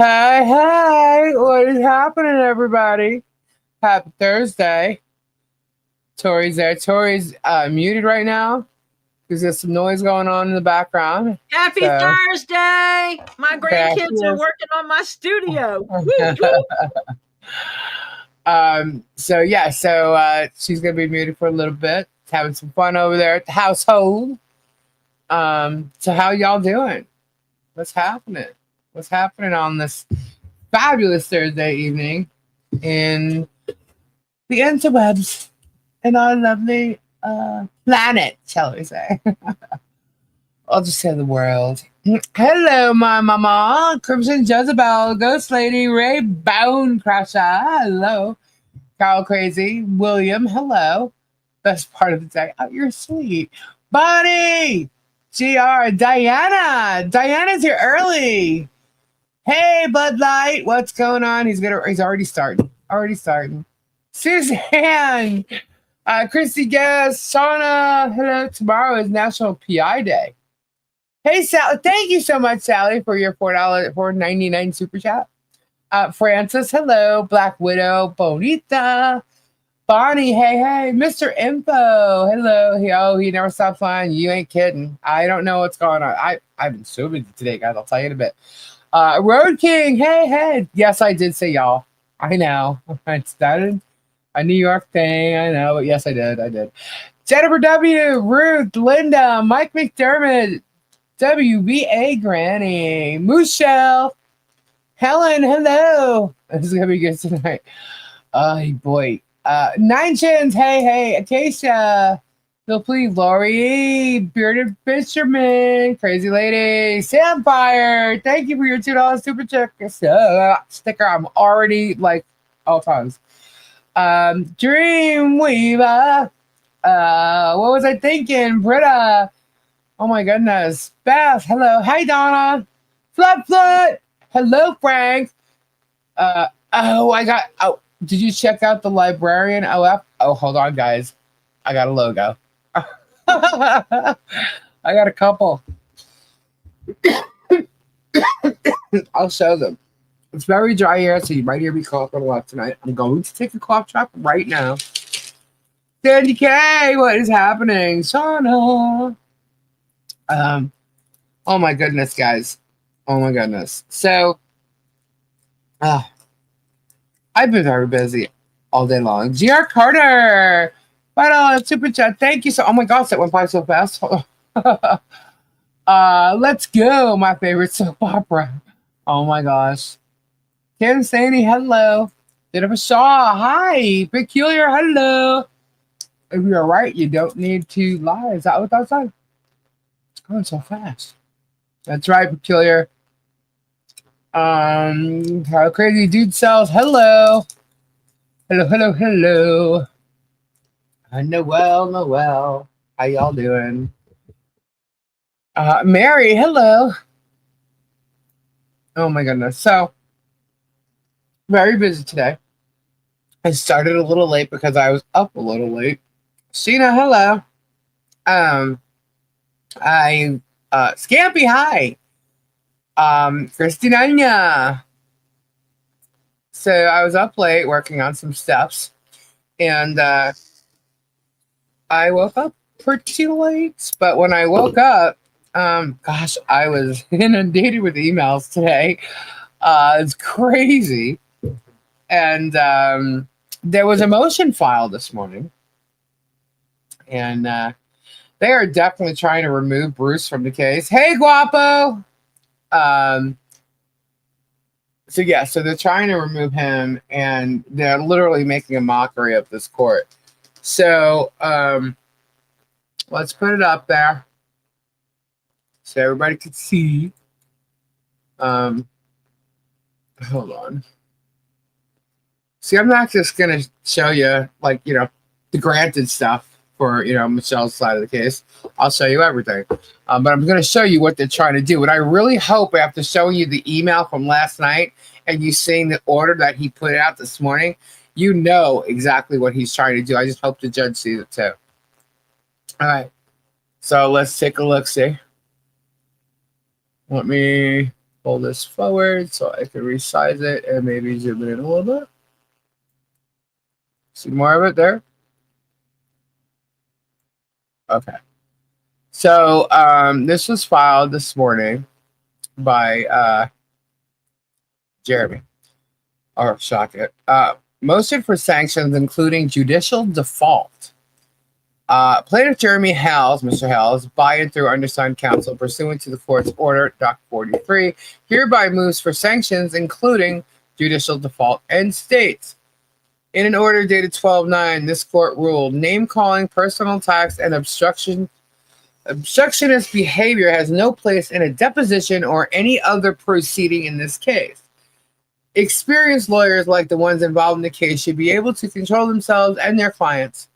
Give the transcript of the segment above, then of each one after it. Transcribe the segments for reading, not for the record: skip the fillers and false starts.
Hey, hey, what is happening, everybody? Happy Thursday. Tori's there. Tori's muted right now because there's some noise going on in the background. Happy So, Thursday! My there she grandkids are is. working on my studio. Woo, woo. So she's gonna be muted for a little bit, having some fun over there at the household. So how y'all doing? What's happening? What's happening on this fabulous Thursday evening in the interwebs in our lovely planet, shall we say? I'll just say the world. Hello, my mama, Crimson Jezebel, Ghost Lady, Ray Bone Crusher. Hello, Kyle Crazy, William. Hello. Best part of the day. Oh, you're sweet, Bonnie. Gr Diana. Diana's here early. Hey, Bud Light. What's going on? He's already starting. Already starting. Suzanne. Christy Guest, Shauna, hello. Tomorrow is National PI Day. Hey, Sally. Thank you so much, Sally, for your $4.99 super chat. Francis, hello. Black Widow, Bonita. Bonnie, hey. Mr. Info, hello. He never stops lying. You ain't kidding. I don't know what's going on. I've been so busy today, guys. I'll tell you in a bit. Road King, hey. Yes, I did say y'all. I know. I started a New York thing, I know, but yes, I did. Jennifer W, Ruth, Linda, Mike McDermott, WBA Granny, Michelle, Helen, hello. This is gonna be good tonight. Oh boy. Nine Chins, hey, Acacia, Phil Please, Lori, Bearded Fisherman, Crazy Lady, Samfire, thank you for your $2 super sticker. I'm already like all times. Dreamweaver. What was I thinking? Britta. Oh my goodness. Beth. Hello. Hi, Donna. Flut. Hello, Frank. Did you check out the librarian OF? Oh, hold on, guys. I got a logo. I got a couple. I'll show them. It's very dry here, so you might hear me coughing a lot tonight. I'm going to take a cough drop right now. Sandy K, what is happening? Shauna. Oh my goodness, guys. Oh my goodness. So, I've been very busy all day long. GR Carter. $5 super chat. Thank you so. Oh my gosh, that went by so fast. Let's go. My favorite soap opera. Oh my gosh. Kim Sandy, hello. Jennifer Shaw, hi. Peculiar, hello. If you're right, you don't need to lie. Is that what that said? It's going so fast. That's right, Peculiar. How crazy dude sells, hello. Hello. Noel. How y'all doing? Mary, hello. Oh my goodness. So, very busy today. I started a little late because I was up a little late. Sheena, hello. Scampy, hi. Christina. So I was up late working on some steps, and I woke up pretty late. But when I woke up, gosh, I was inundated with emails today. It's crazy. And there was a motion filed this morning. And they are definitely trying to remove Bruce from the case. Hey, Guapo! So they're trying to remove him, and they're literally making a mockery of this court. So let's put it up there so everybody can see. Hold on. See, I'm not just gonna show you the granted stuff for Michelle's side of the case. I'll show you everything, but I'm going to show you what they're trying to do. And I really hope after showing you the email from last night and you seeing the order that he put out this morning, you know exactly what he's trying to do. I just hope the judge sees it too. All right, so let's take a look. See, let me pull this forward so I can resize it and maybe zoom it in a little bit. See more of it there? Okay. So this was filed this morning by Jeremy or Shocket. Motion for sanctions, including judicial default. Plaintiff Jeremy Hales, Mr. Hales, by and through undersigned counsel, pursuant to the court's order, Doc 43, hereby moves for sanctions, including judicial default, and states, in an order dated 12/9, this court ruled, name-calling, personal attacks, and obstructionist behavior has no place in a deposition or any other proceeding in this case. Experienced lawyers like the ones involved in the case should be able to control themselves and their clients.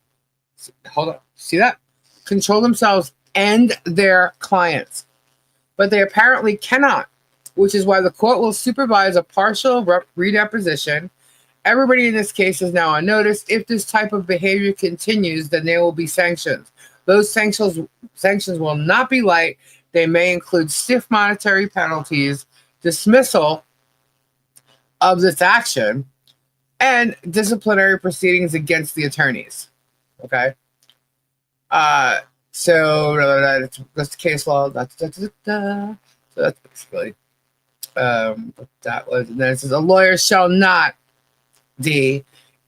Hold on. See that? Control themselves and their clients. But they apparently cannot, which is why the court will supervise a partial redeposition. Everybody in this case is now on notice. If this type of behavior continues, then there will be sanctions. Those sanctions will not be light. They may include stiff monetary penalties, dismissal of this action, and disciplinary proceedings against the attorneys. Okay. So that's the case law. So that's basically what that was. And then it says a lawyer shall not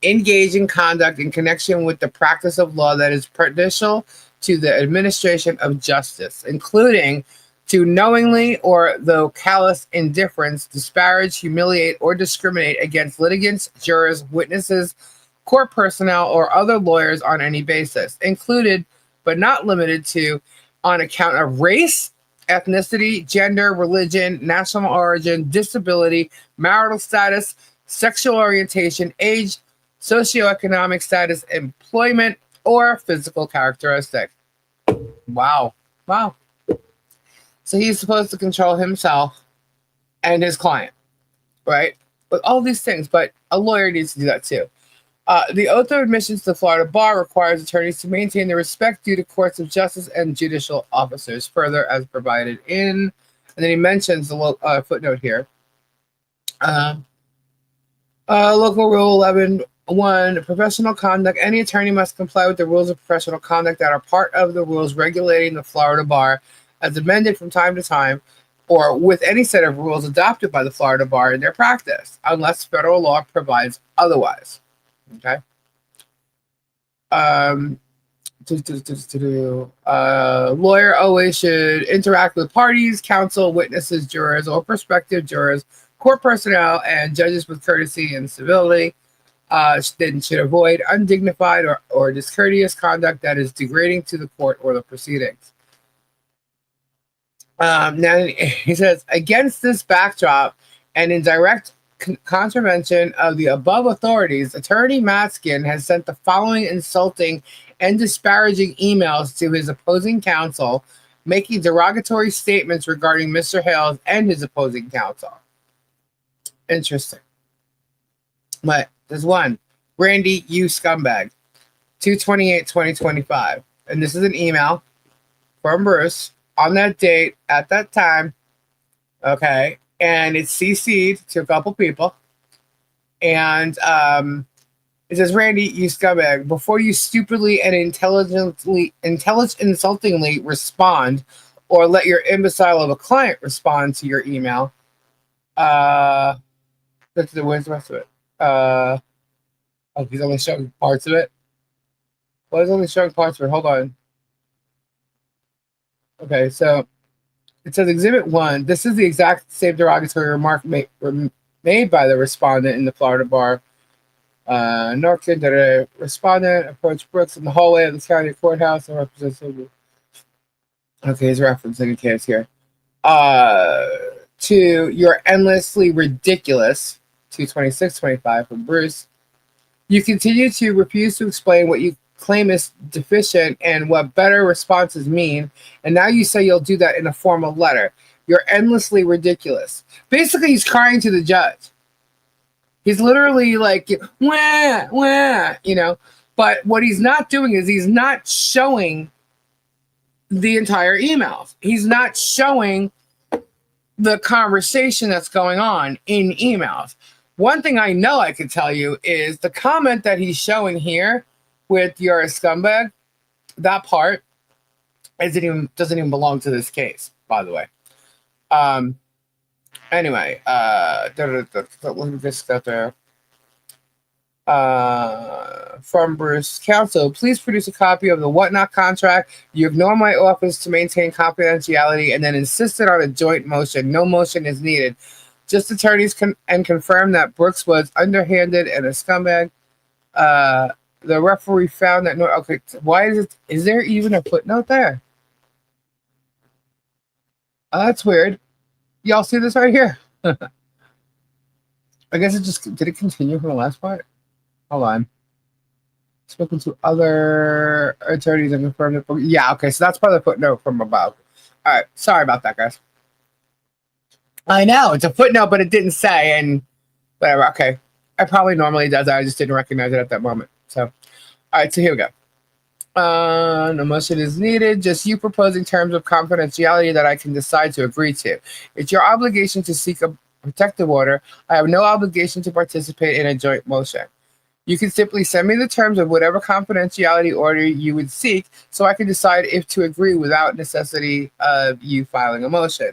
engage in conduct in connection with the practice of law that is prejudicial to the administration of justice, including to knowingly or though callous indifference disparage, humiliate, or discriminate against litigants, jurors, witnesses, court personnel, or other lawyers on any basis, included but not limited to on account of race, ethnicity, gender, religion, national origin, disability, marital status, sexual orientation, age, socioeconomic status, employment, or physical characteristic. Wow. So he's supposed to control himself and his client, right? With all these things, but a lawyer needs to do that too. The oath of admissions to the Florida bar requires attorneys to maintain the respect due to courts of justice and judicial officers, further as provided in, and then he mentions the footnote here. Local Rule 11.1, professional conduct. Any attorney must comply with the rules of professional conduct that are part of the rules regulating the Florida bar as amended from time to time, or with any set of rules adopted by the Florida bar in their practice, unless federal law provides otherwise. Okay. Lawyer always should interact with parties, counsel, witnesses, jurors, or prospective jurors, court personnel, and judges with courtesy and civility. Then should avoid undignified or discourteous conduct that is degrading to the court or the proceedings. Now he says, against this backdrop and in direct contravention of the above authorities, Attorney Matskin has sent the following insulting and disparaging emails to his opposing counsel, making derogatory statements regarding Mr. Hales and his opposing counsel. Interesting. But there's one. Randy, you scumbag. 2/28/2025. And this is an email from Bruce on that date at that time. Okay. And it's CC'd to a couple people. And it says, Randy, you scumbag, before you stupidly and intelligently insultingly respond or let your imbecile of a client respond to your email. Where's the rest of it? He's only showing parts of it. Well, he's only showing parts of it. Hold on. Okay, so it says Exhibit 1. This is the exact same derogatory remark made by the respondent in the Florida bar. Norton, the respondent approached Brooks in the hallway of the county courthouse and represents. Okay, he's referencing a case here. To you're endlessly ridiculous. 2/26/25 from Bruce. You continue to refuse to explain what you claim is deficient and what better responses mean, and now you say you'll do that in a formal letter. You're endlessly ridiculous. Basically, he's crying to the judge. He's literally like, wah, wah, you know. But what he's not doing is he's not showing the entire emails. He's not showing the conversation that's going on in emails. One thing I know I can tell you is the comment that he's showing here with "you're a scumbag," that part doesn't even belong to this case, by the way. Anyway, let me just go there. From Bruce, counsel, please produce a copy of the whatnot contract. You ignored my office to maintain confidentiality and then insisted on a joint motion. No motion is needed. Just attorneys confirm that Brooks was underhanded and a scumbag. The referee found that okay, why is there even a footnote there? That's weird. Y'all see this right here? I guess did it continue from the last part? Hold on. Spoken to other attorneys and confirmed that. Yeah, okay, so that's part of the footnote from above. All right, sorry about that, guys. I know it's a footnote, but it didn't say, and whatever. Okay, I probably normally does that. I just didn't recognize it at that moment. So, all right, so here we go. No motion is needed. Just you proposing terms of confidentiality that I can decide to agree to. It's your obligation to seek a protective order. I have no obligation to participate in a joint motion. You can simply send me the terms of whatever confidentiality order you would seek so I can decide if to agree without necessity of you filing a motion.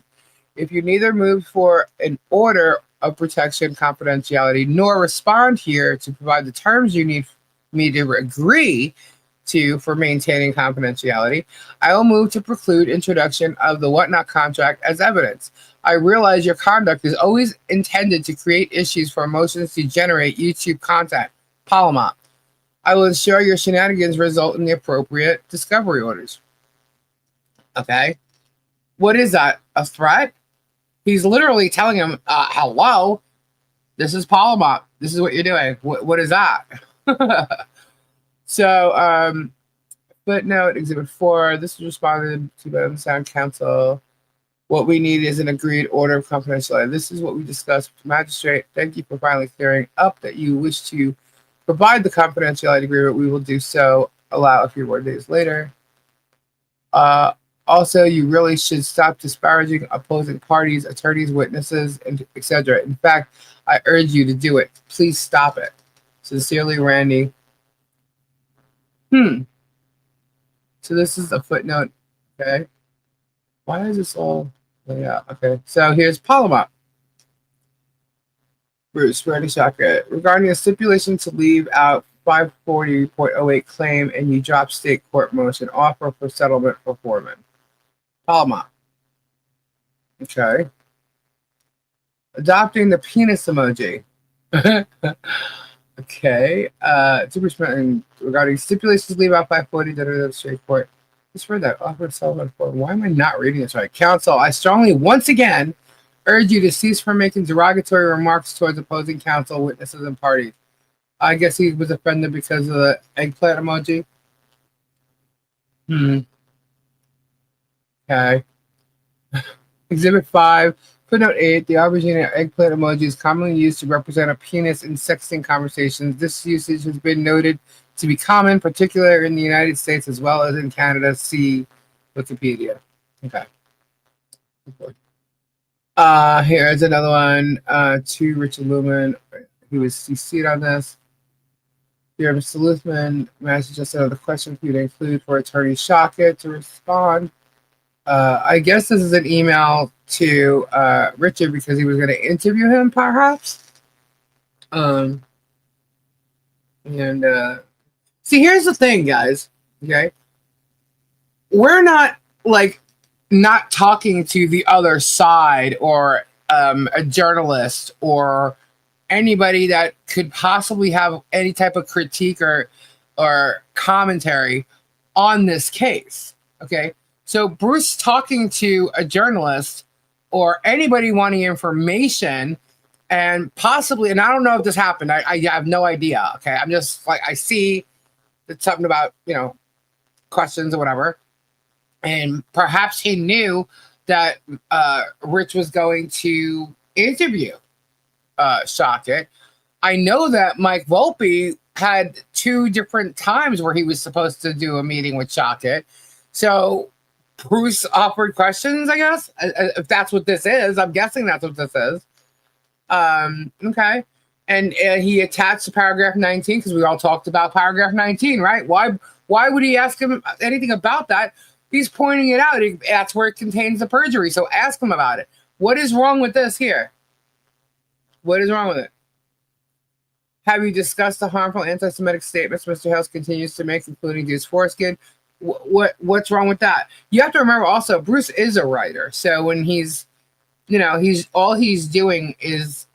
If you neither move for an order of protection confidentiality nor respond here to provide the terms you need me to agree to for maintaining confidentiality, I will move to preclude introduction of the whatnot contract as evidence. I realize your conduct is always intended to create issues for motions to generate YouTube content. Palomar. I will ensure your shenanigans result in the appropriate discovery orders. Okay. What is that? A threat? He's literally telling him, hello, this is Palomar. This is what you're doing. What is that? So, footnote, Exhibit 4. This was responded to by the Sound Council. What we need is an agreed order of confidentiality. This is what we discussed with the magistrate. Thank you for finally clearing up that you wish to provide the confidentiality agreement. We will do so. Allow a few more days later. Also, you really should stop disparaging opposing parties, attorneys, witnesses, and etc. In fact, I urge you to do it. Please stop it. Sincerely, Randy. So this is a footnote. Okay. Why is this all laid out? Okay. So here's Palomar. Bruce, Randy Shocket. Regarding a stipulation to leave out 540.08 claim and you drop state court motion offer for settlement for Foreman. Palma. Okay. Adopting the penis emoji. Okay. Regarding stipulations to leave out 540 state court. Just read that offer settlement for. Why am I not reading this right? Counsel, I strongly once again urge you to cease from making derogatory remarks towards opposing counsel, witnesses, and parties. I guess he was offended because of the eggplant emoji. Okay. Exhibit 5, footnote 8. The aubergine eggplant emoji is commonly used to represent a penis in sexting conversations. This usage has been noted to be common, particularly in the United States as well as in Canada. See Wikipedia. Okay. Here's another one. To Richard Lumen. He was CC'd on this. Here, Mr. Luthman, may I suggest another question for you to include for Attorney Shocket to respond? I guess this is an email to Richard because he was going to interview him, perhaps. See, here's the thing, guys. Okay, we're not not talking to the other side or a journalist or anybody that could possibly have any type of critique or commentary on this case. Okay. So Bruce talking to a journalist or anybody wanting information and possibly, and I don't know if this happened. I have no idea. Okay. I'm just I see it's something about, questions or whatever. And perhaps he knew that Rich was going to interview Shocket. I know that Mike Volpe had 2 different times where he was supposed to do a meeting with Shocket. So Bruce offered questions, I guess. If that's what this is, I'm guessing that's what this is. Okay. And he attached to paragraph 19 because we all talked about paragraph 19, right? Why would he ask him anything about that? He's pointing it out. That's where it contains the perjury. So ask him about it. What is wrong with this here? What is wrong with it? Have you discussed the harmful anti-Semitic statements Mr. House continues to make, including these foreskin? What's wrong with that? You have to remember also, Bruce is a writer. So when he's doing is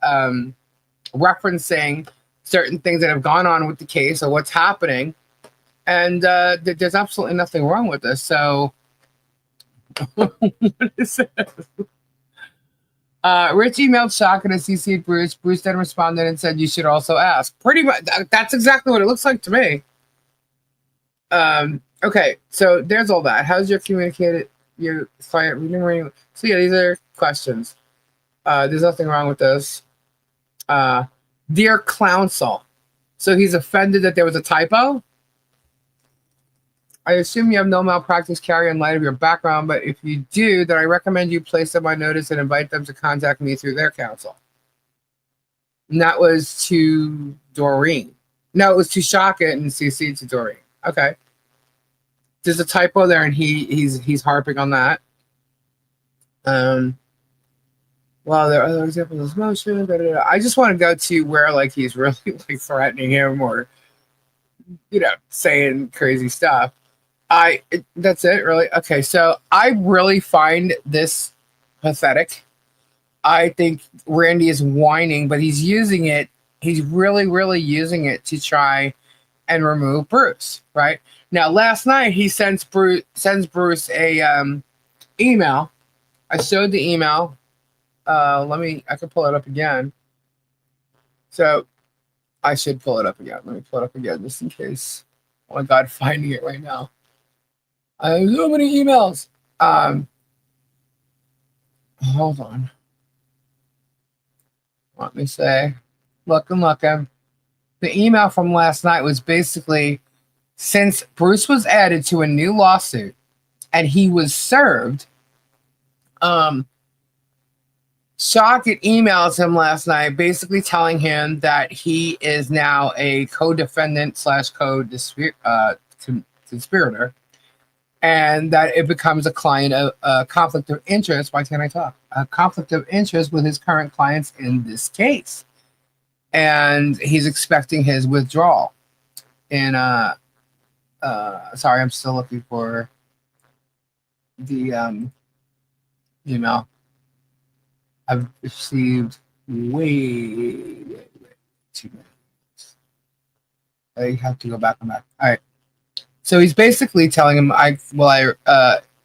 referencing certain things that have gone on with the case or what's happening. And there's absolutely nothing wrong with this. So what is this? Rich emailed Shocket and CC'd Bruce. Bruce then responded and said, you should also ask. Pretty much, that's exactly what it looks like to me. Okay, so there's all that. How's your communicated, your client reading? So yeah, these are questions. There's nothing wrong with this. Dear counsel. So he's offended that there was a typo. I assume you have no malpractice carry in light of your background, but if you do, then I recommend you place them on notice and invite them to contact me through their counsel. And that was to Doreen. No, it was to Shocket and CC to Doreen. Okay. There's a typo there, and he's harping on that. Well, there are other examples of this motion. I just want to go to where like he's really like threatening him or saying crazy stuff. That's it, really. Okay, so I really find this pathetic. I think Randy is whining, but he's using it. He's really, really using it to try and remove Bruce. Right now, last night he sends Bruce a email. I showed the email. I can pull it up again. So I should pull it up again. Let me pull it up again just in case. Oh my God, finding it right now. I have so many emails. Hold on. Let me say, looking. The email from last night was basically, since Bruce was added to a new lawsuit and he was served, Shocket emails him last night, basically telling him that he is now a co-defendant / co-conspirator, and that it becomes a client of a conflict of interest. Why can't I talk? A conflict of interest with his current clients in this case, and he's expecting his withdrawal. And sorry, I'm still looking for the email. I've received way too many. I have to go back and back. All right. So he's basically telling him, I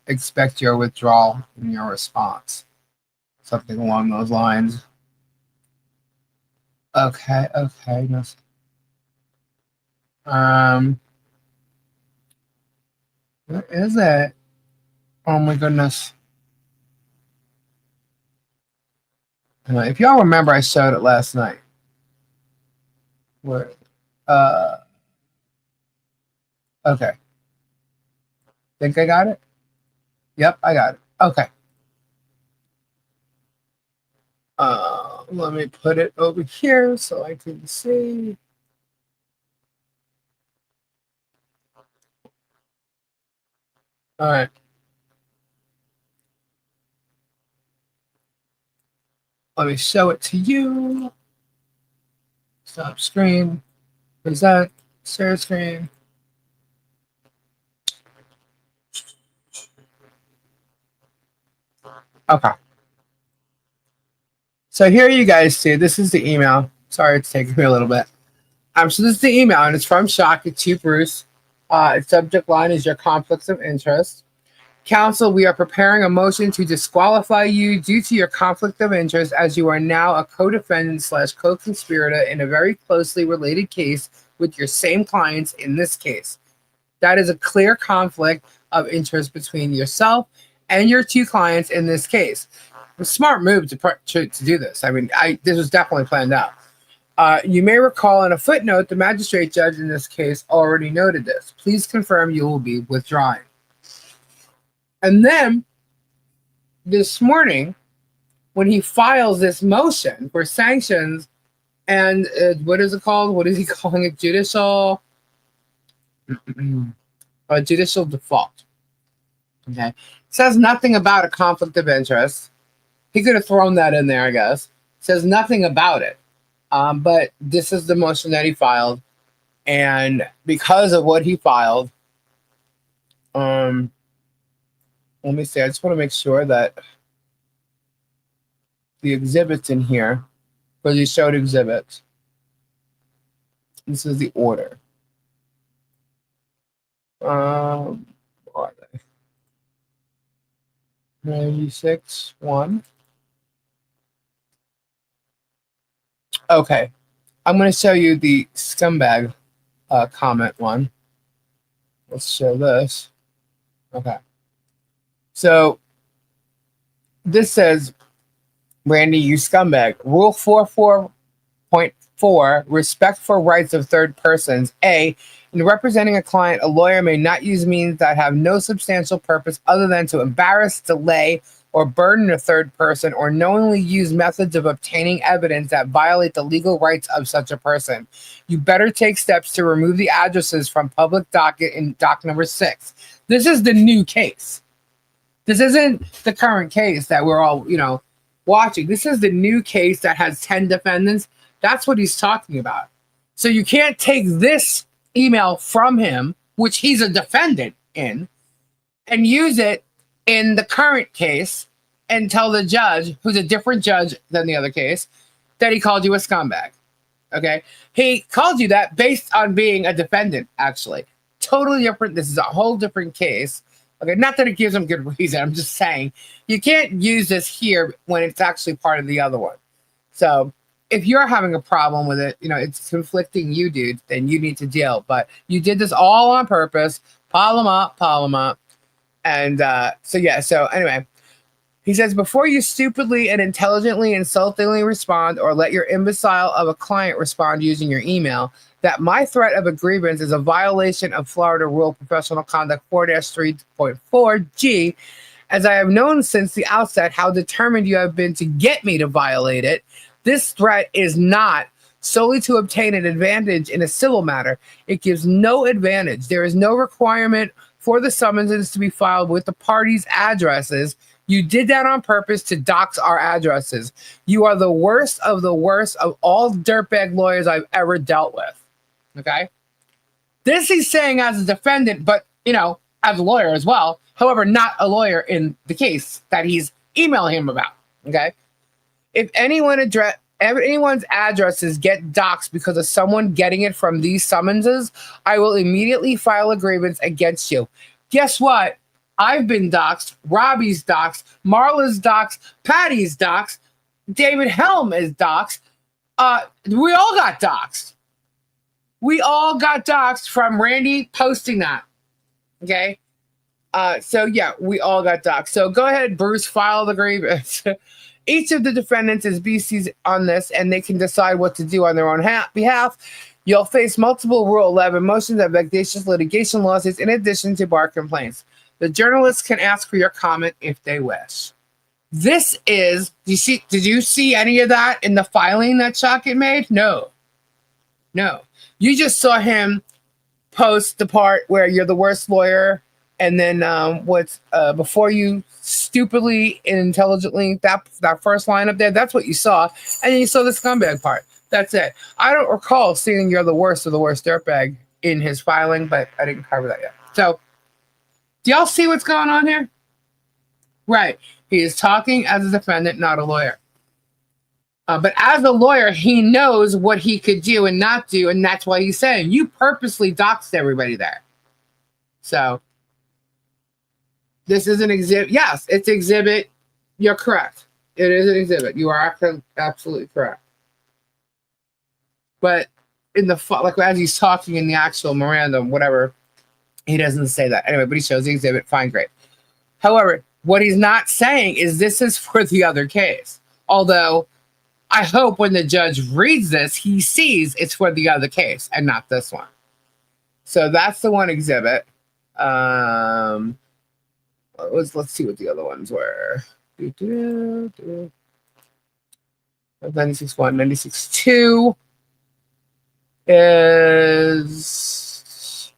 expect your withdrawal in your response. Something along those lines. Okay. No. Where is it? Oh my goodness. If y'all remember, I showed it last night. Where? Okay. Think I got it? Yep, I got it. Okay. Let me put it over here so I can see. All right. Let me show it to you. Stop screen. Present. Share screen. Okay. So here you guys see, this is the email. Sorry, it's taking me a little bit. So this is the email, and it's from Shocket to Bruce. Its subject line is your conflicts of interest. Counsel, we are preparing a motion to disqualify you due to your conflict of interest, as you are now a co-defendant / co-conspirator in a very closely related case with your same clients in this case. That is a clear conflict of interest between yourself and your two clients in this case. A smart move to do this. I mean, this was definitely planned out. You may recall in a footnote, the magistrate judge in this case already noted this. Please confirm you will be withdrawing. And then this morning, when he files this motion for sanctions and what is it called? What is he calling it? Judicial judicial default. Okay. Says nothing about a conflict of interest. He could have thrown that in there, I guess. Says nothing about it. But this is the motion that he filed. And because of what he filed, let me see. I just want to make sure that the exhibits in here, for the showed exhibits, this is the order. What are they? 96-1. Okay. I'm going to show you the scumbag comment one. Let's show this. Okay. So this says, Randy, you scumbag. Rule 44.4, respect for rights of third persons. A, in representing a client, a lawyer may not use means that have no substantial purpose other than to embarrass, delay, or burden a third person, or knowingly use methods of obtaining evidence that violate the legal rights of such a person. You better take steps to remove the addresses from public docket in doc number 6. This is the new case. This isn't the current case that we're all, watching. This is the new case that has 10 defendants. That's what he's talking about. So you can't take this email from him, which he's a defendant in, and use it in the current case and tell the judge, who's a different judge than the other case, that he called you a scumbag. Okay? He called you that based on being a defendant, actually. Totally different. This is a whole different case. Okay, not that it gives him good reason. I'm just saying you can't use this here when it's actually part of the other one. So if you're having a problem with it, it's conflicting you, dude, then you need to deal. But you did this all on purpose. Pile them up. And so anyway, he says, before you stupidly and intelligently, insultingly respond or let your imbecile of a client respond using your email, that my threat of a grievance is a violation of Florida Rule Professional Conduct 4-3.4G, as I have known since the outset how determined you have been to get me to violate it. This threat is not solely to obtain an advantage in a civil matter. It gives no advantage. There is no requirement for the summonses to be filed with the parties' addresses. You did that on purpose to dox our addresses. You are the worst of all dirtbag lawyers I've ever dealt with. Okay? This he's saying as a defendant, but, as a lawyer as well. However, not a lawyer in the case that he's emailing him about. Okay? If anyone's addresses get doxed because of someone getting it from these summonses, I will immediately file a grievance against you. Guess what? I've been doxed. Robbie's doxed. Marla's doxed. Patty's doxed. David Helm is doxed. We all got doxed. We all got doxed from Randy posting that. Okay? We all got doxed. So go ahead, Bruce, file the grievance. Each of the defendants is BCs on this, and they can decide what to do on their own behalf. You'll face multiple Rule 11 motions of vexatious litigation lawsuits in addition to bar complaints. The journalists can ask for your comment if they wish. This is, did you see any of that in the filing that Shocket made? No. You just saw him post the part where you're the worst lawyer, and then before you stupidly and intelligently, that first line up there, that's what you saw. And then you saw the scumbag part. That's it. I don't recall seeing you're the worst of the worst dirtbag in his filing, but I didn't cover that yet. So, do y'all see what's going on here? Right. He is talking as a defendant, not a lawyer. But as a lawyer, he knows what he could do and not do, and that's why he's saying, you purposely doxed everybody there. So, this is an exhibit. Yes, it's exhibit. You're correct. It is an exhibit. You are absolutely correct. But in the as he's talking in the actual memorandum, whatever, he doesn't say that. Anyway, but he shows the exhibit. Fine, great. However, what he's not saying is this is for the other case. Although, I hope when the judge reads this, he sees it's for the other case and not this one. So that's the one exhibit. Let's see what the other ones were. 96.1, 96.2 is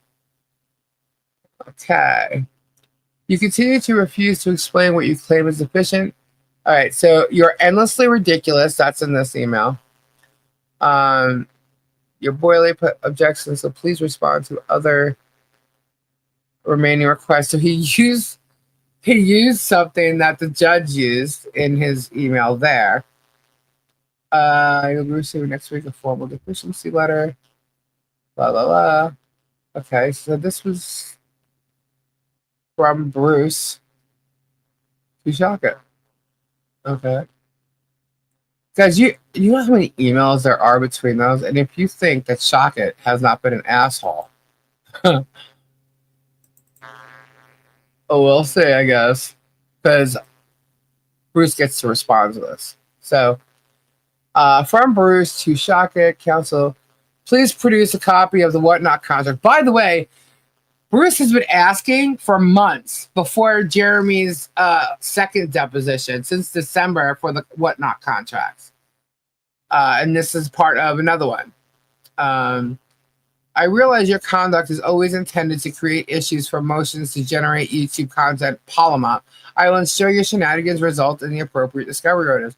okay. You continue to refuse to explain what you claim is deficient. All right, so you're endlessly ridiculous. That's in this email. Your boilerplate objections, so please respond to other remaining requests. So he used something that the judge used in his email there. You'll be receiving next week a formal deficiency letter. Blah blah blah. Okay, so this was from Bruce to Shocket. Okay. Guys, you know how many emails there are between those? And if you think that Shocket has not been an asshole, oh, we'll see, I guess. Because Bruce gets to respond to this. So, from Bruce to Shocket, counsel, please produce a copy of the Whatnot contract. By the way, Bruce has been asking for months before Jeremy's second deposition, since December, for the Whatnot contracts. And this is part of another one. I realize your conduct is always intended to create issues for motions to generate YouTube content polymer. I will ensure your shenanigans result in the appropriate discovery orders.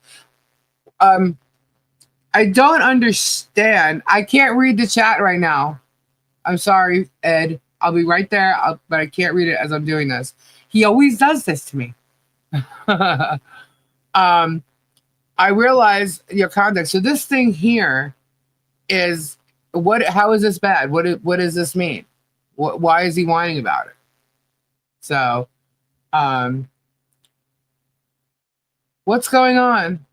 I don't understand. I can't read the chat right now. I'm sorry, Ed. I'll be right there, but I can't read it as I'm doing this. He always does this to me. I realize your conduct. So this thing here is what? How is this bad? What does this mean? Why is he whining about it? So, what's going on?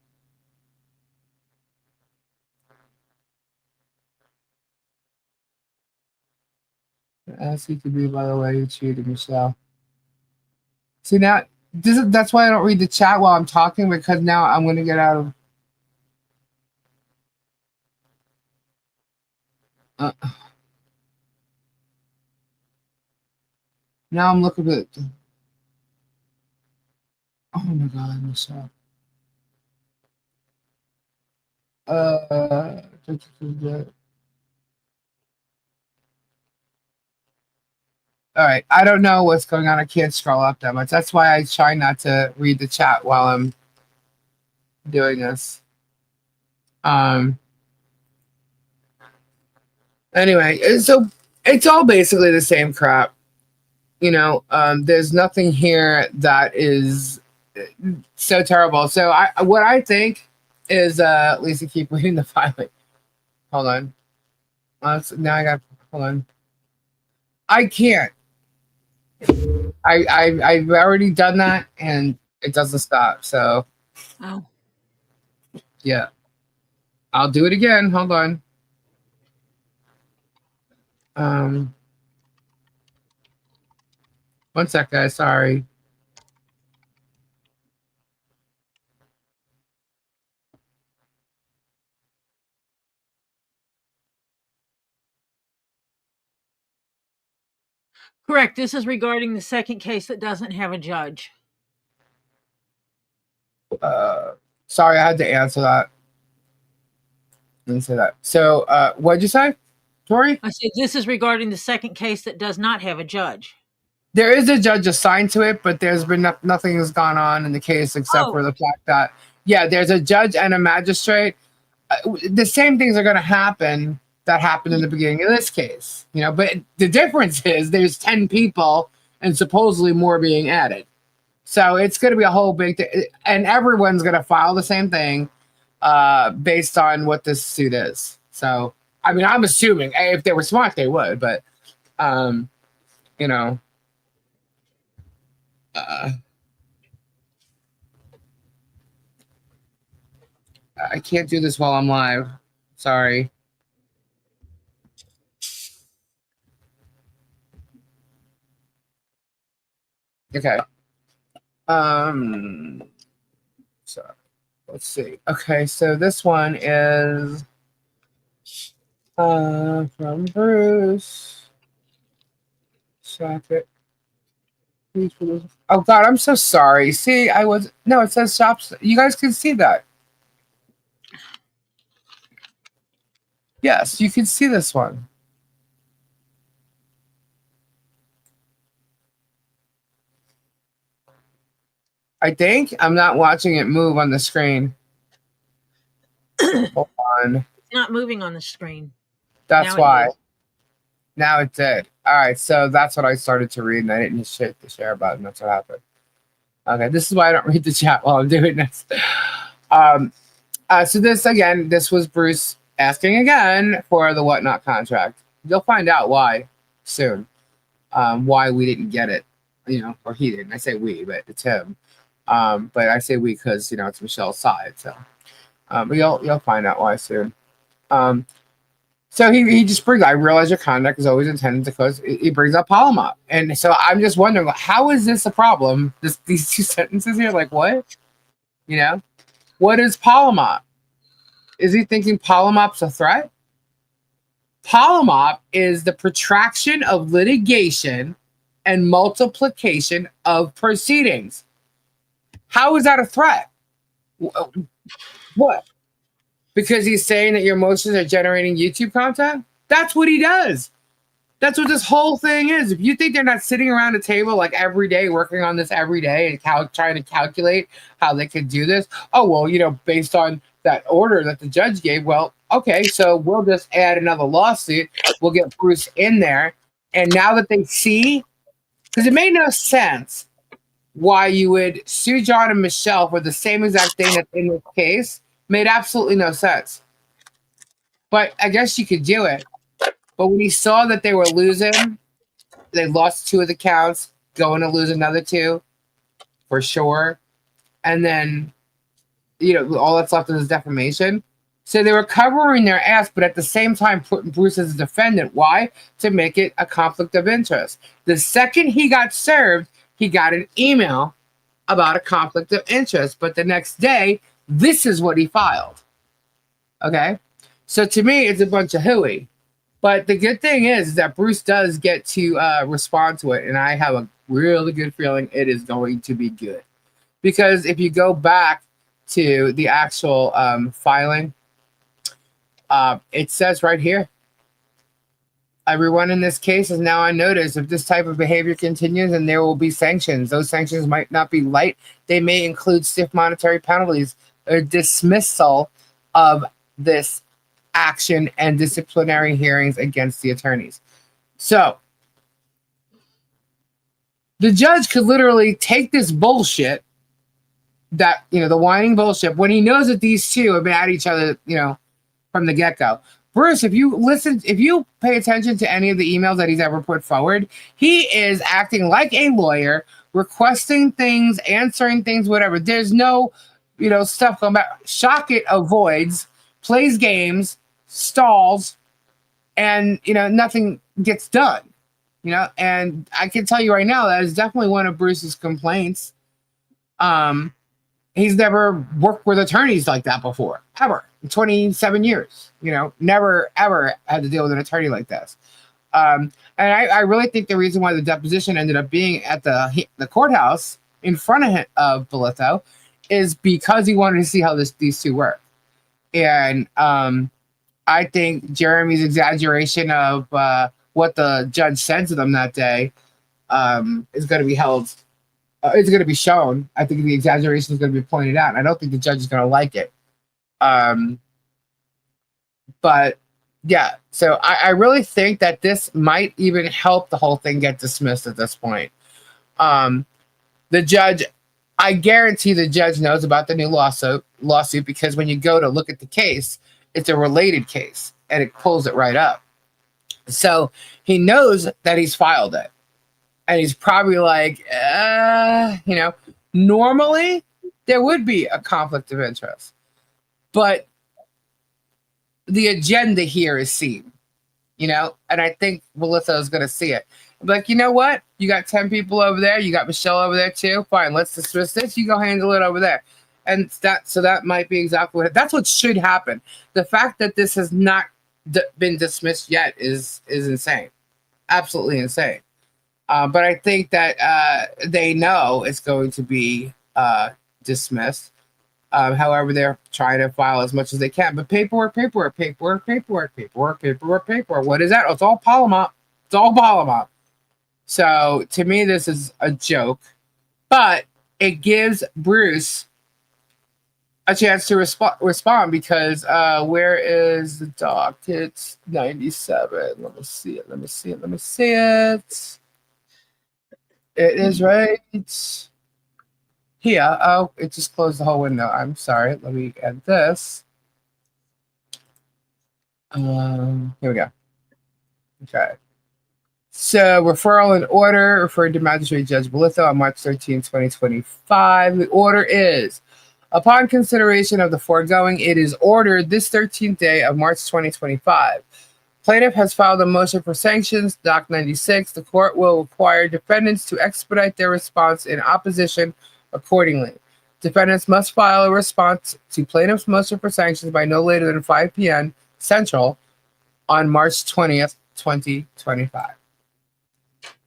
Ask you to be, by the way, you cheated, Michelle. See, now that's why I don't read the chat while I'm talking, because now I'm going to get out of. Now I'm looking at. Oh my God, Michelle. Uh, all right. I don't know what's going on. I can't scroll up that much. That's why I try not to read the chat while I'm doing this. Anyway, so it's all basically the same crap. You know, there's nothing here that is so terrible. So what I think is, Lisa, keep reading the filing. Hold on. Now I got, hold on. I can't. I've already done that and it doesn't stop. So Oh. yeah, I'll do it again. Hold on. One sec, guys. Sorry. Correct. This is regarding the second case that doesn't have a judge. Sorry, I had to answer that. Didn't say that. So, what'd you say, Tori? I said this is regarding the second case that does not have a judge. There is a judge assigned to it, but there's been nothing has gone on in the case except for the fact that, yeah, there's a judge and a magistrate. The same things are going to happen that happened in the beginning of this case, you know. But the difference is there's 10 people and supposedly more being added. So it's going to be a whole big thing, and everyone's going to file the same thing based on what this suit is. So, I mean, I'm assuming if they were smart, they would, but you know. I can't do this while I'm live. Sorry. Okay. So let's see. Okay, so this one is from Bruce. Shocket. Oh God, I'm so sorry. See, no. It says shops. You guys can see that. Yes, you can see this one. I think I'm not watching it move on the screen. Hold on. It's not moving on the screen. That's Now it why. did. Now it did. All right, so that's what I started to read, and I didn't hit the share button. That's what happened. Okay, this is why I don't read the chat while I'm doing this. Um, so this was Bruce asking again for the whatnot contract. You'll find out why soon. Why we didn't get it, or he didn't. I say we, but it's him. But I say we because it's Michelle's side. So, but you'll find out why soon. So he just brings. I realize your conduct is always intended to cause. He brings up Paloma, and so I'm just wondering, how is this a problem? These two sentences here, like what? What is Paloma? Is he thinking Palomop's a threat? Palomop is the protraction of litigation and multiplication of proceedings. How is that a threat? What? Because he's saying that your emotions are generating YouTube content? That's what he does. That's what this whole thing is. If you think they're not sitting around a table like every day, working on this every day and trying to calculate how they could do this, oh, well, based on that order that the judge gave, well, okay, so we'll just add another lawsuit. We'll get Bruce in there. And now that they see, because it made no sense why you would sue John and Michelle for the same exact thing that's in this case. Made absolutely no sense. But I guess you could do it. But when he saw that they were losing, they lost 2 of the counts, going to lose another 2 for sure. And then, all that's left is defamation. So they were covering their ass, but at the same time putting Bruce as a defendant. Why? To make it a conflict of interest. The second he got served, he got an email about a conflict of interest. But the next day, this is what he filed. Okay? So to me, it's a bunch of hooey. But the good thing is that Bruce does get to respond to it. And I have a really good feeling it is going to be good. Because if you go back to the actual filing, it says right here, everyone in this case is now on notice. If this type of behavior continues, and there will be sanctions. Those sanctions might not be light. They may include stiff monetary penalties or dismissal of this action and disciplinary hearings against the attorneys. So the judge could literally take this bullshit, that, the whining bullshit, when he knows that these two have been at each other, from the get-go. Bruce, if you pay attention to any of the emails that he's ever put forward, he is acting like a lawyer, requesting things, answering things, whatever. There's no, stuff going back. Shocket avoids, plays games, stalls, and, nothing gets done. And I can tell you right now, that is definitely one of Bruce's complaints. He's never worked with attorneys like that before, ever. In 27 years, never, ever had to deal with an attorney like this. And I really think the reason why the deposition ended up being at the courthouse in front of Bolitho is because he wanted to see how these two work. And I think Jeremy's exaggeration of what the judge said to them that day is going to be held. It's going to be shown. I think the exaggeration is going to be pointed out. I don't think the judge is going to like it. But yeah, so I really think that this might even help the whole thing get dismissed at this point. The judge, I guarantee the judge knows about the new lawsuit because when you go to look at the case, it's a related case and it pulls it right up. So he knows that he's filed it. And he's probably like, normally there would be a conflict of interest. But the agenda here is seen, and I think Melissa is going to see it. Like, you know what? You got 10 people over there. You got Michelle over there too. Fine, let's dismiss this. You go handle it over there. And that might be exactly that's what should happen. The fact that this has not been dismissed yet is insane. Absolutely insane. But I think that they know it's going to be dismissed. However, they're trying to file as much as they can. But paperwork. What is that? Oh, it's all Palomop. It's all Palomop. So to me, this is a joke. But it gives Bruce a chance to respond because where is the doc? It's 97. Let me see it. It is right here. Oh, it just closed the whole window. I'm sorry. Let me add this. Here we go. Okay. So, referral in order, referred to Magistrate Judge Bolitho on March 13, 2025. The order is, upon consideration of the foregoing, it is ordered this 13th day of March 2025. Plaintiff has filed a motion for sanctions, Doc 96. The court will require defendants to expedite their response in opposition accordingly. Defendants must file a response to plaintiff's motion for sanctions by no later than 5 p.m. Central on March 20th, 2025.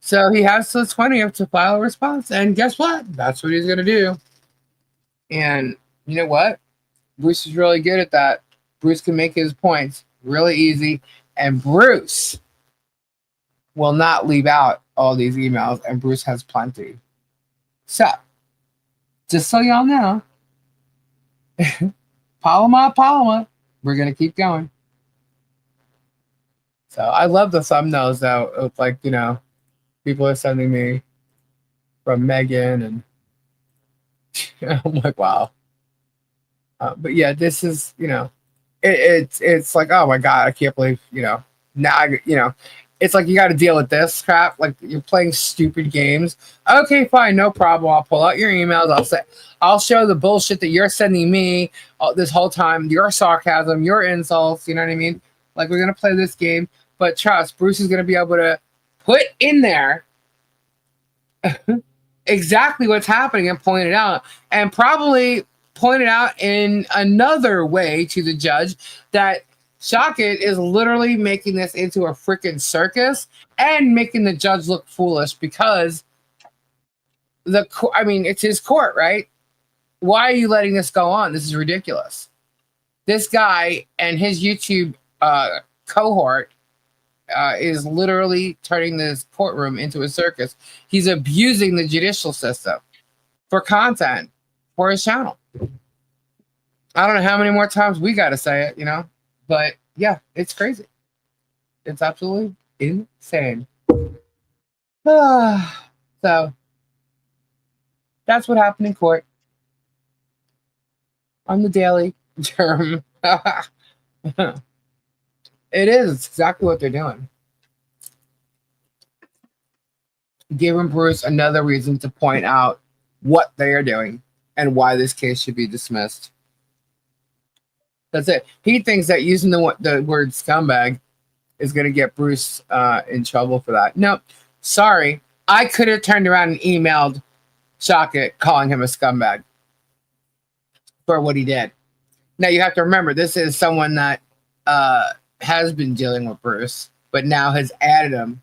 So he has till the 20th to file a response. And guess what? That's what he's going to do. And you know what? Bruce is really good at that. Bruce can make his points really easy. And Bruce will not leave out all these emails. And Bruce has plenty. So, just so y'all know, Paloma, we're going to keep going. So I love the thumbnails, though. It's like, people are sending me from Megan, and I'm like, wow. But yeah, this is, it's like, oh my God, I can't believe, now, it's like you got to deal with this crap. Like you're playing stupid games. Okay, fine, no problem. I'll pull out your emails. I'll show the bullshit that you're sending me this whole time. Your sarcasm, your insults. You know what I mean? Like we're gonna play this game, but trust, Bruce is gonna be able to put in there exactly what's happening and point it out, and probably point it out in another way to the judge that Shocket is literally making this into a freaking circus and making the judge look foolish because it's his court, right? Why are you letting this go on? This is ridiculous. This guy and his YouTube cohort is literally turning this courtroom into a circus. He's abusing the judicial system for content for his channel. I don't know how many more times we got to say it, but yeah, it's crazy. It's absolutely insane. So that's what happened in court on the daily term. It is exactly what they're doing. Giving Bruce another reason to point out what they are doing and why this case should be dismissed. That's it. He thinks that using the word scumbag is going to get Bruce in trouble for that. No, sorry. I could have turned around and emailed Shocket calling him a scumbag for what he did. Now, you have to remember, this is someone that has been dealing with Bruce, but now has added him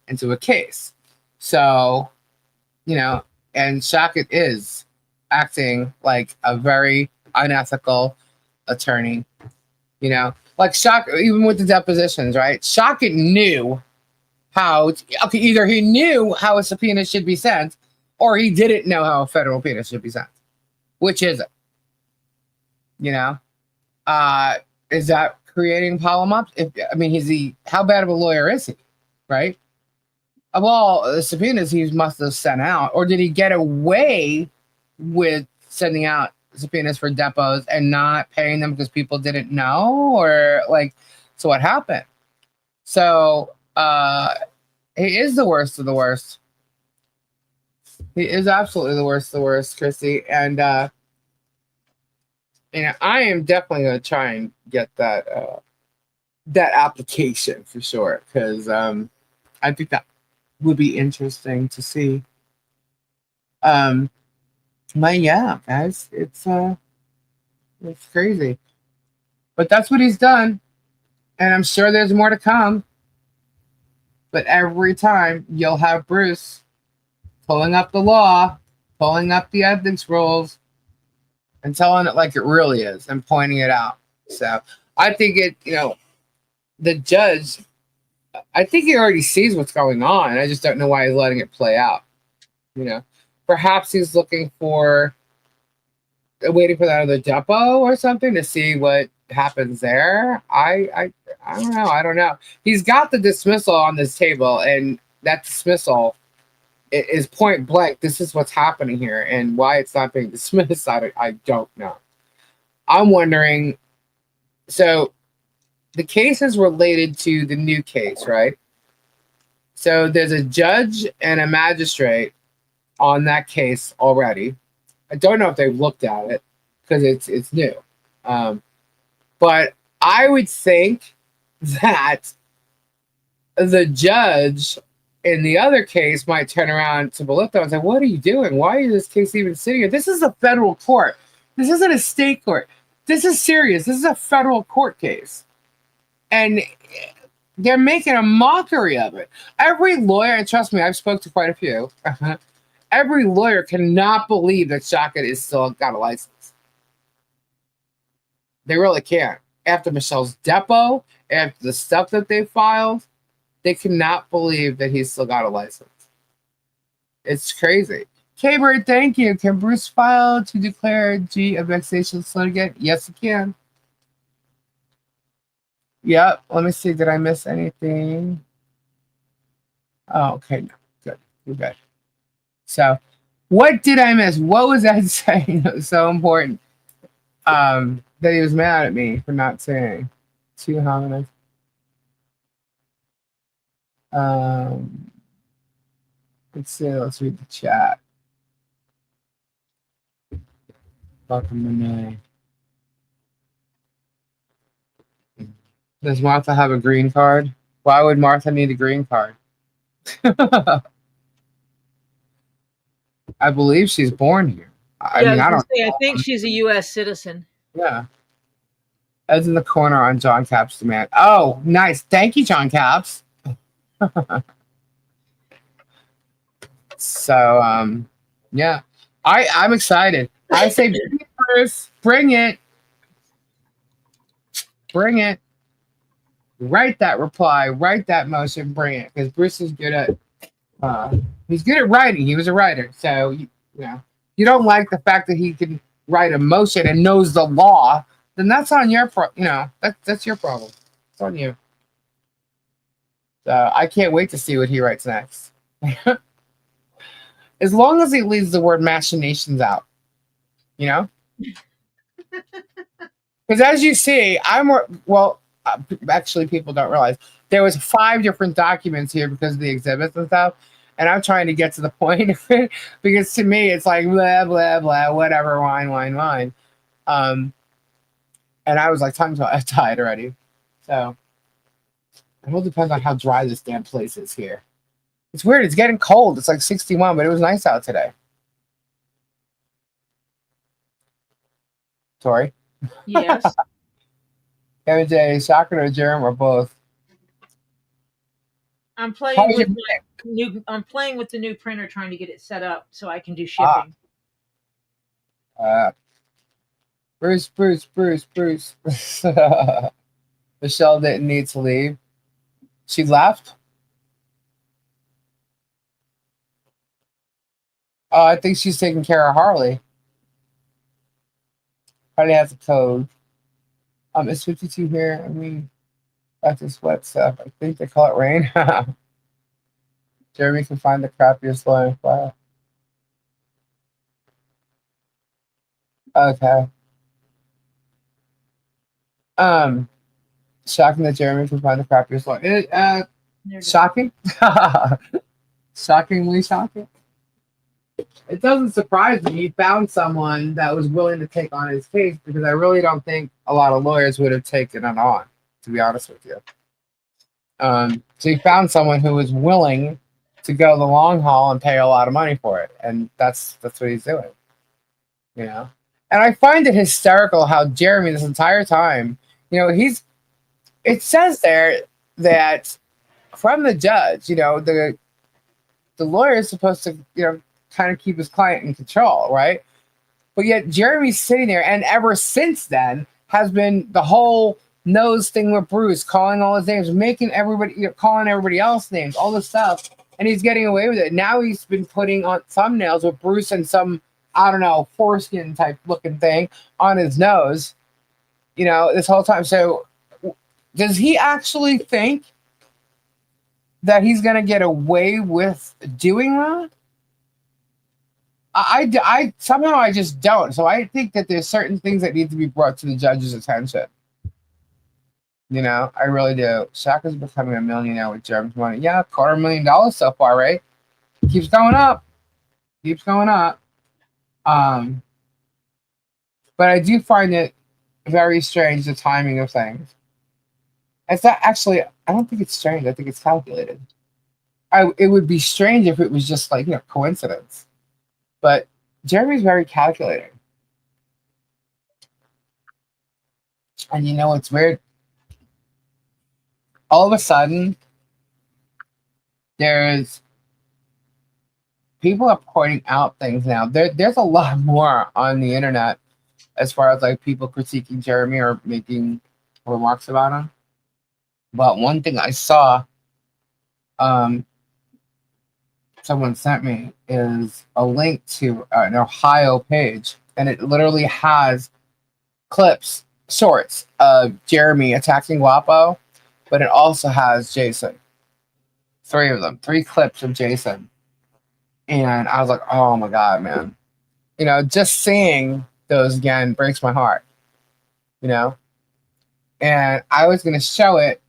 into a case. So, and Shocket is acting like a very unethical attorney, like Shocket, even with the depositions, right? Shocket knew either he knew how a subpoena should be sent, or he didn't know how a federal subpoena should be sent. Which is it? Is that creating problem? How bad of a lawyer is he, right? Of all the subpoenas he must have sent out, or did he get away with sending out subpoenas for depots and not paying them because people didn't know, or so what happened? So he is the worst of the worst. He is absolutely the worst of the worst, Chrissy. And I am definitely gonna try and get that application for sure, because I think that would be interesting to see. But yeah, guys, it's crazy. But that's what he's done, and I'm sure there's more to come. But every time you'll have Bruce pulling up the law, pulling up the ethics rules, and telling it like it really is and pointing it out. So I think the judge, I think he already sees what's going on. I just don't know why he's letting it play out. You know, perhaps he's looking for, waiting for that other depot or something to see what happens there. I don't know. I don't know. He's got the dismissal on this table, and that dismissal is point blank. This is what's happening here, and why it's not being dismissed. I don't know. I'm wondering. So the case is related to the new case, right? So there's a judge and a magistrate on that case already. I don't know if they've looked at it because it's new. But I would think that the judge in the other case might turn around to Belitto and say, "What are you doing? Why is this case even sitting here? This is a federal court. This isn't a state court. This is serious. This is a federal court case." And they're making a mockery of it. Every lawyer, and trust me, I've spoke to quite a few, every lawyer cannot believe that Shocket is still got a license. They really can't. After Michelle's depot, after the stuff that they filed, they cannot believe that he's still got a license. It's crazy. K-Bird, thank you. Can Bruce file to declare G a vexatious litigant? Yes, he can. Yep. Let me see. Did I miss anything? Oh, okay. No. Good. You're good. So, what did I miss? What was that saying that was so important? That he was mad at me for not saying two hominids. Let's see. Let's read the chat. Welcome, Renee. Does Martha have a green card? Why would Martha need a green card? I believe she's born here. I mean, I don't. I think she's a U.S. citizen. Yeah. Ed's in the corner on John Cap's demand. Oh, nice. Thank you, John Caps. So, yeah. I'm excited. I say, bring it, Bruce. Bring it. Bring it. Write that reply. Write that motion. Bring it. Because Bruce is good at, he's good at writing. He was a writer. So, you don't like the fact that he can write a motion and knows the law, then that's on your that's your problem. It's on you. So I can't wait to see what he writes next. As long as he leaves the word machinations out, because as you see, actually people don't realize there was 5 different documents here because of the exhibits and stuff, and I'm trying to get to the point of it because to me it's like blah blah blah, whatever, wine. And I was like tongue tied already. So it all depends on how dry this damn place is here. It's weird. It's getting cold. It's like 61, but it was nice out today. Tori? Yes. Kevin J, Shocker or Jerem or both? I'm playing with the new printer, trying to get it set up so I can do shipping. Bruce. Michelle didn't need to leave. She left? Oh, I think she's taking care of Harley. Harley has a code. It's 52 here. I mean, that's just wet stuff. I think they call it rain. Jeremy can find the crappiest line. Wow. Okay. Shocking that Jeremy can find the crappiest line. Shocking? Shockingly shocking. It doesn't surprise me he found someone that was willing to take on his case, because I really don't think a lot of lawyers would have taken it on, to be honest with you. So he found someone who was willing to go the long haul and pay a lot of money for it, and that's what he's doing. And I find it hysterical how Jeremy this entire time, it says there that from the judge. The lawyer is supposed to, kind of keep his client in control, right? But yet Jeremy's sitting there, and ever since then has been the whole nose thing with Bruce, calling all his names, making everybody, calling everybody else names, all this stuff, and he's getting away with it. Now he's been putting on thumbnails with Bruce and some, I don't know, foreskin type looking thing on his nose, this whole time. So does he actually think that he's going to get away with doing that? I somehow I just don't. So I think that there's certain things that need to be brought to the judge's attention. I really do. Shaq is becoming a millionaire with Jeremy's money. Yeah, $250,000 so far, right? Keeps going up. Keeps going up. But I do find it very strange, the timing of things. It's not actually, I don't think it's strange. I think it's calculated. It would be strange if it was just like, coincidence. But Jeremy's very calculating. And what's weird? All of a sudden, there's people are pointing out things now. There's a lot more on the internet as far as like people critiquing Jeremy or making remarks about him. But one thing I saw, someone sent me, is a link to an Ohio page, and it literally has clips, shorts of Jeremy attacking Guapo, but it also has Jason. 3 of them, 3 clips of Jason. And I was like, oh my God, man. Just seeing those again breaks my heart, And I was going to show it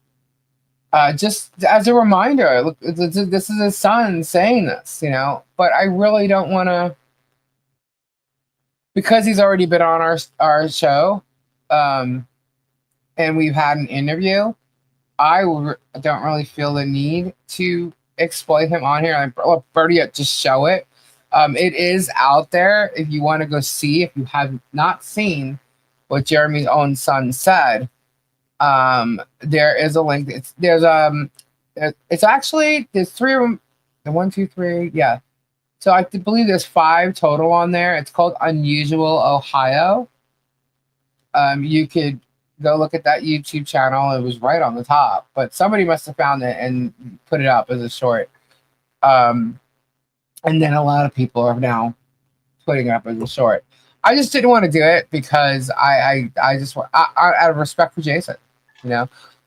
just as a reminder. Look, this is his son saying this, but I really don't want to, because he's already been on our show, and we've had an interview. I don't really feel the need to exploit him on here. Better yet, just show it. It is out there if you want to go see. If you have not seen what Jeremy's own son said, there is a link. It's actually, there's 3 of them. 1, 2, 3, yeah. So I believe there's 5 total on there. It's called Unusual Ohio. You could go look at that YouTube channel. It was right on the top, but somebody must have found it and put it up as a short. And then a lot of people are now putting it up as a short. I just didn't want to do it because I just want, out of respect for Jason,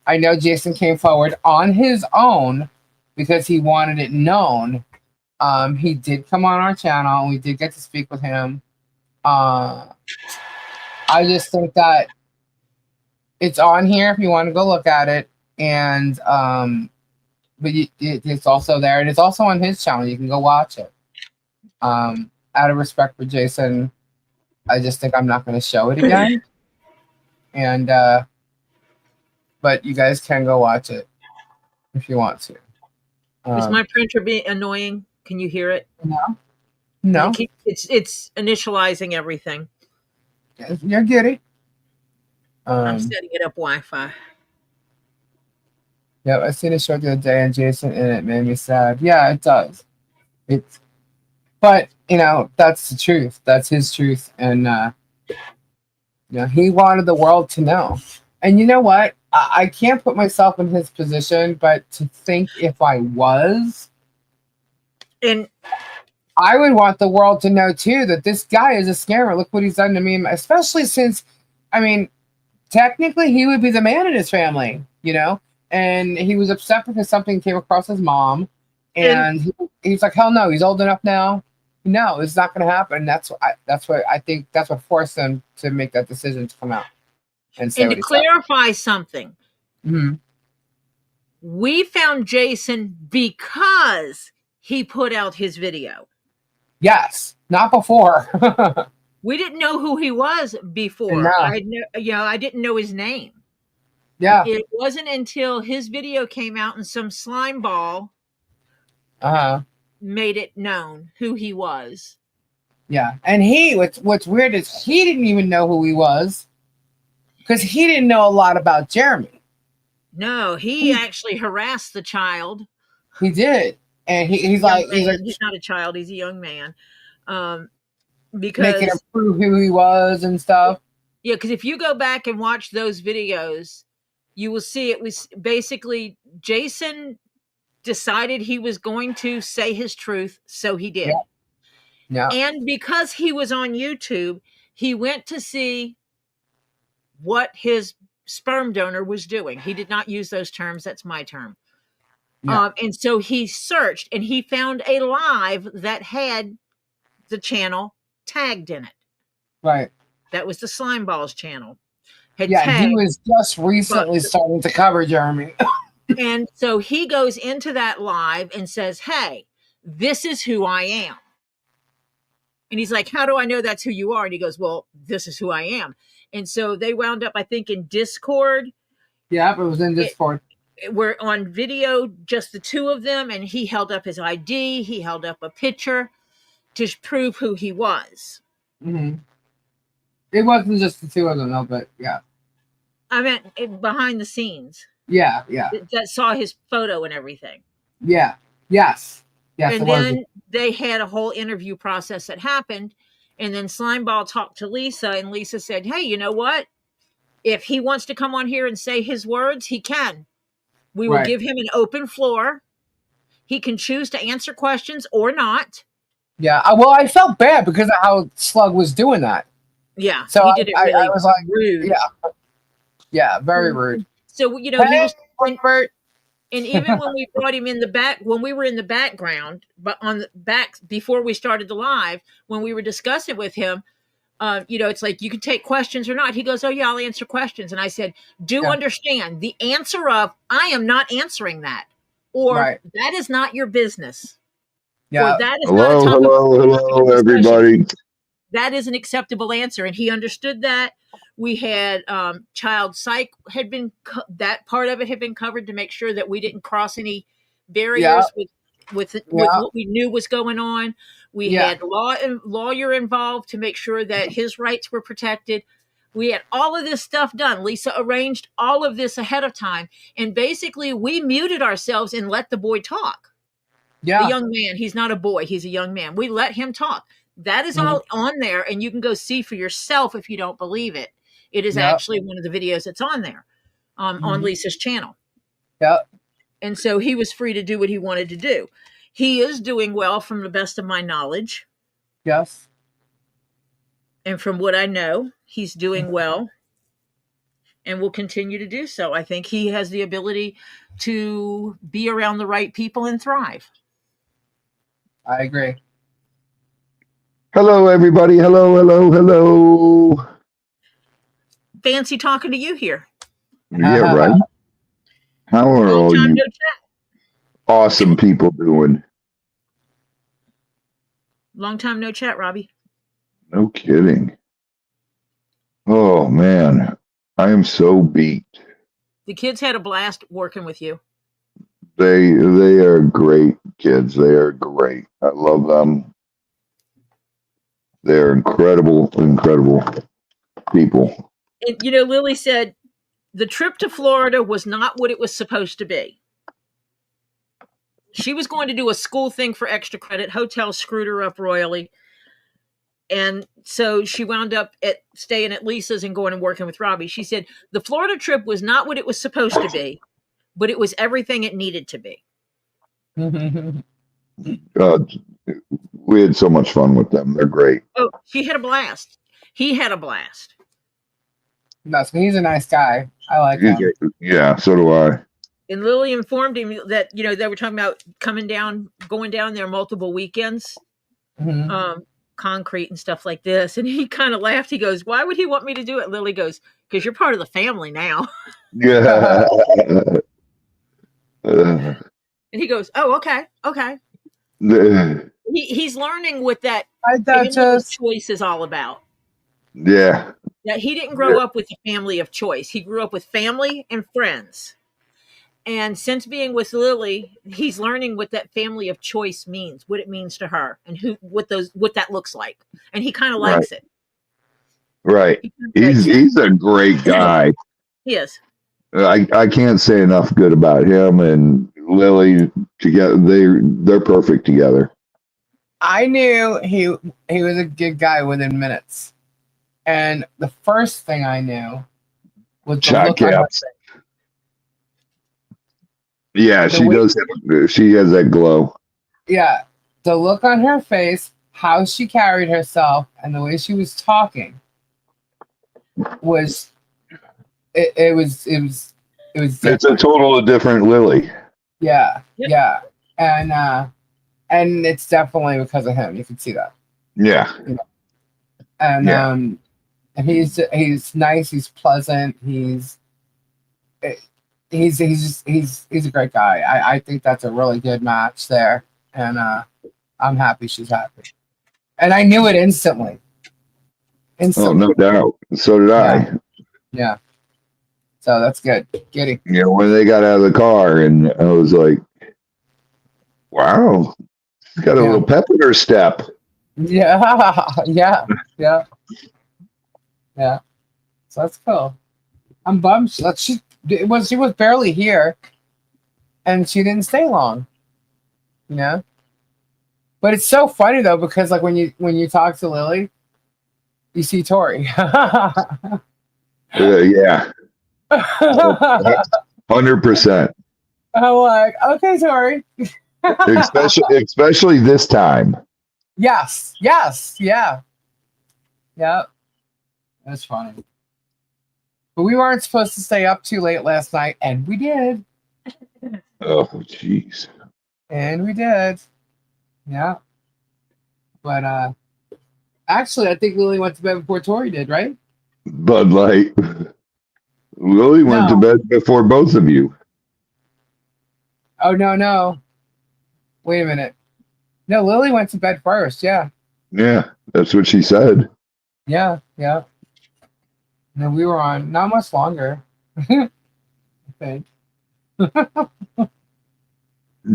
I know Jason came forward on his own because he wanted it known. He did come on our channel and we did get to speak with him. I just think that it's on here if you want to go look at it, and but it's also there, and it's also on his channel. You can go watch it. Out of respect for Jason, I just think I'm not going to show it again. And but you guys can go watch it if you want to. Is my printer being annoying? Can you hear it? No. It's initializing everything. You're giddy. I'm setting it up Wi-Fi. Yeah, I seen a short the other day, and Jason, and it made me sad. Yeah, it does. But that's the truth. That's his truth, and he wanted the world to know. And you know what? I can't put myself in his position, but to think if I was, and I would want the world to know too that this guy is a scammer. Look what he's done to me, especially since, technically he would be the man in his family, and he was upset because something came across his mom, and he's like, hell no, he's old enough now. No, it's not going to happen. That's what I think. That's what forced him to make that decision to come out and say. And to clarify something, we found Jason because he put out his video. Yes, not before. We didn't know who he was before. No. I didn't know his name. Yeah. It wasn't until his video came out and some slime ball made it known who he was. Yeah. And what's weird is he didn't even know who he was because he didn't know a lot about Jeremy. No, he actually harassed the child. He did, and he's Young like man. He's not a child. He's a young man. Um, making him because prove who he was and stuff. yeah, because if you go back and watch those videos, you will see it was basically Jason decided he was going to say his truth, so he did. Yeah, yeah, And because he was on YouTube, he went to see what his sperm donor was doing. He did not use those terms. That's my term. yeah. And so he searched and he found a live that had the channel tagged in it. Right. That was the Slime Balls channel. Had Yeah, and he tagged. was just recently starting to cover Jeremy. And so he goes into that live and says, "Hey, this is who I am." And he's like, "How do I know that's who you are?" And he goes, "Well, this is who I am." And so they wound up, I think, in Discord. Yeah, it was in Discord. We're on video, just the two of them, and he held up his ID. He held up a picture to prove who he was. Mm-hmm. It wasn't just the two of them, though, but yeah. I meant behind the scenes. Yeah, yeah. That saw his photo and everything. Yeah, yes. Yes, and then they had a whole interview process that happened. And then Slimeball talked to Lisa, and Lisa said, "Hey, you know what? If he wants to come on here and say his words, he can. We will give him an open floor. He can choose to answer questions or not." Yeah, well, I felt bad because of how Slug was doing that. Yeah, so he did it really I was like, rude. Yeah, very rude. So, he was... And even when we brought him in the back, when we were in the background, but on the back before we started the live, when we were discussing with him, it's like, you can take questions or not. He goes, "Oh yeah, I'll answer questions." And I said, understand the answer of, "I am not answering that," or "That is not your business." Yeah. Or, "That is hello, everybody. That is an acceptable answer. And he understood that. We had child psych had been that part of it had been covered to make sure that we didn't cross any barriers with what we knew was going on. We had lawyer involved to make sure that his rights were protected. We had all of this stuff done. Lisa arranged all of this ahead of time, and basically we muted ourselves and let the boy talk. The young man, he's not a boy, he's a young man. We let him talk. That is all on there, and you can go see for yourself if you don't believe it. It is actually one of the videos that's on there, on Lisa's channel. Yep. And so he was free to do what he wanted to do. He is doing well from the best of my knowledge. Yes. And from what I know, he's doing well and will continue to do so. I think he has the ability to be around the right people and thrive. I agree. Hello, everybody. Hello. Fancy talking to you here. Yeah, right. How are all you awesome people doing? Long time no chat, Robbie. No kidding. Oh, man. I am so beat. The kids had a blast working with you. They are great kids. They are great. I love them. They're incredible people. And, Lily said the trip to Florida was not what it was supposed to be. She was going to do a school thing for extra credit. Hotel screwed her up royally. And so she wound up staying at Lisa's and going and working with Robbie. She said the Florida trip was not what it was supposed to be, but it was everything it needed to be. We had so much fun with them. They're great. Oh, she had a blast. He had a blast. No, so he's a nice guy. I like him. Yeah, so do I. And Lily informed him that, they were talking about going down there multiple weekends, concrete and stuff like this. And he kind of laughed. He goes, "Why would he want me to do it?" Lily goes, "Because you're part of the family now." Yeah. And he goes, "Oh, okay. He's learning what that choice is all about. Yeah. That he didn't grow up with a family of choice. He grew up with family and friends. And since being with Lily, he's learning what that family of choice means, what it means to her, and what that looks like. And he kind of likes it. Right. He's a great guy. He is. I can't say enough good about him and Lily together. They're perfect together. I knew he was a good guy within minutes, and the first thing I knew was the look on her Shockcaps. face. Yeah, The she way, does. She has that glow. yeah, the look on her face, how she carried herself, and the way she was talking was it was It's a different. total different Lily. Yeah, Yep. yeah, and it's definitely because of him. You can see that. Yeah. You know? And Yeah. he's nice. He's pleasant. He's a great guy. I think that's a really good match there, and I'm happy she's happy. And I knew it instantly. Oh, Instantly. no doubt. So did Yeah. I. Yeah. So that's good. Giddy. You know, when they got out of the car, and I was like, "Wow, she's got a Yeah. little pep in her step." Yeah. Yeah. Yeah. Yeah. So that's cool. I'm bummed. She was barely here, and she didn't stay long. You know. But it's so funny though because like when you talk to Lily, you see Tori. Yeah, 100%. I'm like, okay, Tori. Especially this time. Yes. Yes. Yeah. Yeah. That's funny. But we weren't supposed to stay up too late last night, and we did. Oh, jeez. And we did. Yeah. But actually I think Lily went to bed before Tori did, right? Bud Light. Lily went to No. bed before both of you. Oh no. Wait a minute. No, Lily went to bed first, yeah. Yeah, that's what she said. Yeah. And then we were on not much longer. I think.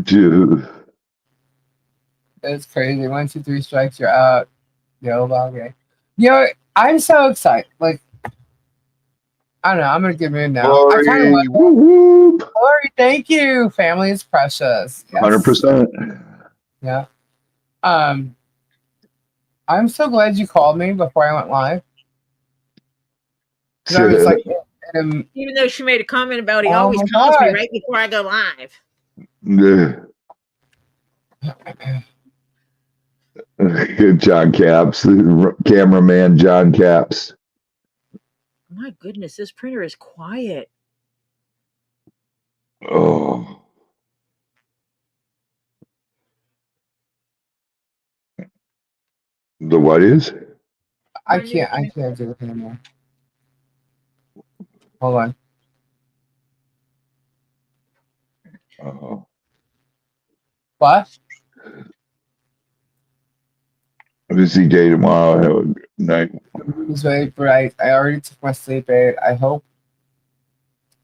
Dude. It's crazy. 1, 2, 3 strikes, you're out. Yo, okay. You know, I'm so excited. Like, I don't know. I'm in a good mood now. I kind of Glory. want Whoop, whoop. Glory. Thank you. Family is precious. Yes. 100%. Yeah. Um, I'm so glad you called me before I went live. Because I was like, even though she made a comment about he oh always my calls me God. right before I go live. Good John Caps, cameraman John Caps. My goodness, this printer is quiet. Oh. The what is? I can't do it anymore. Hold on. Oh. What? Busy day tomorrow. Have a good night. It's very bright. I already took my sleep aid. I hope.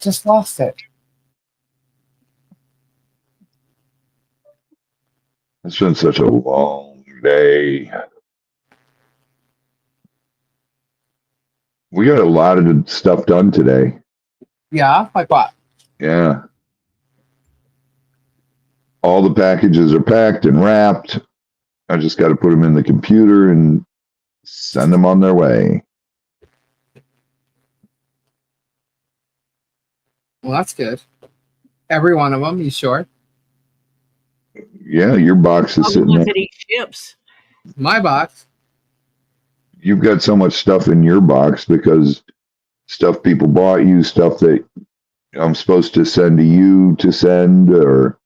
Just lost it. It's been such a long day. We got a lot of stuff done today. Yeah? Like what? Yeah. All the packages are packed and wrapped. I just got to put them in the computer and send them on their way. Well, that's good. Every one of them, you sure? Yeah, your box is All the sitting ones there. that eat chips. My box. You've got so much stuff in your box because stuff people bought you, stuff that I'm supposed to send to you to send, or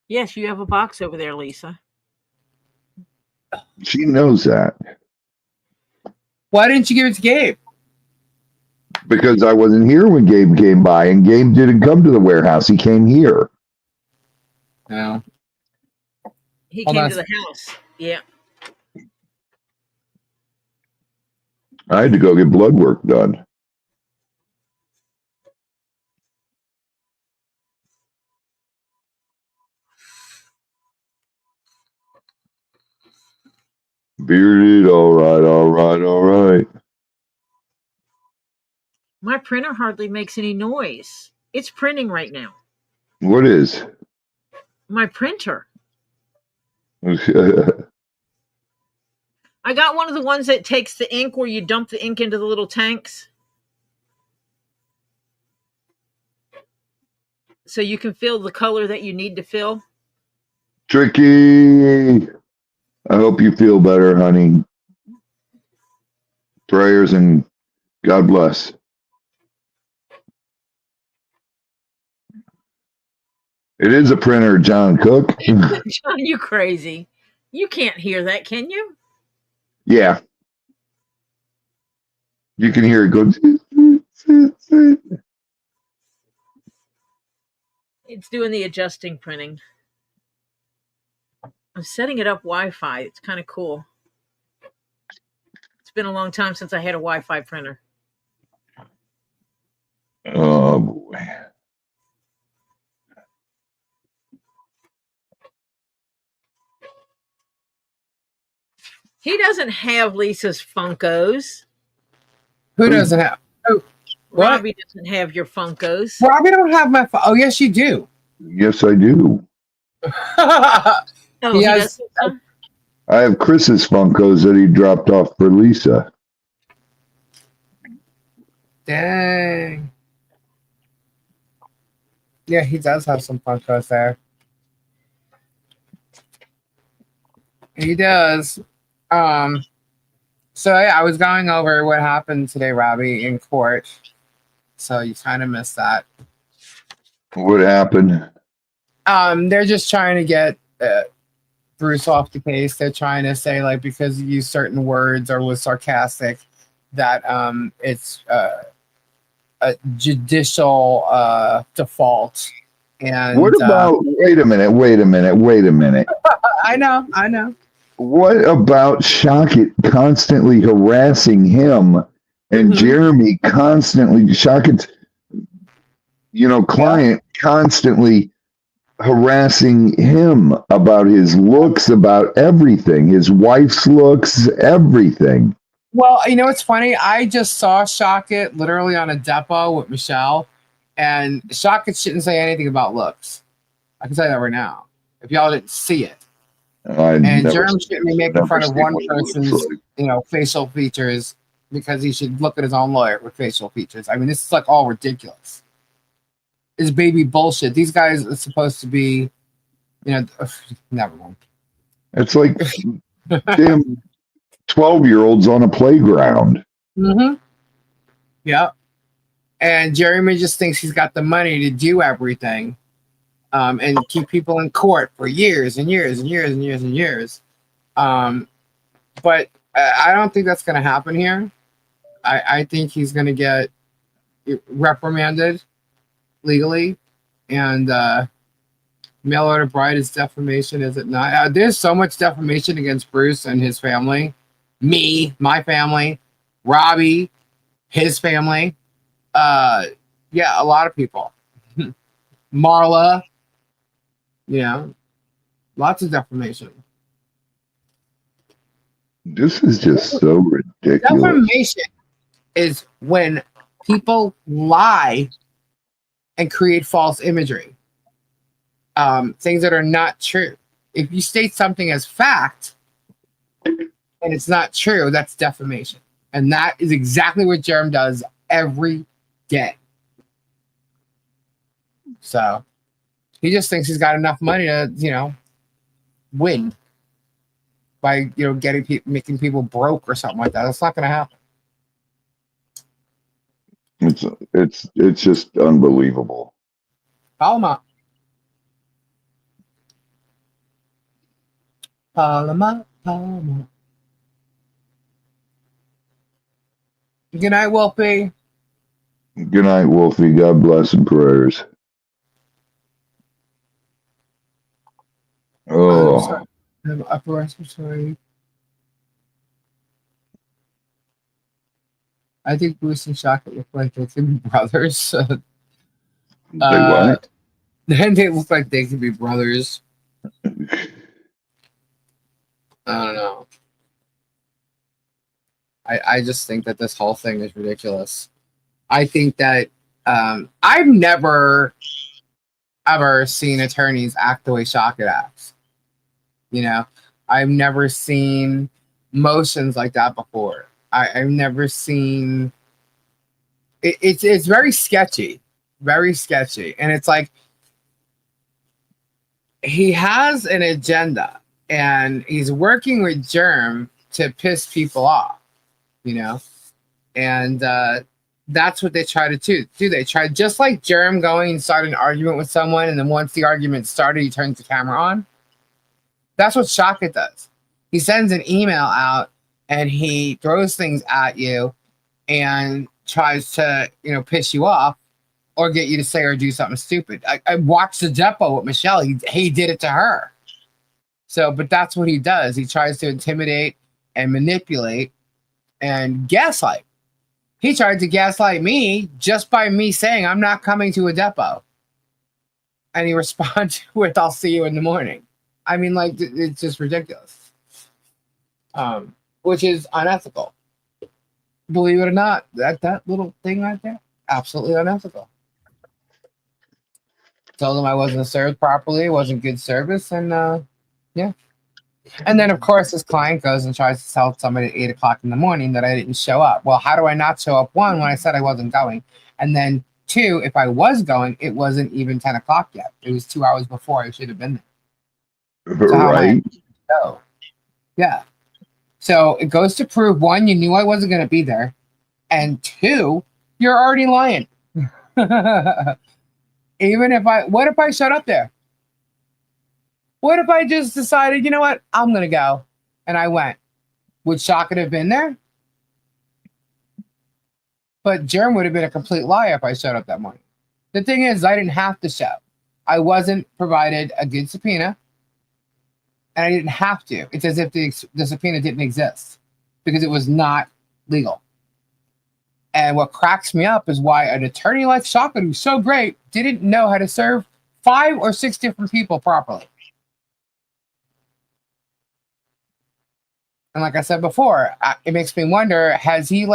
Yes, you have a box over there, Lisa. she knows that. Why didn't you give it to Gabe? Because I wasn't here when Gabe came by, and Gabe didn't come to the warehouse. He came here. No. He Hold came on. to the house. Yeah. I had to go get blood work done. Bearded, all right. My printer hardly makes any noise. It's printing right now. What is? My printer. Oh, I got one of the ones that takes the ink where you dump the ink into the little tanks. So you can fill the color that you need to fill. Tricky. I hope you feel better, honey. Prayers and God bless. It is a printer, John Cook. John, you crazy. You can't hear that, can you? Yeah. You can hear it go. It's doing the adjusting printing. I'm setting it up Wi-Fi. It's kind of cool. It's been a long time since I had a Wi-Fi printer. Oh, boy. He doesn't have Lisa's Funkos. Who doesn't have? Oh, what? Robbie doesn't have your Funkos. Robbie don't have my. Oh, yes, you do. Yes, I do. Oh, he does. I have Chris's Funkos that he dropped off for Lisa. Dang. Yeah, he does have some Funkos there. He does. So yeah, I was going over what happened today, Robbie, in court. So you kind of missed that. What happened? They're just trying to get Bruce off the case. They're trying to say, like, because he used certain words or was sarcastic, that it's a judicial default. And what about? Wait a minute. I know. What about Shocket constantly harassing him and Jeremy constantly, Shocket's, client constantly harassing him about his looks, about everything, his wife's looks, everything. Well, it's funny. I just saw Shocket literally on a depot with Michelle, and Shocket shouldn't say anything about looks. I can tell you that right now. If y'all didn't see it. And Jerem shouldn't be making fun of one person's, facial features because he should look at his own lawyer with facial features. I mean, this is like all ridiculous. It's baby bullshit. These guys are supposed to be, never mind. It's like damn 12-year-olds on a playground. Mm-hmm. Yep. And Jeremy just thinks he's got the money to do everything. And keep people in court for years and years and years and years and years. But I don't think that's going to happen here. I think he's going to get reprimanded legally. And mail order bride is defamation, is it not? There's so much defamation against Bruce and his family. Me, my family, Robbie, his family. Yeah, a lot of people. Marla. Lots of defamation. This is just so ridiculous. Defamation is when people lie and create false imagery. Things that are not true. If you state something as fact and it's not true, that's defamation. And that is exactly what Jerem does every day. So he just thinks he's got enough money to, win by, making people broke or something like that. That's not going to happen. It's just unbelievable. Palma. Palma. Good night, Wolfie. Good night, Wolfie. God bless and prayers. Oh, I'm upper respiratory. I think Bruce and Shocket look like they could be brothers. they what? Then they look like they could be brothers. I don't know. I just think that this whole thing is ridiculous. I think that I've never ever seen attorneys act the way Shocket acts. You know, I've never seen motions like that before. I've never seen it's very sketchy, and it's like he has an agenda, and he's working with Germ to piss people off, you know, and that's what they try to do. They try, just like Germ going and start an argument with someone, and then once the argument started, he turns the camera on. That's what Shocket does. He sends an email out and he throws things at you and tries to, piss you off or get you to say or do something stupid. I watched the depot with Michelle. He did it to her. So, but that's what he does. He tries to intimidate and manipulate and gaslight. He tried to gaslight me just by me saying I'm not coming to a depot. And he responds with, I'll see you in the morning. I mean, like, it's just ridiculous. Which is unethical. Believe it or not, that little thing right there, absolutely unethical. Told him I wasn't served properly, it wasn't good service, and yeah. And then, of course, this client goes and tries to tell somebody at 8 o'clock in the morning that I didn't show up. Well, how do I not show up? One, when I said I wasn't going. And then two, if I was going, it wasn't even 10 o'clock yet. It was 2 hours before I should have been there. So Right. So, yeah. So it goes to prove, one, you knew I wasn't going to be there. And two, you're already lying. What if I showed up there? What if I just decided, you know what, I'm going to go, and I went? Would Shocket have been there? But Germ would have been a complete liar if I showed up that morning. The thing is, I didn't have to show. I wasn't provided a good subpoena, and I didn't have to. It's as if the subpoena didn't exist because it was not legal. And what cracks me up is why an attorney like Shocket, who's so great, didn't know how to serve 5 or 6 different people properly. And like I said before, it makes me wonder, has he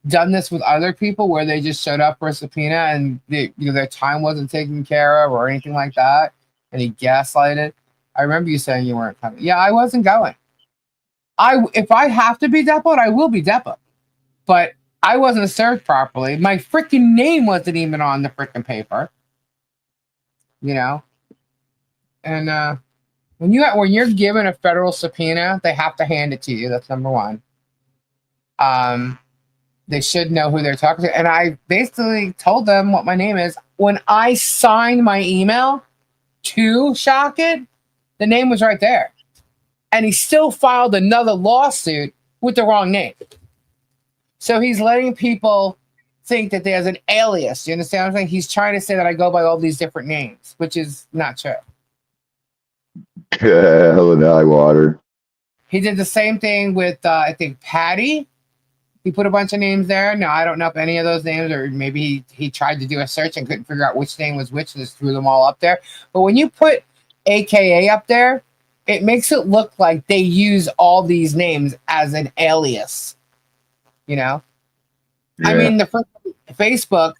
done this with other people where they just showed up for a subpoena and their time wasn't taken care of or anything like that, and he gaslighted? I remember you saying you weren't coming. Yeah, I wasn't going. If I have to be depoted, I will be depoted. But I wasn't served properly. My freaking name wasn't even on the freaking paper. And when you're given a federal subpoena, they have to hand it to you. That's number one. They should know who they're talking to. And I basically told them what my name is. When I signed my email to Shocket, the name was right there. And he still filed another lawsuit with the wrong name. So he's letting people think that there's an alias. You understand what I'm saying? He's trying to say that I go by all these different names, which is not true. Hell and high water. He did the same thing with, I think, Patty. He put a bunch of names there. No, I don't know if any of those names, or maybe he tried to do a search and couldn't figure out which name was which and just threw them all up there. But when you put AKA up there, it makes it look like they use all these names as an alias. Yeah. I mean, the first Facebook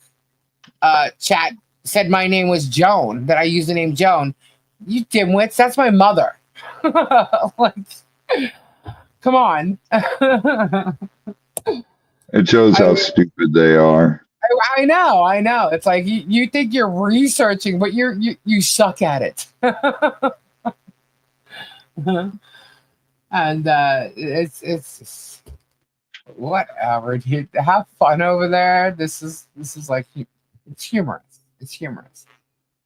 chat said my name was Joan, that I used the name Joan. You dimwits, that's my mother. Come on. It shows how stupid they are. I know. It's like you think you're researching, but you suck at it. And it's whatever, dude. Have fun over there. This is like, it's humorous. It's humorous.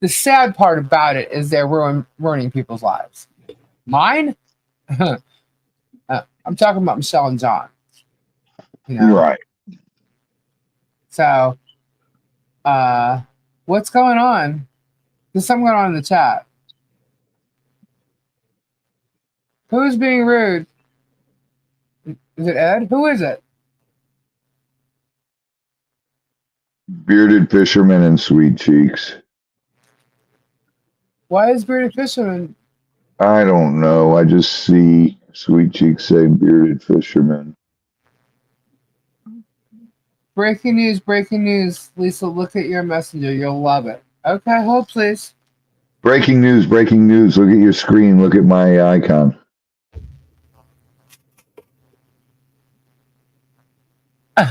The sad part about it is they're ruining people's lives. Mine, I'm talking about Michelle and John. Right. So, what's going on? There's something going on in the chat. Who's being rude? Is it Ed? Who is it? Bearded fisherman and sweet cheeks. Why is Bearded Fisherman? I don't know. I just see sweet cheeks say bearded fisherman. Breaking news, breaking news. Lisa, look at your messenger. You'll love it. Okay, hold please. Breaking news, breaking news. Look at your screen. Look at my icon.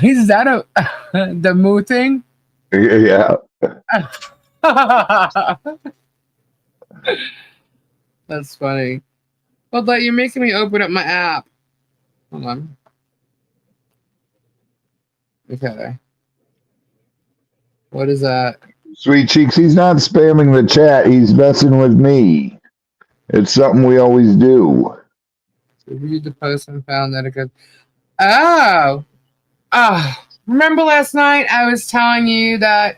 Is that the moo thing? Yeah. That's funny. But you're making me open up my app. Hold on. Okay. What is that? Sweet Cheeks, he's not spamming the chat. He's messing with me. It's something we always do. So read the post and found that it goes. Oh. Oh. Remember last night I was telling you that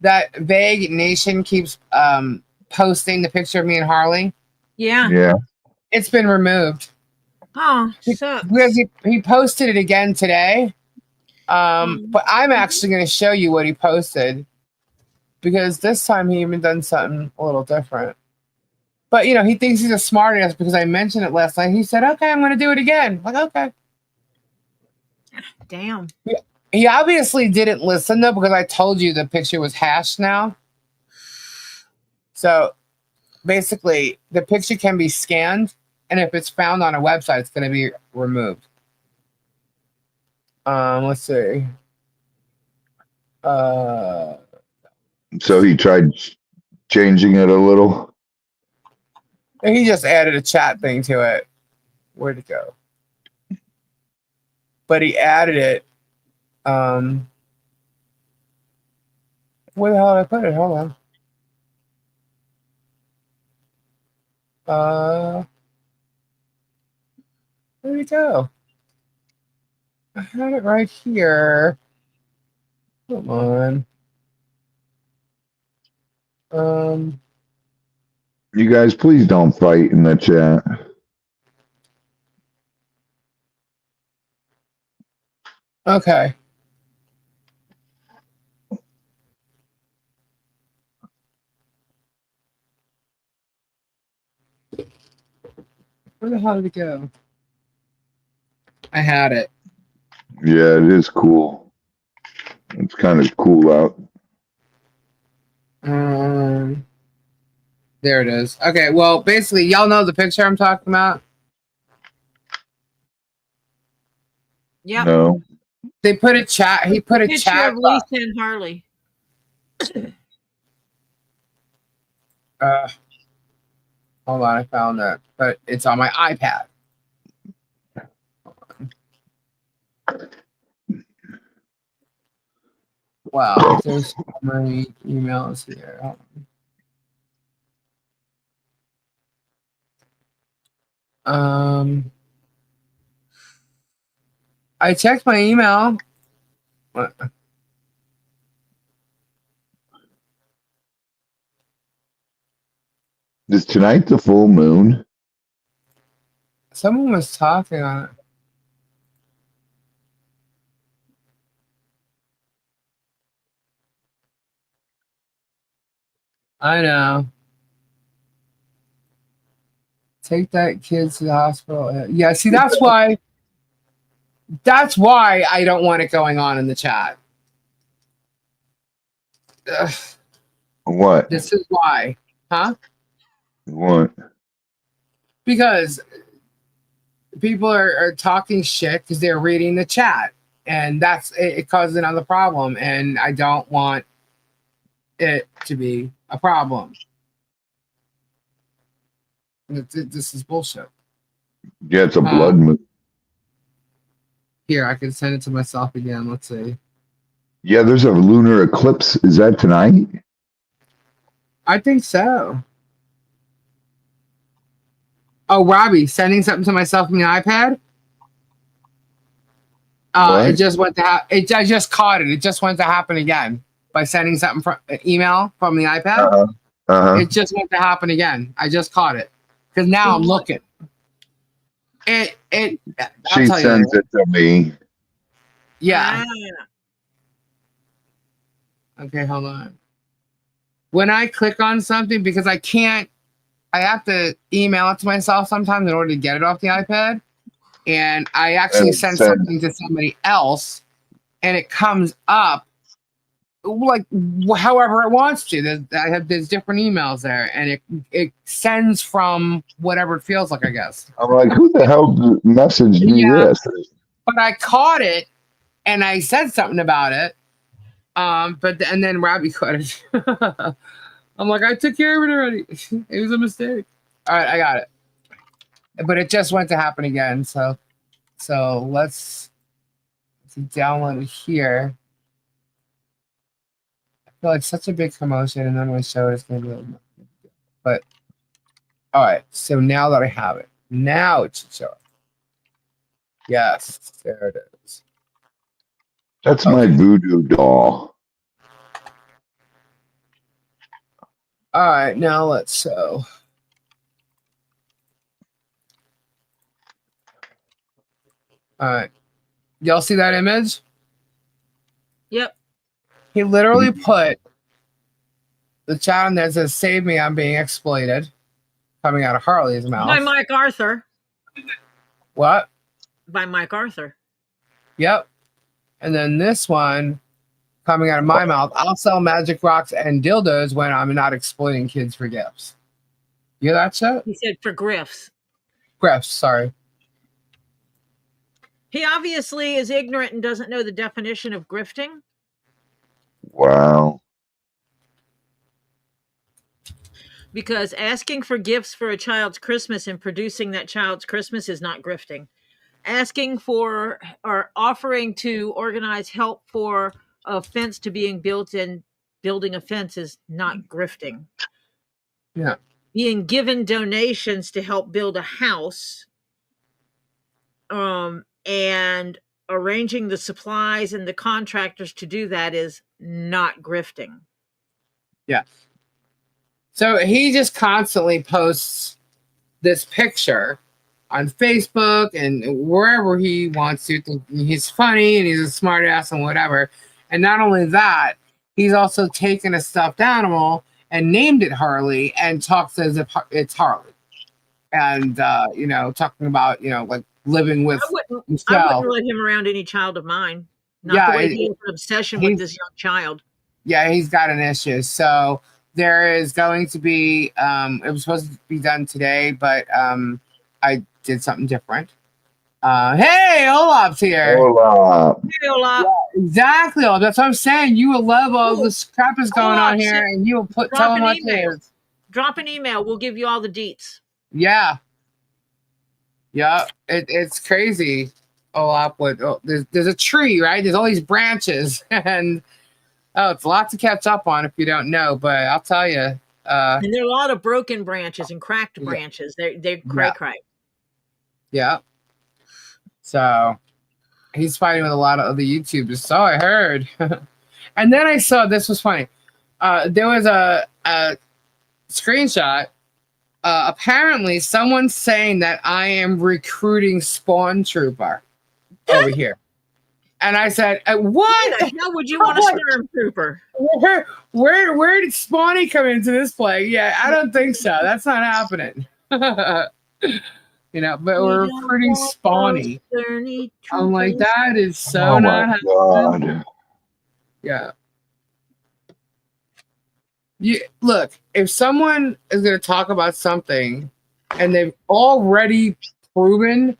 that Vague Nation keeps posting the picture of me and Harley? Yeah. Yeah. It's been removed. Oh, sucks. Because he posted it again today. But I'm actually going to show you what he posted. Because this time he even done something a little different. But, he thinks he's a smart ass because I mentioned it last night. He said, okay, I'm going to do it again. I'm like, okay. Damn. He obviously didn't listen, though, because I told you the picture was hashed now. So, basically, the picture can be scanned, and if it's found on a website, it's going to be removed. Let's see. So he tried changing it a little. He just added a chat thing to it. Where'd it go? But he added it. Where the hell did I put it? Hold on. Where'd it go? I had it right here. Come on. You guys, please don't fight in the chat. Okay. Where the hell did it go? I had it. Yeah, it is cool. It's kind of cool out. There it is. Okay, well, basically, y'all know the picture I'm talking about? Yeah. No. They put a chat. He put a Picture chat. of Lisa and Harley. Hold on, I found that. But it's on my iPad. Wow, there's so many emails here. I checked my email. What? Is tonight the full moon? Someone was talking on it. I know. Take that kid to the hospital. Yeah, see, that's why I don't want it going on in the chat. Ugh, What? this is why. Huh? What? Because people are talking shit because they're reading the chat. And it causes another problem. And I don't want it to be a problem. This is bullshit. Yeah, it's a blood moon. Here, I can send it to myself again. Let's see. Yeah, there's a lunar eclipse. Is that tonight? I think so. Oh, Robbie, sending something to myself on the iPad? It just went to I just caught it. It just went to happen again by sending something from an email from the iPad. It just went to happen again. I just caught it because now I'm looking. She sends it to me. Yeah. Okay, hold on. When I click on something, because I have to email it to myself sometimes in order to get it off the iPad. And I actually sent something to somebody else. and it comes up like however it wants to. There's different emails there, and it sends from whatever it feels like, I guess. I'm like, who the hell messaged me Yeah, this? but I caught it and I said something about it. And then Robbie caught it. I'm like, I took care of it already. It was a mistake. All right, I got it. But it just went to happen again. So let's download it here. I feel like such a big commotion, and then when I show it, it's gonna be like, but all right. So now that I have it, now it should show up. Yes, there it is. That's my voodoo doll. All right, now let's show. All right, y'all see that image? Yep. He literally put the chat on there that says, "Save me, I'm being exploited," coming out of Harley's mouth. By Mike Arthur. What? By Mike Arthur. Yep. And then this one coming out of my mouth, "I'll sell magic rocks and dildos when I'm not exploiting kids for gifts." You hear that shit? He said for grifts. Grifts, sorry. He obviously is ignorant and doesn't know the definition of grifting. Wow. Because asking for gifts for a child's Christmas and producing that child's Christmas is not grifting. Asking for or offering to organize help for a fence to being built and building a fence is not grifting. Yeah. Being given donations to help build a house and arranging the supplies and the contractors to do that is not grifting. Yeah. So he just constantly posts this picture on Facebook and wherever he wants to. He's funny and he's a smart ass and whatever. And not only that, he's also taken a stuffed animal and named it Harley and talks as if it's Harley. And, talking about, like living with I wouldn't let him around any child of mine. Not the way he has an obsession with this young child. Yeah, he's got an issue. So there is going to be, it was supposed to be done today, but I did something different. Hey, Olaf's here. Olaf. Hey, Olaf. Yeah, exactly, Olaf. That's what I'm saying. You will love all this crap that's going on here, and you will tell them what it is. Drop an email. We'll give you all the deets. Yeah. Yeah, it's crazy. Olaf, there's a tree, right? There's all these branches, and it's a lot to catch up on if you don't know, but I'll tell you. And there are a lot of broken branches and cracked branches. They're cray-cray. Yeah. So he's fighting with a lot of other YouTubers. So I heard. And then I saw, this was funny. There was a screenshot. Apparently someone's saying that I am recruiting Spawn Trooper over here. And I said, what? Why the hell would you want a stormtrooper? Where did Spawny come into this play? Yeah, I don't think so. That's not happening. But we're recruiting Spawny. I'm like, that is so not happening. Yeah. Look, if someone is going to talk about something and they've already proven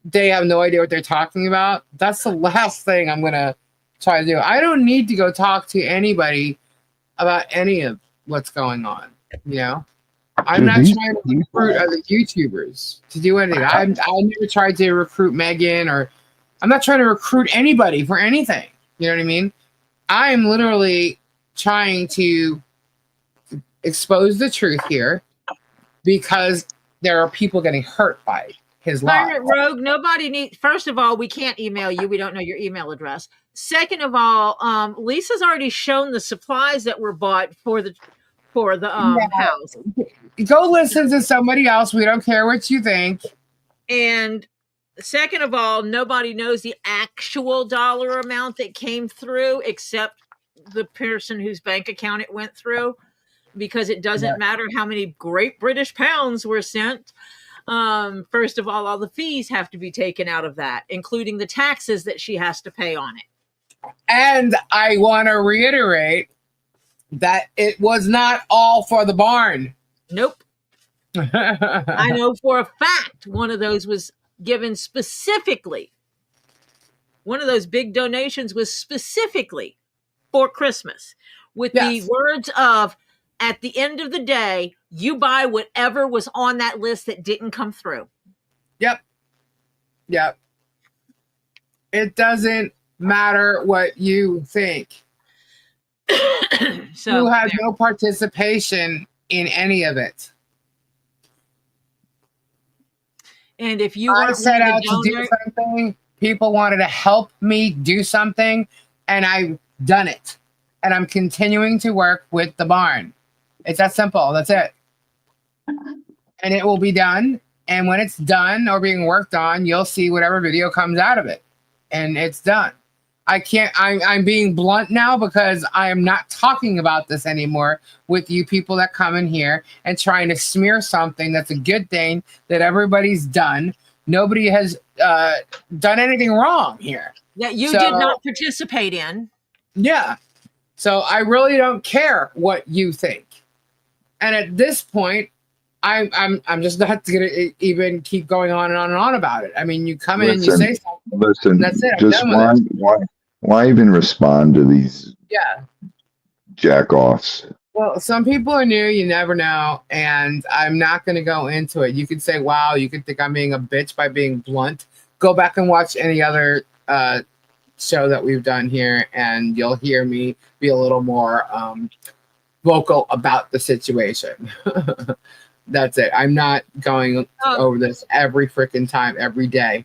they have no idea what they're talking about, that's the last thing I'm going to try to do. I don't need to go talk to anybody about any of what's going on. I'm not trying to recruit other YouTubers to do anything. I never tried to recruit Megan, or I'm not trying to recruit anybody for anything. You know what I mean? I'm literally trying to expose the truth here because there are people getting hurt by his lies. Pirate Rogue, nobody needs. First of all, we can't email you. We don't know your email address. Second of all, Lisa's already shown the supplies that were bought for the house. Go listen to somebody else. We don't care what you think. And second of all, nobody knows the actual dollar amount that came through except the person whose bank account it went through, because it doesn't matter how many Great British pounds were sent. First of all the fees have to be taken out of that, including the taxes that she has to pay on it. And I want to reiterate that it was not all for the barn. Nope. I know for a fact one of those was given specifically. One of those big donations was specifically for Christmas with the Yes. words of, at the end of the day, you buy whatever was on that list that didn't come through. Yep. Yep. It doesn't matter what you think. So You had no participation in any of it. And if you I weren't set willing out to do donate, something, people wanted to help me do something, and I've done it. And I'm continuing to work with the barn. It's that simple. That's it. And it will be done. And when it's done or being worked on, you'll see whatever video comes out of it. And it's done. I'm being blunt now because I am not talking about this anymore with you people that come in here and trying to smear something that's a good thing that everybody's done. Nobody has done anything wrong here. that you did not participate in. Yeah. So I really don't care what you think. And at this point, I'm just not gonna even keep going on and on and on about it. I mean, you come in and you say something. Listen, That's it. I'm just done with it. why even respond to these jack-offs? Well, some people are new. You never know, and I'm not going to go into it. You could say, "Wow," you could think I'm being a bitch by being blunt. Go back and watch any other show that we've done here, and you'll hear me be a little more vocal about the situation. That's it. I'm not going over this every freaking time, every day.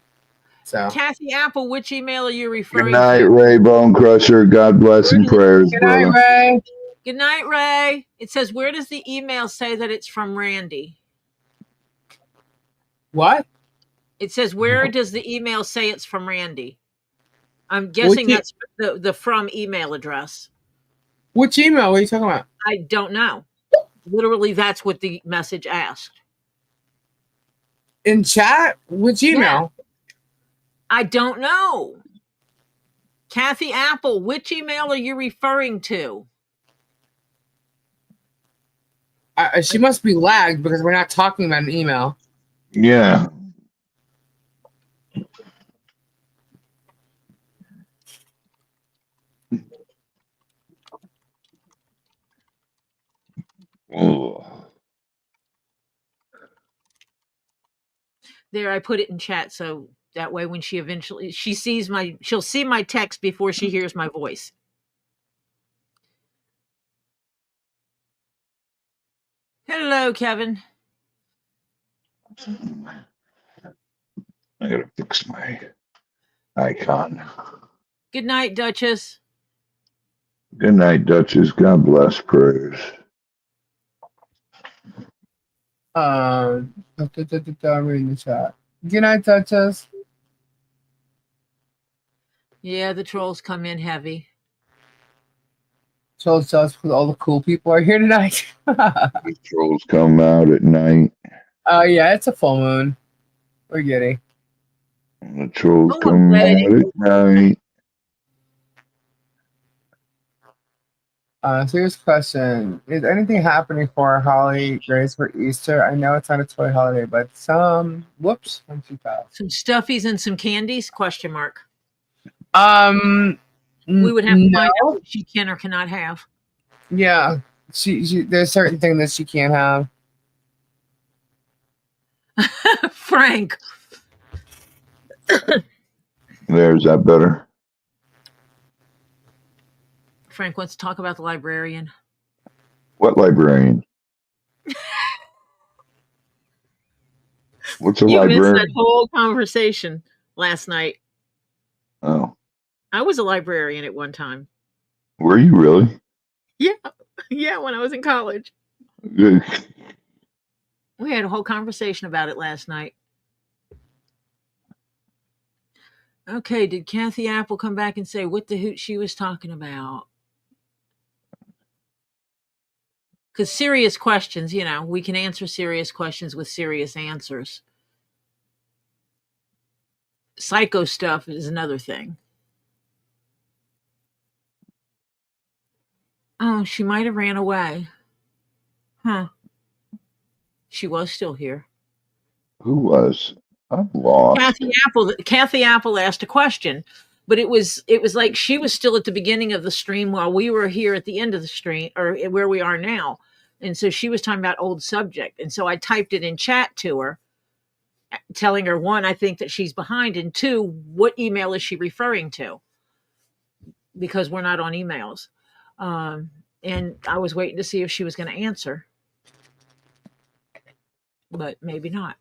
So, Kathy Apple, which email are you referring Good night, to? Ray Bone Crusher. God bless and prayers, good night, brother. Ray. Good night, Ray. It says, where does the email say that it's from Randy? What? It says, where does the email say it's from Randy? I'm guessing that's the from email address. Which email? What are you talking about? I don't know. Literally, that's what the message asked. In chat? Which email? Yeah. I don't know. Kathy Apple, which email are you referring to? She must be lagged because we're not talking about an email. Yeah. Oh. There, I put it in chat so that way when she'll see my text before she hears my voice. Hello, Kevin. I gotta fix my icon. Good night, Duchess. Good night, Duchess. God bless, prayers. I'm reading the chat. Good night, Duchess. Yeah, the trolls come in heavy. Trolls us because all the cool people are here tonight. The trolls come out at night. Oh, yeah, it's a full moon. We're getting. The trolls come out at night. Serious question. Is anything happening for Holly Grace for Easter? I know it's not a toy holiday, but some I'm too fast. Some stuffies and some candies? Question mark. We would have to find out what she can or cannot have. Yeah. She there's certain things that she can't have. Frank. There's that better. Frank wants to talk about the librarian. What librarian? What's a librarian? You missed that whole conversation last night. Oh. I was a librarian at one time. Were you really? Yeah. Yeah, when I was in college. Good. We had a whole conversation about it last night. Okay, did Kathy Apple come back and say what the hoot she was talking about? Because serious questions, we can answer serious questions with serious answers. Psycho stuff is another thing. Oh, she might have ran away. Huh. She was still here. Who was? I'm lost. Kathy Apple asked a question, but it was like she was still at the beginning of the stream while we were here at the end of the stream, or where we are now. And so she was talking about old subject. And so I typed it in chat to her, telling her, one, I think that she's behind, and two, what email is she referring to? Because we're not on emails. And I was waiting to see if she was going to answer, but maybe not.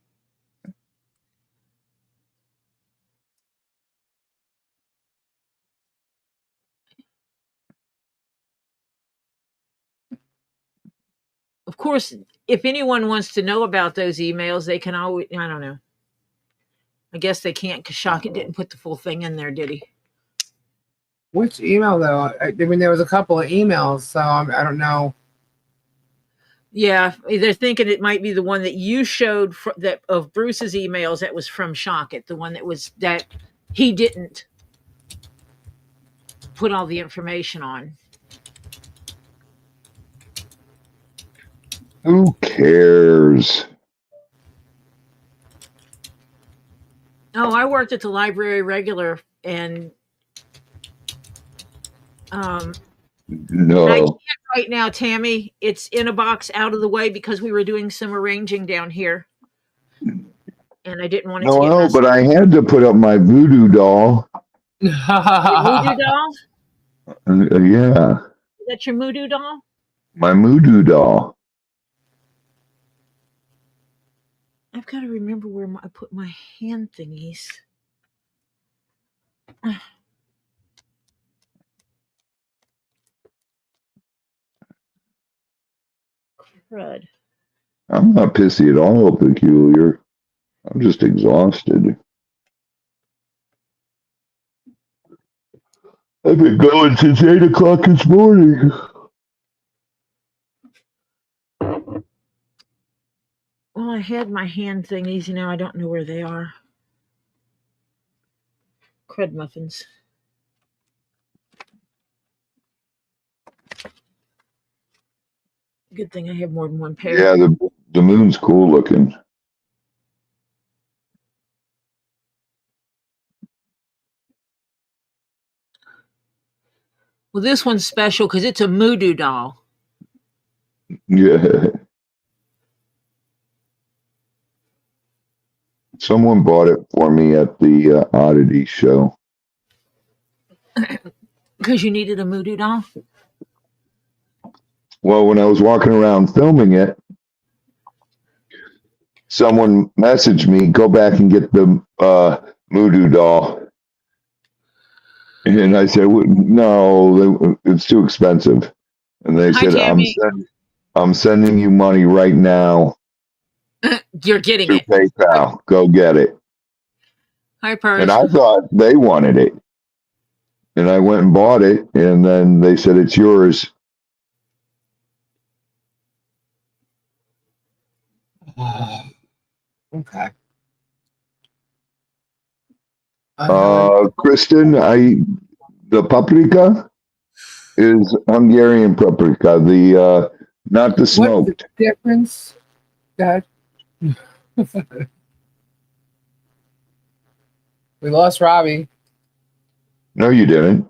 Of course, if anyone wants to know about those emails, they can always, I don't know. I guess they can't because Shocket didn't put the full thing in there, did he? Which email, though? I mean, there was a couple of emails, so I don't know. Yeah, they're thinking it might be the one that you showed that of Bruce's emails that was from Shocket, the one that he didn't put all the information on. Who cares? Oh, I worked at the library regular, and No. I can't right now, Tammy. It's in a box out of the way because we were doing some arranging down here, and I didn't want it to get messed But up. I had to put up my voodoo doll. Your voodoo doll? Yeah. Is that your voodoo doll? My voodoo doll. I've got to remember where I put my hand thingies. Crud. I'm not pissy at all, Peculiar. I'm just exhausted. I've been going since 8 o'clock this morning. Well, I had my hand thingies, now I don't know where they are. Crud muffins. Good thing I have more than one pair. Yeah, the moon's cool looking. Well, this one's special because it's a voodoo doll. Yeah. Someone bought it for me at the Oddity show. Because you needed a voodoo doll? Well, when I was walking around filming it, someone messaged me, go back and get the voodoo doll. And I said, no, it's too expensive. And they said, I'm sending you money right now. You're getting it. PayPal. Go get it. Hi, Purse. And I thought they wanted it. And I went and bought it. And then they said, it's yours. Okay. Kristen, the paprika is Hungarian paprika. The not the smoked. What's the difference? Dad? We lost Robbie. No, you didn't.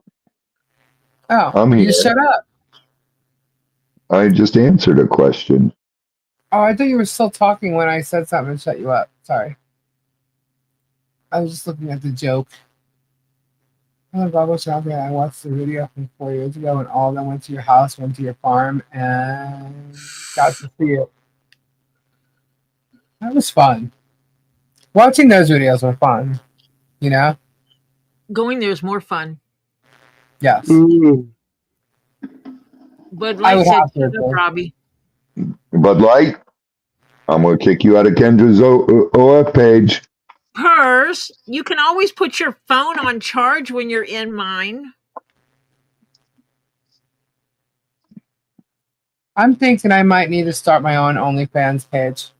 Oh, you just shut up. I just answered a question. Oh, I thought you were still talking when I said something and shut you up. Sorry. I was just looking at the joke. Oh, Bravo Shopping. I watched the video from 4 years ago when all of them went to your house, went to your farm, and got to see it. That was fun. Watching those videos were fun. You know? Going there is more fun. Yes. Bud Light said, Robbie. Bud Light, I'm going to kick you out of Kendra's OF page. Purse, you can always put your phone on charge when you're in mine. I'm thinking I might need to start my own OnlyFans page.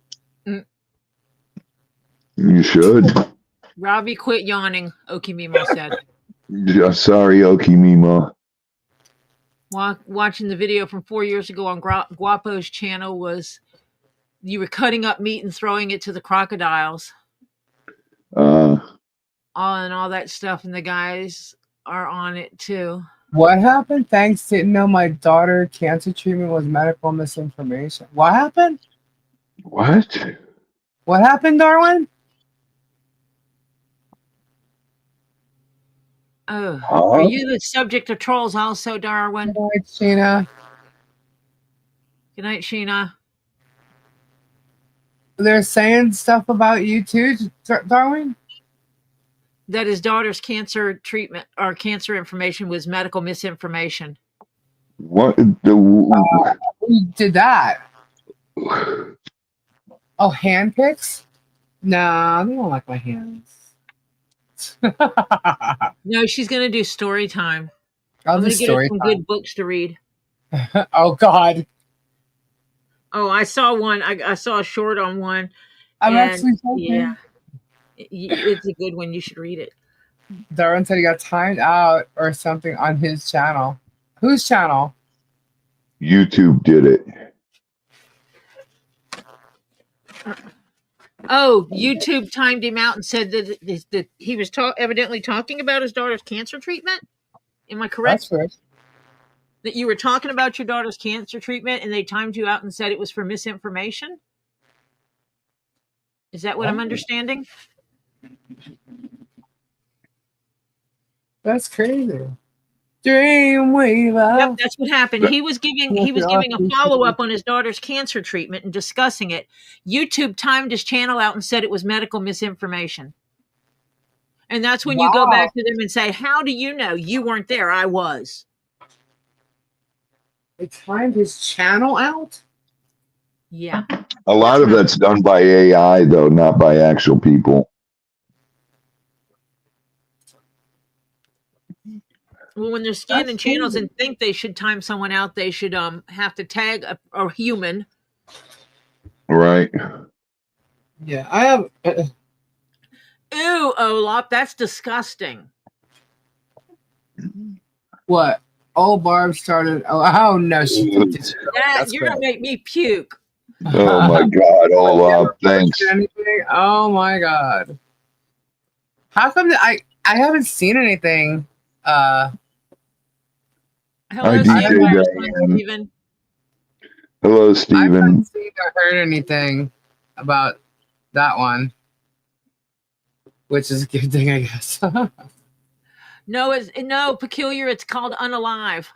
You should. Robbie, quit yawning, Okimimo said. Sorry, Okimimo. Watching the video from 4 years ago on Guapo's channel was you were cutting up meat and throwing it to the crocodiles. All that stuff, and the guys are on it too. What happened? Thanks, didn't know my daughter cancer treatment was medical misinformation. What happened? What? What happened, Darwin? Oh, are you the subject of trolls also, Darwin? Good night, Sheena. Good night, Sheena. They're saying stuff about you too, Darwin? That his daughter's cancer treatment or cancer information was medical misinformation. What? Who did that? Oh, hand pics? No, they don't like my hands. No, she's going to do story time. I'm going to get her some good books to read. Oh, God. Oh, I saw one. I saw a short on one. I'm actually hoping. Yeah. It's a good one. You should read it. Darwin said he got timed out or something on his channel. Whose channel? YouTube did it. Oh, YouTube timed him out and said that he was evidently talking about his daughter's cancer treatment. Am I correct? That's good. That you were talking about your daughter's cancer treatment and they timed you out and said it was for misinformation? Is that what I'm understanding? That's crazy. Dreamweaver. Yep, that's what happened. He was giving a follow-up on his daughter's cancer treatment and discussing it. YouTube timed his channel out and said it was medical misinformation. And that's when you go back to them and say, how do you know? You weren't there. I was. They timed his channel out? Yeah. A lot of that's done by AI, though, not by actual people. Well, when they're scanning channels and think they should time someone out, they should have to tag a human. Right. Yeah, I have. Ew, Olaf, that's disgusting. What? Oh, Barb started. Oh no, she did. You're going to make me puke. Oh, my God, Olaf, thanks. Oh, my God. How come I haven't seen anything? Hello, Stephen. Hello, I Stephen. haven't seen or heard anything about that one, which is a good thing, I guess. No, peculiar. It's called Unalive.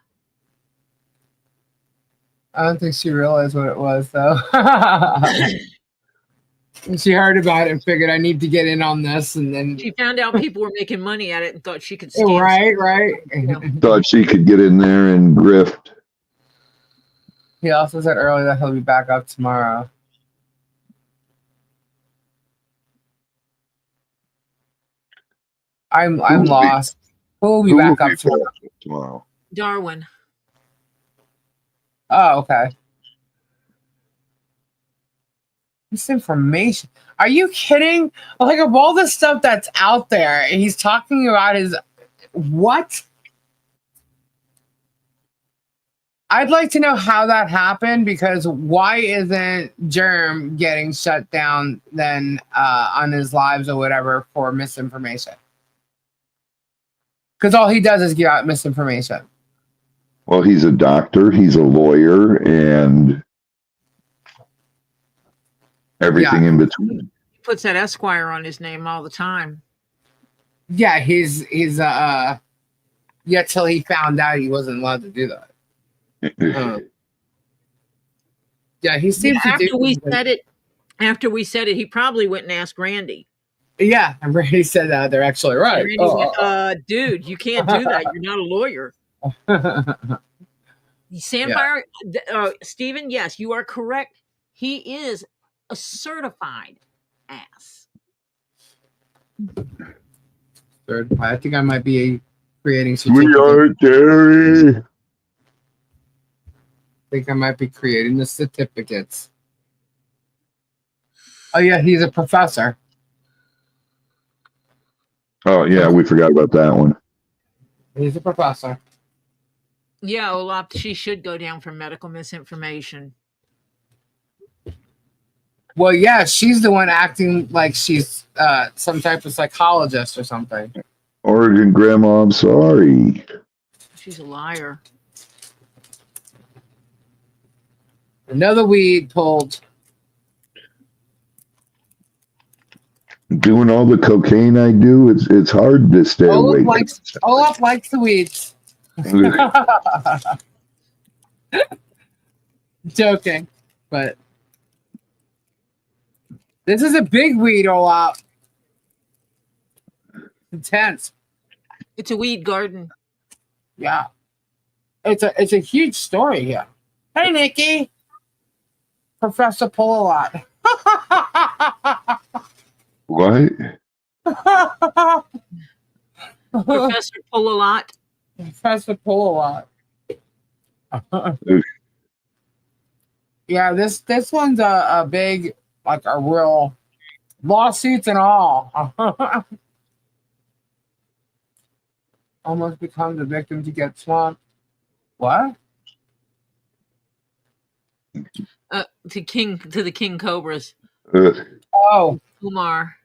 I don't think she realized what it was, though. She heard about it and figured I need to get in on this, and then she found out people were making money at it and thought she could scam. Right. Thought she could get in there and grift. He also said earlier that he'll be back up tomorrow. I'm lost. Who'll be back up tomorrow? Darwin. Oh, okay. Misinformation. Are you kidding? Like, of all the stuff that's out there, and he's talking about his what? I'd like to know how that happened, because why isn't Germ getting shut down then on his lives or whatever for misinformation? Because all he does is give out misinformation. Well, he's a doctor, he's a lawyer, and everything in between. He puts that Esquire on his name all the time. Yeah, he's yeah, till he found out he wasn't allowed to do that. Yeah, he seems to do. After we said it, he probably went and asked Randy. Yeah, and Randy said that they're actually right. Randy went, dude, you can't do that. You're not a lawyer. Sandfire, Stephen, yes, you are correct. He is a certified ass. I think I might be creating Sweetheart Terry. I think I might be creating the certificates. Oh yeah, he's a professor. Oh yeah, we forgot about that one. He's a professor. Yeah, Olaf, she should go down for medical misinformation. Well, yeah, she's the one acting like she's some type of psychologist or something. Oregon grandma, I'm sorry. She's a liar. Another weed pulled. Doing all the cocaine I do, it's hard to stay awake. Olaf likes the weeds. Joking, but this is a big weed, Olaf. Intense. It's a weed garden. Yeah, it's a huge story here. Hey, Nikki, Professor Pull-A-Lot. What? Professor Pull-A-Lot. Professor Pull-A-Lot. Yeah, this one's a big, like a real lawsuits and all. Almost becomes a victim to get swamped. What? To the King Cobras. Oh. Kumar.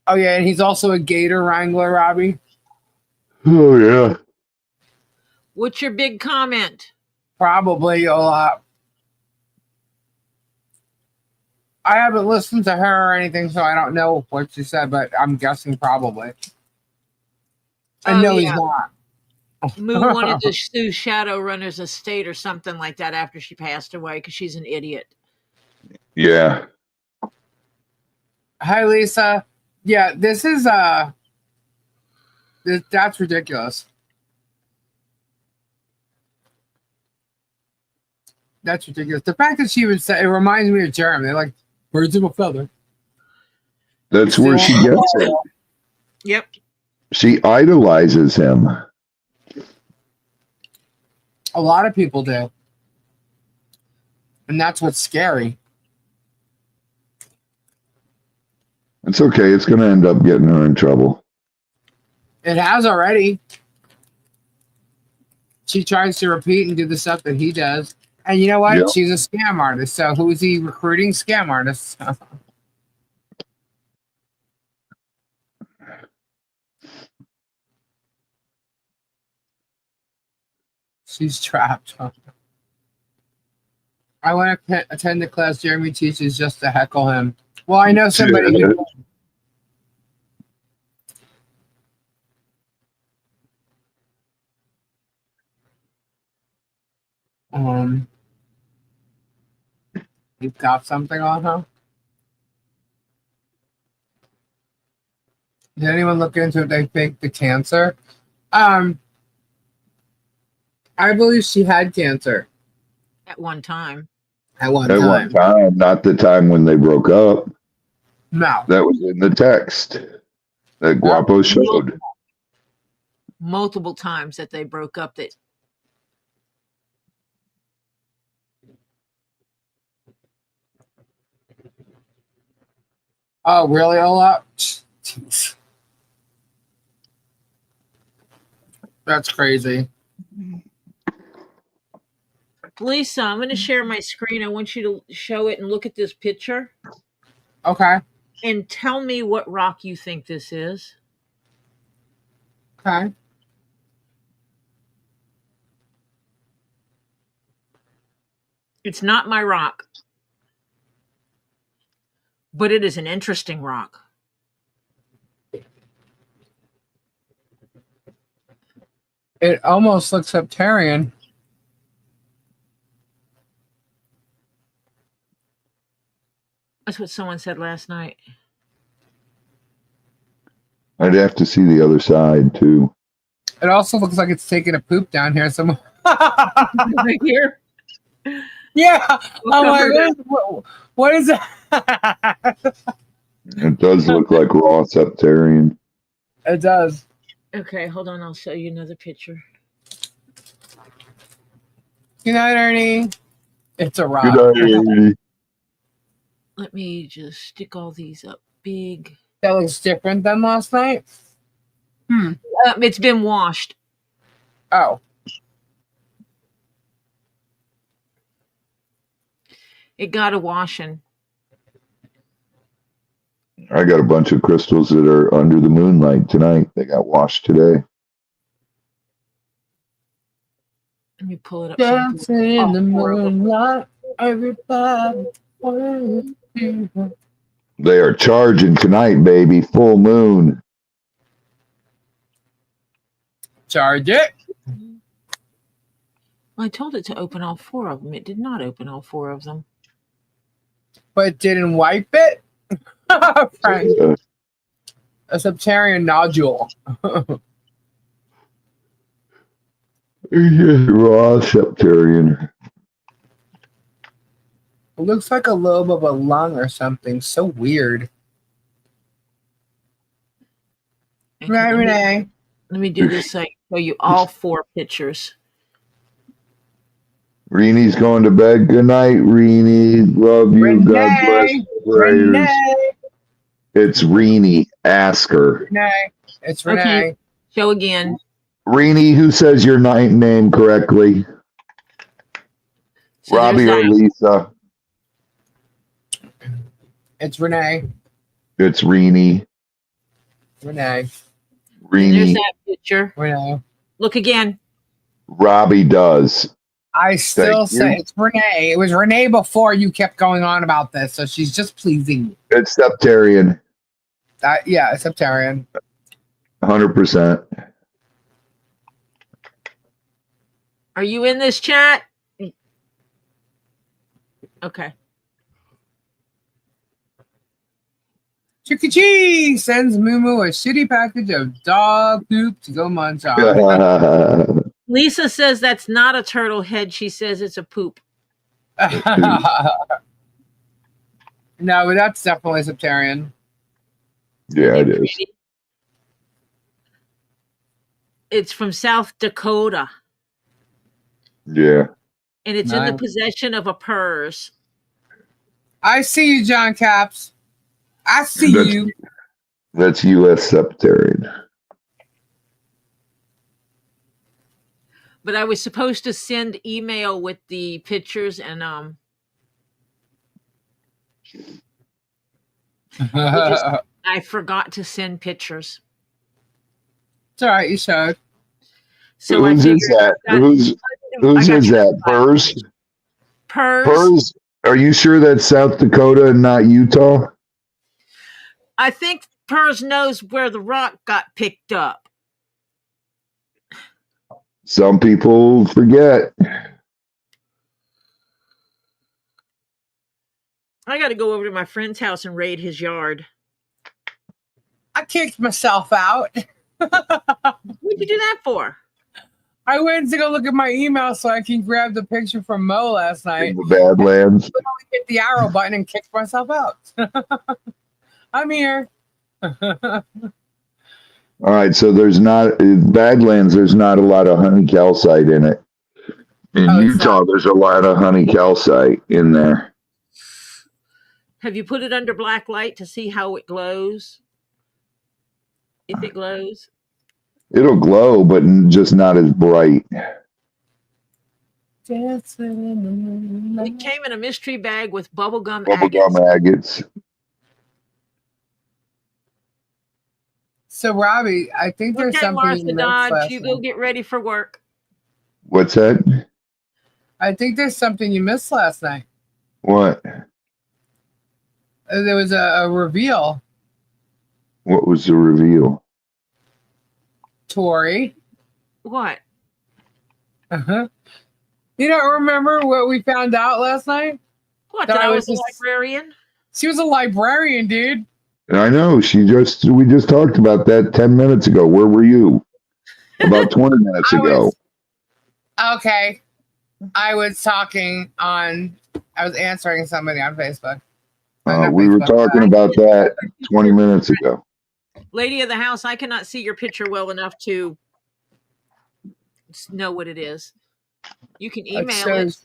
Oh yeah, and he's also a gator wrangler, Robbie. Oh yeah. What's your big comment? Probably a lot. I haven't listened to her or anything, so I don't know what she said, but I'm guessing probably. I know he's not. Moo wanted to sue Shadowrunner's estate or something like that after she passed away because she's an idiot. Yeah. Hi, Lisa. Yeah, this is that's ridiculous. That's ridiculous. The fact that she would say, it reminds me of Jeremy. They're like birds of a feather. That's where she gets it. Yep. She idolizes him. A lot of people do. And that's what's scary. It's okay. It's going to end up getting her in trouble. It has already. She tries to repeat and do the stuff that he does. And you know what? Yep. She's a scam artist. So who is he recruiting? Scam artists. She's trapped. I want to attend the class Jeremy teaches just to heckle him. Well, I know somebody who... You've got something on her? Did anyone look into if they faked the cancer? I believe she had cancer. At one time. At one time, not the time when they broke up. No. That was in the text that Guapo showed. Multiple times that they broke up. That. Oh, really, Ola? That's crazy. Lisa, I'm going to share my screen. I want you to show it and look at this picture. Okay. And tell me what rock you think this is. Okay. It's not my rock. But it is an interesting rock. It almost looks septarian. That's what someone said last night. I'd have to see the other side, too. It also looks like it's taking a poop down here somewhere. Right here? Yeah. I'm like, what is that? It does look like raw septarian. It does. Okay, hold on. I'll show you another picture. Good night, Ernie. It's a rock. Good night, Ernie. Let me just stick all these up big. That looks different than last night. It's been washed. Oh. It got a washing. I got a bunch of crystals that are under the moonlight tonight. They got washed today. Let me pull it up. Dancing in the moonlight, everybody. They are charging tonight, baby. Full moon. Charge it. I told it to open all 4 of them. It did not open all 4 of them. But it didn't wipe it? Friend. A septarian nodule. Raw septarian. It looks like a lobe of a lung or something. So weird. Okay, Right, Renee? Let me do this so I can show you all 4 pictures. Reenie's going to bed. Good night, Reenie. Love you. Renee, God bless you. Renee. It's Reenie. Ask her. Renee. It's Renee. Okay. Show again. Reenie, who says your name correctly? So Robbie or Lisa? It's Renee. It's Reenie. Renee. There's Reenie. that picture. Renee. Look again. Robbie does. I still Thank you. say it's Renee. It was Renee before you kept going on about this, so she's just pleasing me. It's septarian. Yeah, it's septarian. 100%. Are you in this chat? Okay. Chuck Cheese sends Moo a shitty package of dog poop to go munch on. Lisa says that's not a turtle head. She says it's a poop. No, but that's definitely septarian. Yeah, it is. It's from South Dakota. Yeah. And it's in the possession of a PERS. I see you, John Caps. I see you. That's U.S. septarian. But I was supposed to send email with the pictures and I forgot to send pictures. It's all right, you showed. So Whose is that? Whose is that? PERS? PERS? Are you sure that's South Dakota and not Utah? I think PERS knows where the rock got picked up. Some people forget. I got to go over to my friend's house and raid his yard. I kicked myself out. What'd you do that for? I went to go look at my email so I can grab the picture from Mo last night. The Badlands. I hit the arrow button and kicked myself out. I'm here. All right, so there's not Badlands. There's not a lot of honey calcite in it. In Utah, there's a lot of honey calcite in there. Have you put it under black light to see how it glows? If it glows, it'll glow, but just not as bright. It came in a mystery bag with bubblegum agates. So, Robbie, I think there's something Martha you Dodge, you go get ready for work. What's that? I think there's something you missed last night. What? There was a reveal. What was the reveal? Tori. What? You don't remember what we found out last night? What? That I was a librarian? She was a librarian, dude. I know. We just talked about that 10 minutes ago. Where were you? About 20 minutes ago. Okay. I was answering somebody on Facebook. We were talking about that 20 minutes ago. Lady of the house, I cannot see your picture well enough to know what it is. You can email it.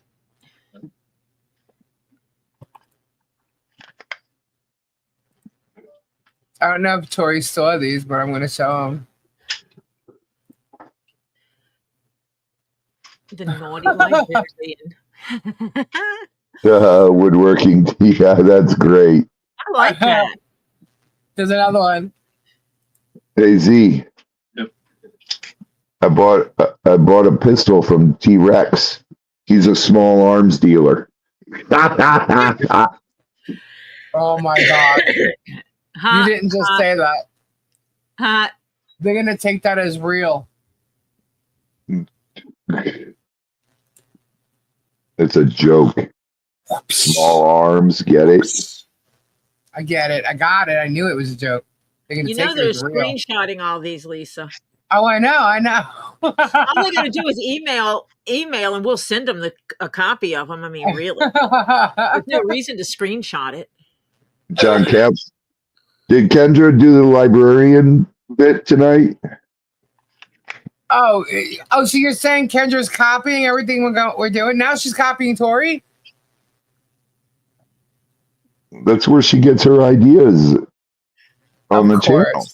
I don't know if Tori saw these, but I'm going to show them. The naughty librarian. Woodworking. Yeah, that's great. I like that. There's another one. Hey Z, Yep. I bought a pistol from T-Rex. He's a small arms dealer. Oh my God. You didn't just say that. They're going to take that as real. It's a joke. Small arms, get it? I get it. I got it. I knew it was a joke. They're going to take they're it as real. screenshotting all these, Lisa. Oh, I know. All they're going to do is email, and we'll send them a copy of them. I mean, really. There's no reason to screenshot it. John Caps. Did Kendra do the librarian bit tonight? Oh, so you're saying Kendra's copying everything we're doing? Now she's copying Tori? That's where she gets her ideas on the channel.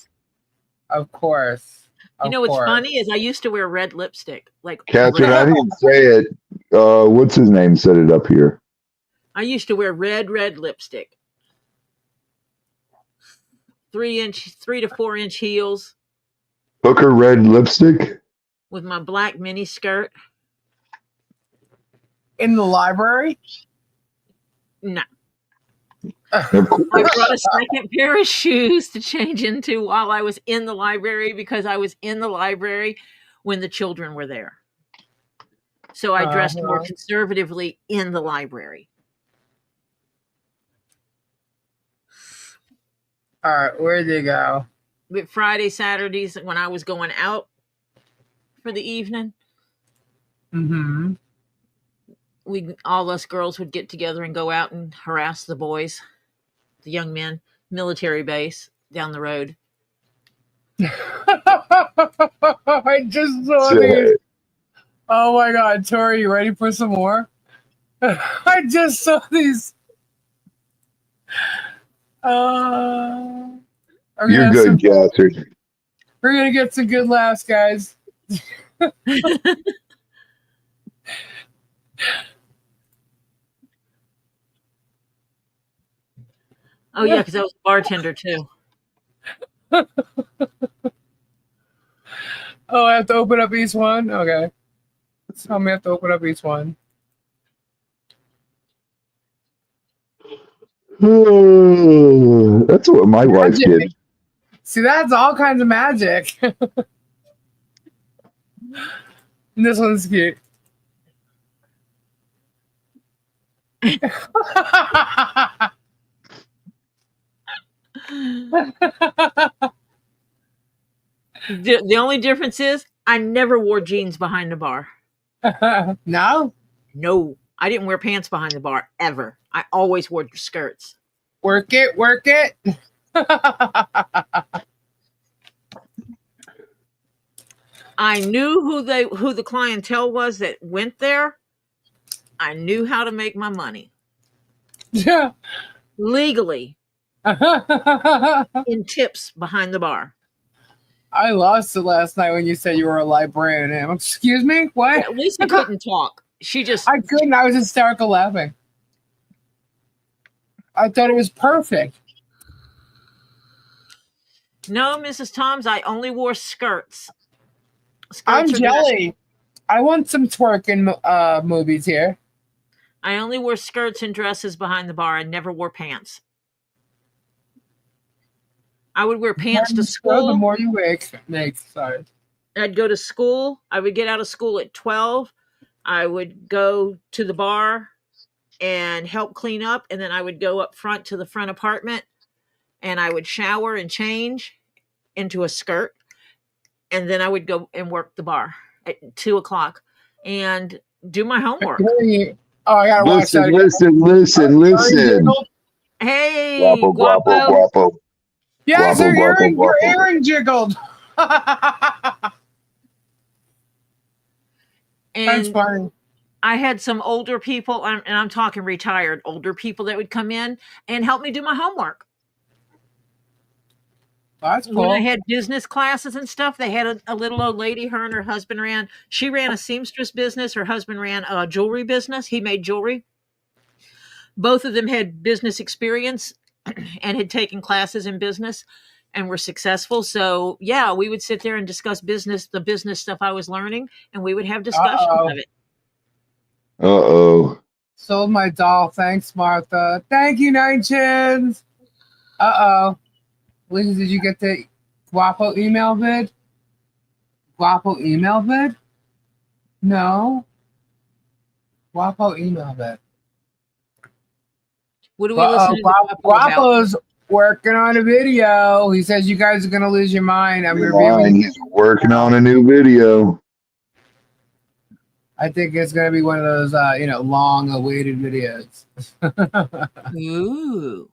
Of course. What's funny is I used to wear red lipstick. Like Catherine, I didn't say it. What's his name said it up here? I used to wear red lipstick. 3 to 4 inch heels. Hooker red lipstick? With my black mini skirt. In the library? No. I brought a second pair of shoes to change into while I was in the library because I was in the library when the children were there. So I dressed more conservatively in the library. All right, where'd they go? But Friday, Saturdays, when I was going out for the evening, all us girls would get together and go out and harass the boys, the young men, military base down the road. I just saw these. Oh my God, Tori, you ready for some more? I just saw these. You're good, Catherine. We're gonna get some good laughs, guys. Oh yeah, because I was a bartender too. Oh, I have to open up each one? Okay. Tell me I have to open up each one. That's what my wife did. See, that's all kinds of magic. This one's cute. The only difference is I never wore jeans behind the bar. No? No. I didn't wear pants behind the bar ever. I always wore skirts. Work it, work it. I knew who the clientele was that went there. I knew how to make my money. Yeah. Legally. In tips behind the bar. I lost it last night when you said you were a librarian. Excuse me? What? Yeah, Lisa couldn't talk. I couldn't. I was hysterical laughing. I thought it was perfect. No, Mrs. Toms, I only wore skirts. I'm jelly. I want some twerking movies here. I only wore skirts and dresses behind the bar. I never wore pants. I would wear pants to school. The more you make, sorry. I'd go to school. I would get out of school at 12. I would go to the bar and help clean up. And then I would go up front to the front apartment and I would shower and change into a skirt. And then I would go and work the bar at 2:00 and do my homework. Oh, I gotta watch that. Listen. Hey, guapo. Yes, your earring jiggled. That's funny. I had some older people, and I'm talking retired older people that would come in and help me do my homework. That's cool. When I had business classes and stuff, they had a little old lady, her and her husband she ran a seamstress business. Her husband ran a jewelry business. He made jewelry. both of them had business experience and had taken classes in business and were successful. So yeah, we would sit there and discuss the business stuff I was learning, and we would have discussions of it. Uh-oh. Sold my doll. Thanks, Martha. Thank you, Nine Chins. Uh-oh. Liz, did you get the Guapo email vid? Guapo email vid? No. Guapo email vid. What do we listen to Guapo's working on a video. He says you guys are going to lose your mind. I'm reviewing. He's working on a new video. I think it's going to be one of those, long-awaited videos. Ooh.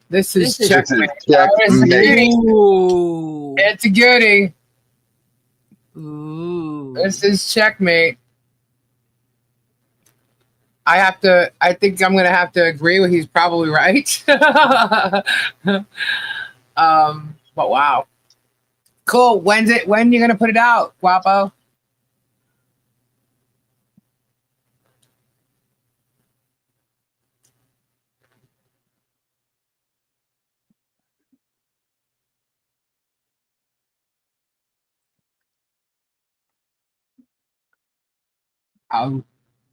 This is checkmate. Ooh. It's a goodie. Ooh. This is checkmate. I think I'm going to have to agree with he's probably right. But wow. Cool. When you going to put it out, Guapo?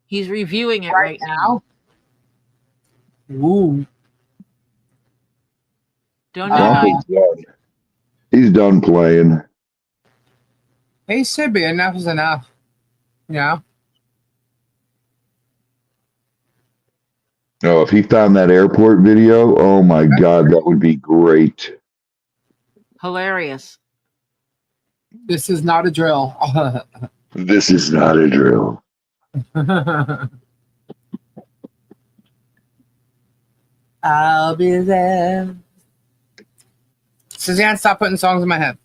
He's reviewing it right now. Ooh. Don't know. He's done playing. He should be. Enough is enough. Yeah. Oh, if he found that airport video, oh my God, that would be great. Hilarious. This is not a drill. This is not a drill. I'll be there. Suzanne, stop putting songs in my head.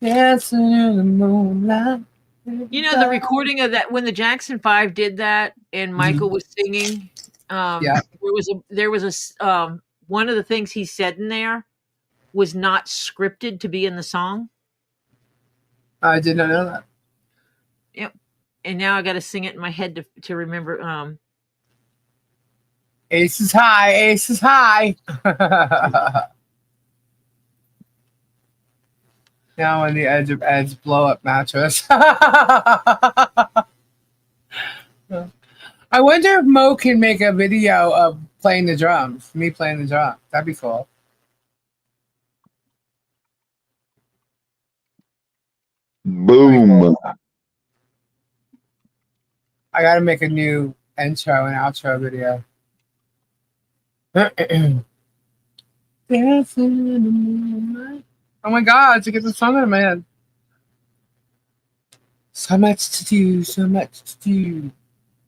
Dancing in the moonlight. You know, the recording of that when the Jackson 5 did that and Michael was singing. There was a one of the things he said in there was not scripted to be in the song. I did not know that. Yep. And now I got to sing it in my head to remember. Ace is high. Ace is high. Now on the edge of Ed's blow-up mattress. I wonder if Mo can make a video of playing the drums. Me playing the drums. That'd be cool. Boom. I gotta make a new intro and outro video. Dancing in the moonlight. Oh my God, to get the song out of my head. So much to do, so much to do.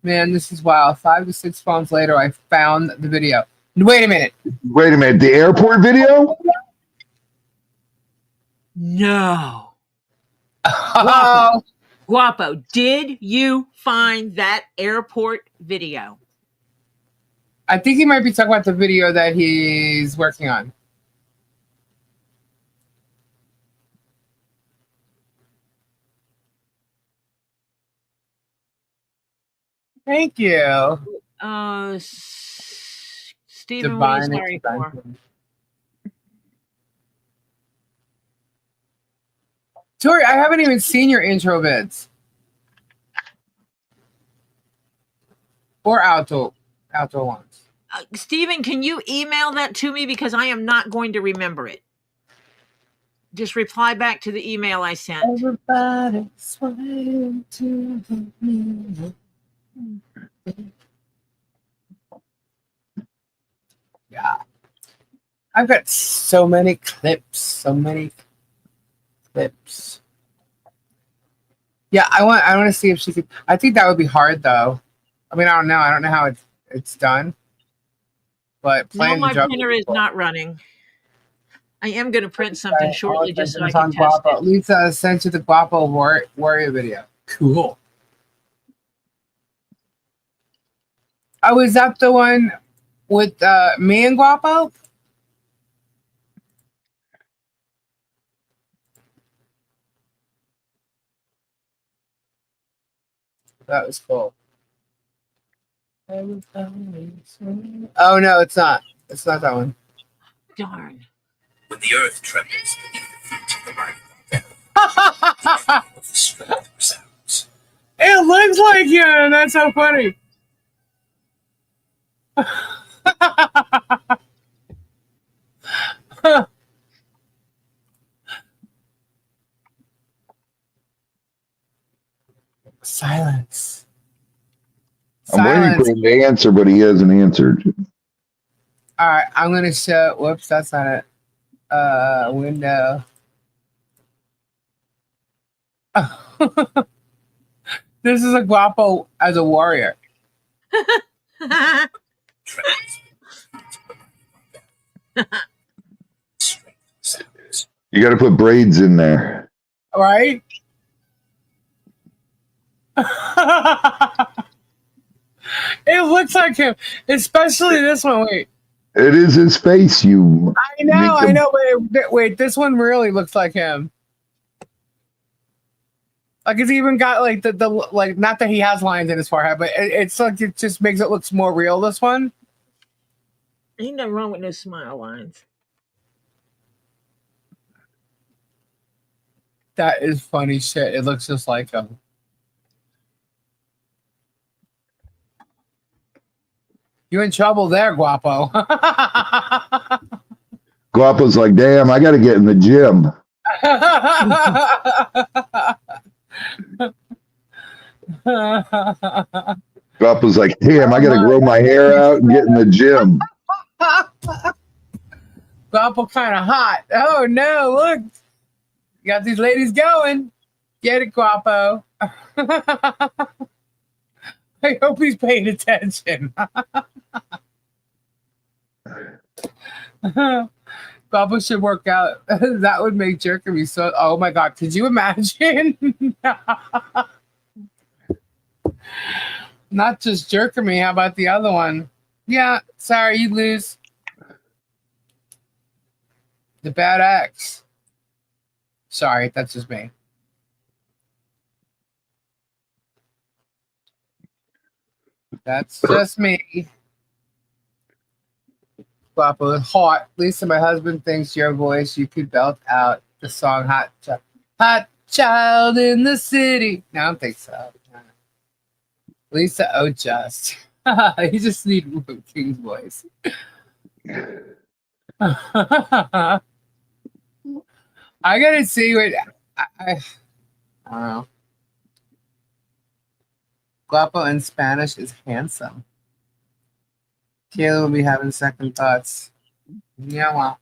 Man, this is wild. 5 to 6 phones later, I found the video. Wait a minute. The airport video? No. Guapo, did you find that airport video? I think he might be talking about the video that he's working on. Thank you. Stephen, what are you sorry for? Tori, I haven't even seen your intro vids. Or outro ones. Stephen, can you email that to me because I am not going to remember it. Just reply back to the email I sent. Everybody swaying to the music. Yeah. I've got so many clips. Yeah, I want to see if she could. I think that would be hard though. I mean, I don't know. I don't know how it's done. But playing my printer is not running. I am going to print something shortly just so I can test it. Lisa sent you the Guapo Warrior video. Cool. Oh, is that the one with me and Guapo? That was cool. Oh no, it's not. It's not that one. Darn. When the earth trembles beneath the feet of the mighty, the strength resounds. It looks like him. That's so funny. Silence. I'm waiting for him to answer, but he hasn't answered. All right, I'm gonna show. Whoops, that's not it. Window. This is a guapo as a warrior. You got to put braids in there. Right? It looks like him, especially this one. Wait. It is his face, you. I know. Wait, this one really looks like him. Like it's even got like the like, not that he has lines in his forehead, but it's like it just makes it look more real. This one. Ain't nothing wrong with no smile lines. That is funny shit. It looks just like him. You in trouble there, Guapo. Guapo's like, damn, I got to get in the gym. Guapo's like, damn, I got to grow my hair out and get in the gym. Guapo kind of hot. Oh no, look. You got these ladies going. Get it, Guapo. I hope he's paying attention. Guapo should work out. That would make Jerky so. Oh my God. Could you imagine? Not just Jerky. How about the other one? Yeah. Sorry, you lose. The bad ex. Sorry, that's just me. That's just me. Guapo is hot. Lisa, my husband thinks your voice, you could belt out the song Hot Child in the City. No, I don't think so. Lisa, oh, just. You just need King's voice. I gotta see what I don't know. Guapo in Spanish is handsome. Kayla will be having second thoughts. Yeah, well.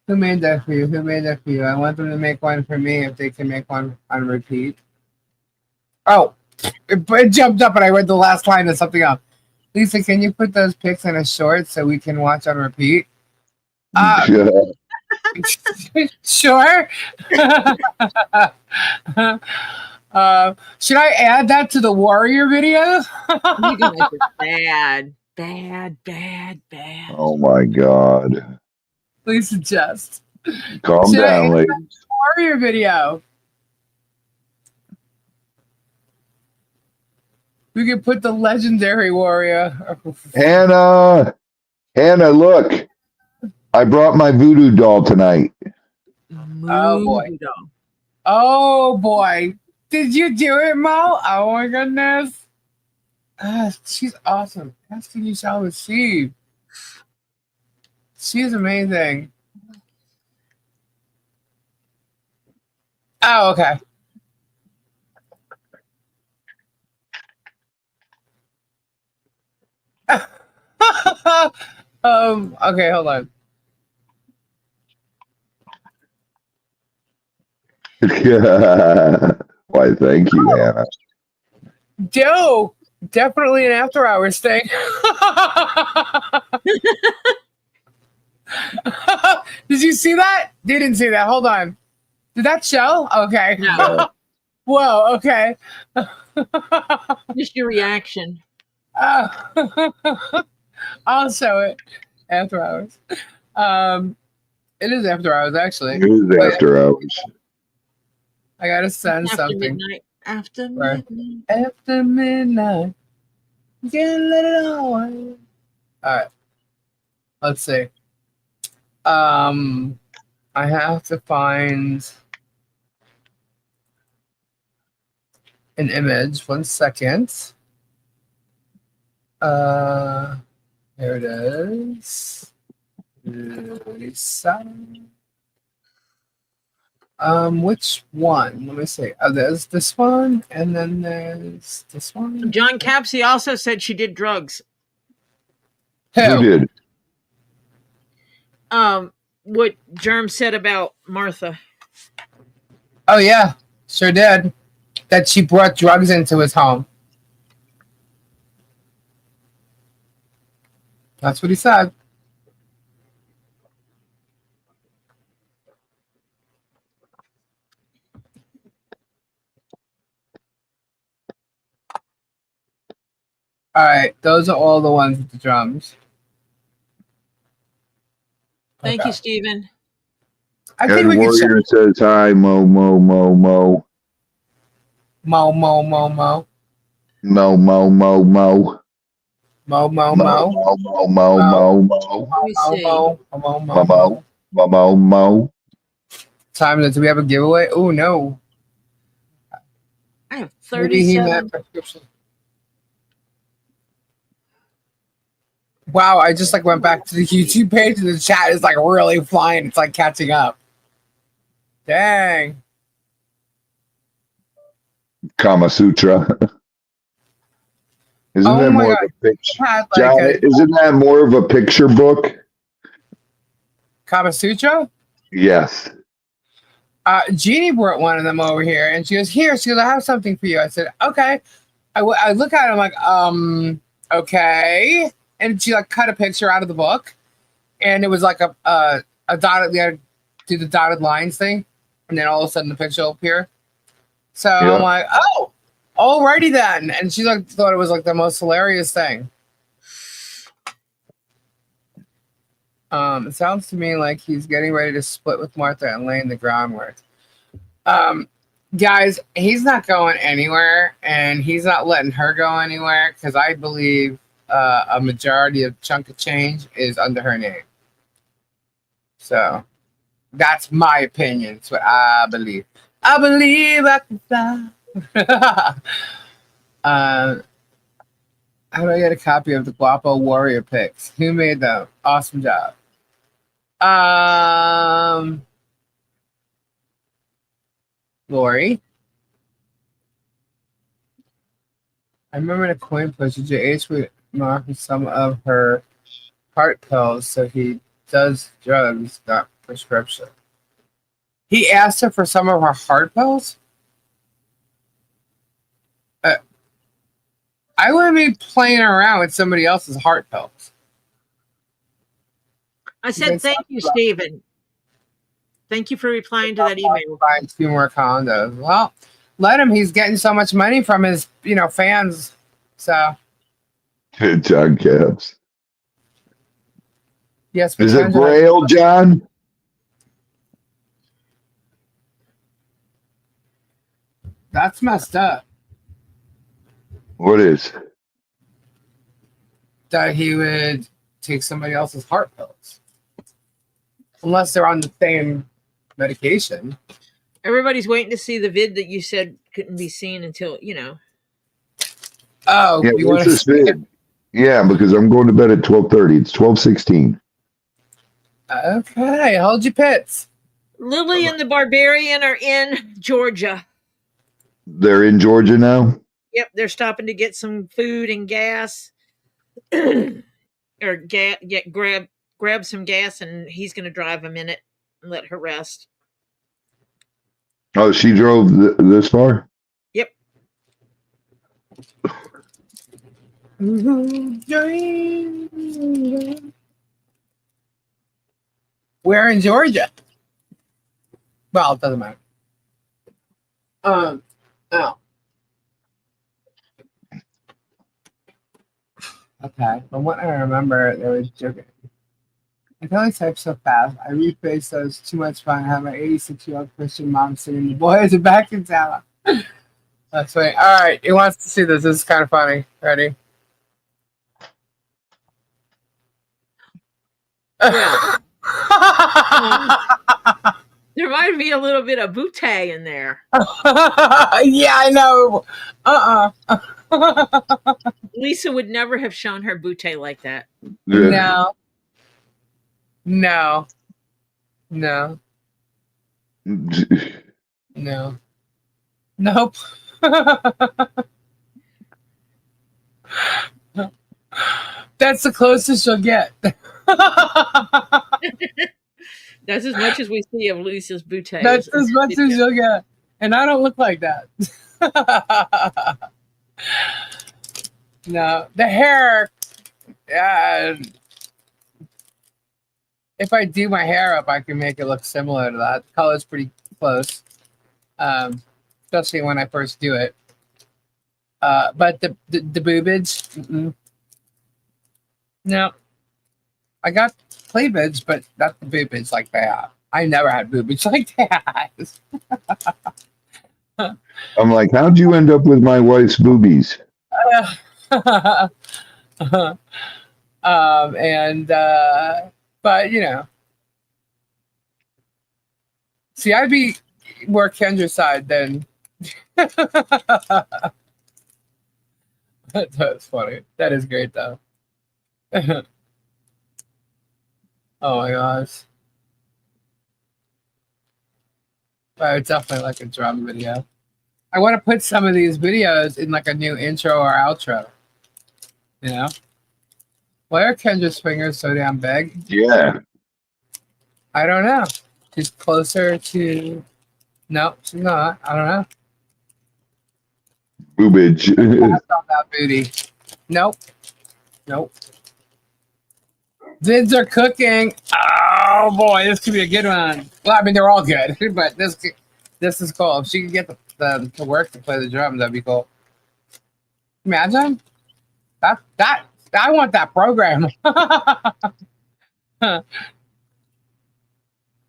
Who made that for you? Who made that for you? I want them to make one for me if they can make one on repeat. Oh, it jumped up and I read the last line of something else. Lisa, can you put those pics in a short so we can watch on repeat? Sure. Should I add that to the warrior video? You guys are bad. Oh my God. Please suggest. Calm down, ladies. Warrior video. We could put the legendary warrior. Hannah, look. I brought my voodoo doll tonight. Oh boy. Oh boy. Did you do it, Mo? Oh my goodness. She's awesome. Asking you shall receive. She's amazing. Oh, okay. Okay, hold on. Why, thank you, Hannah. Joe, definitely an after hours thing. Did you see that? Didn't see that. Hold on. Did that show? Okay. No. Whoa, okay. Just your reaction. I'll show it after hours. It is after hours, actually. It is after hours. I gotta send After something. midnight. After Right. midnight. After midnight, you can let it all out. All right. Let's see. I have to find an image. 1 second. Here it is. Lisa. Which one? Let me see. Oh, there's this one, and then there's this one. John Capsey also said she did drugs. Who did? What Germ said about Martha. Oh yeah, sure did. That she brought drugs into his home. That's what he said. All right, those are all the ones with the drums. Thank you, Stephen. I think we Warrior says hi, Mo, Mo, Mo, Mo. Mo, Mo, Mo, Mo. Mo, Mo, Mo, Mo. Mo, Mo, Mo. Mo, Mo, Mo, Mo, Mo. Let me see. Mo, Mo, Mo, Mo, Mo, Mo. Time, do we have a giveaway? Oh, no. I have Maybe he 37. meant prescription. Wow, I just like went back to the YouTube page and the chat is like really flying. It's like catching up. Dang. Kama Sutra. Isn't that more of a picture? John, isn't that more of a picture book? Kama Sutra? Yes. Jeannie brought one of them over here, and she goes, "Here." She goes, "I have something for you." I said, "Okay." I look at it, I'm like, okay. And she like cut a picture out of the book, and it was like a dotted. We had to do the dotted lines thing, and then all of a sudden the picture will appear. So yeah. I'm like, oh, alrighty then. And she like thought it was like the most hilarious thing. It sounds to me like he's getting ready to split with Martha and laying the groundwork. Guys, he's not going anywhere, and he's not letting her go anywhere because I believe a majority of chunk of change is under her name. So that's my opinion. It's what I believe. I believe I can fly. How do I get a copy of the Guapo Warrior pics? Who made them? Awesome job. Lori. I remember in a coin push, JH would mark some of her heart pills, so he does drugs, not prescription. He asked her for some of her heart pills? I wouldn't be playing around with somebody else's heart pills. I said, thank you, Stephen. Thank you for replying to that email. Buying 2 more condos. Well, let him. He's getting so much money from his, fans. So. John Caps. Yes. Is it Braille, John? That's messed up. What is? That he would take somebody else's heart pills. Unless they're on the same medication. Everybody's waiting to see the vid that you said couldn't be seen until, Oh, yeah, you want to see it? Yeah, because I'm going to bed at 12:30. It's 12:16. Okay, hold your pits. Lily and the Barbarian are in Georgia. They're in Georgia now? Yep, they're stopping to get some food and gas. Or grab some gas, and he's going to drive a minute and let her rest. Oh, she drove this far? Yep. Where in Georgia? Well, it doesn't matter. Oh. Okay, from what I remember, they were joking. I can only type so fast. I rephrase those too much fun. I have my 86-year-old Christian mom sitting the boys are back in town. That's funny. All right, he wants to see this. This is kind of funny. Ready? Well, there might be a little bit of bootay in there. Yeah, I know. Lisa would never have shown her bootay like that. No. No. No. No. Nope. That's the closest you'll get. That's as much as we see of Lisa's bootay. That's as much as you'll get. And I don't look like that. No. The hair, if I do my hair up, I can make it look similar to that. The color's pretty close. Especially when I first do it. But the boobage, no. I got cleavage, but not the boobage like that. I never had boobage like that. I'm like, how'd you end up with my wife's boobies? But you know, see, I'd be more Kendra's side than. That's funny. That is great, though. Oh my gosh. I would definitely like a drum video. I want to put some of these videos in like a new intro or outro. You know? Why are Kendra's fingers so damn big? Yeah. I don't know. She's closer to. No, she's not. I don't know. Boobage. Pass on that booty. Nope. Nope. Vids are cooking. Oh boy, this could be a good one. Well, I mean they're all good, but this is cool. If she could get the to work to play the drums, that'd be cool. Imagine that I want that program.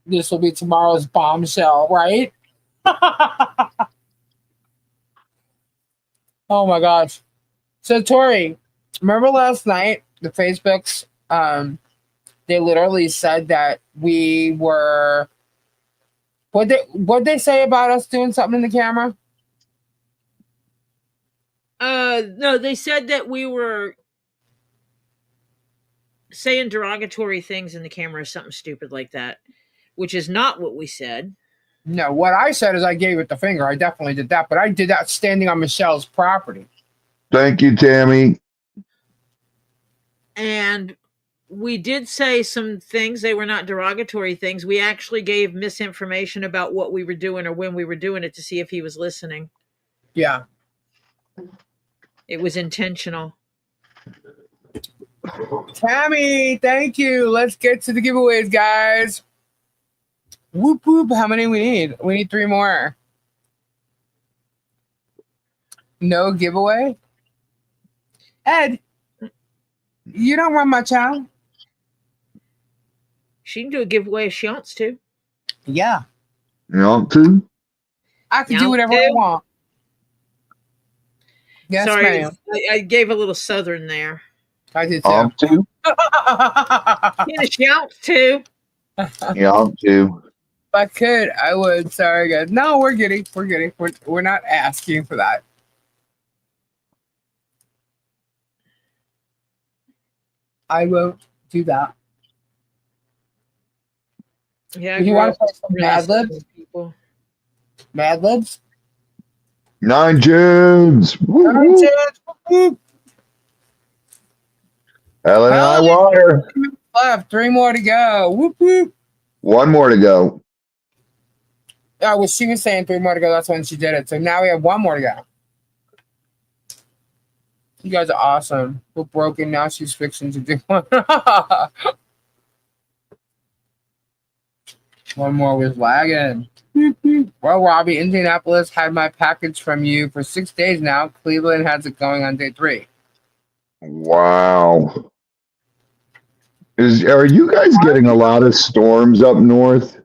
This will be tomorrow's bombshell, right? Oh my gosh. So Tori, remember last night the Facebooks? They literally said that we were. What they say about us doing something in the camera? No, they said that we were saying derogatory things in the camera or something stupid like that, which is not what we said. No, what I said is I gave it the finger. I definitely did that, but I did that standing on Michelle's property. Thank you, Tammy. And we did say some things. They were not derogatory things. We actually gave misinformation about what we were doing or when we were doing it to see if he was listening. Yeah. It was intentional. Tammy, thank you. Let's get to the giveaways, guys. Whoop, whoop. How many we need? We need 3 more. No giveaway? Ed, you don't run my channel. She can do a giveaway if she wants to. Yeah. You want to? I can do whatever I want. Yes, sorry, ma'am. I gave a little southern there. I did too. To? Yeah, she wants to. Yeah, to. If I could, I would. Sorry, guys. No, we're getting. We're not asking for that. I won't do that. Yeah, Do you want to play some Mad Libs? People. Mad Libs? 9 Junes. 9 Junes. Hell and high water. Left. 3 more to go. Whoop whoop. 1 more to go. Oh, well, she was saying 3 more to go. That's when she did it. So now we have 1 more to go. You guys are awesome. We're broken. Now she's fixing to do one. 1 more was lagging. Well, Robbie, Indianapolis had my package from you for 6 days now. Cleveland has it going on day 3. Wow. Are you guys getting a lot of storms up north?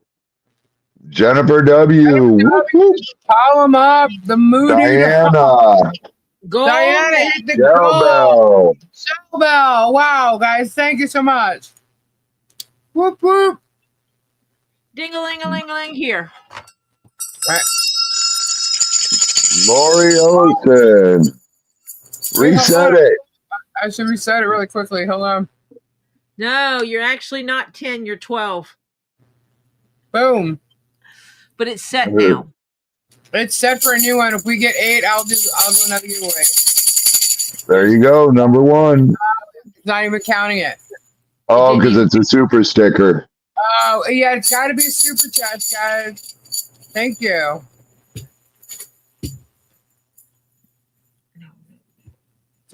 Jennifer W. Whoop, whoop. Call them up. The moody. Diana. Gold. Diana hit the Bell goal. Bell. Shell bell. Wow, guys. Thank you so much. Whoop, whoop. Ding-a-ling-a-ling-a-ling here. Right. Lori Olsen. Reset it. I should reset it really quickly. Hold on. No, you're actually not 10. You're 12. Boom. But it's set now. It's set for a new one. If we get 8, I'll do another giveaway. There you go. Number 1. It's not even counting it. Oh, because it's a super sticker. Oh, yeah. It's got to be a super chat, guys. Thank you.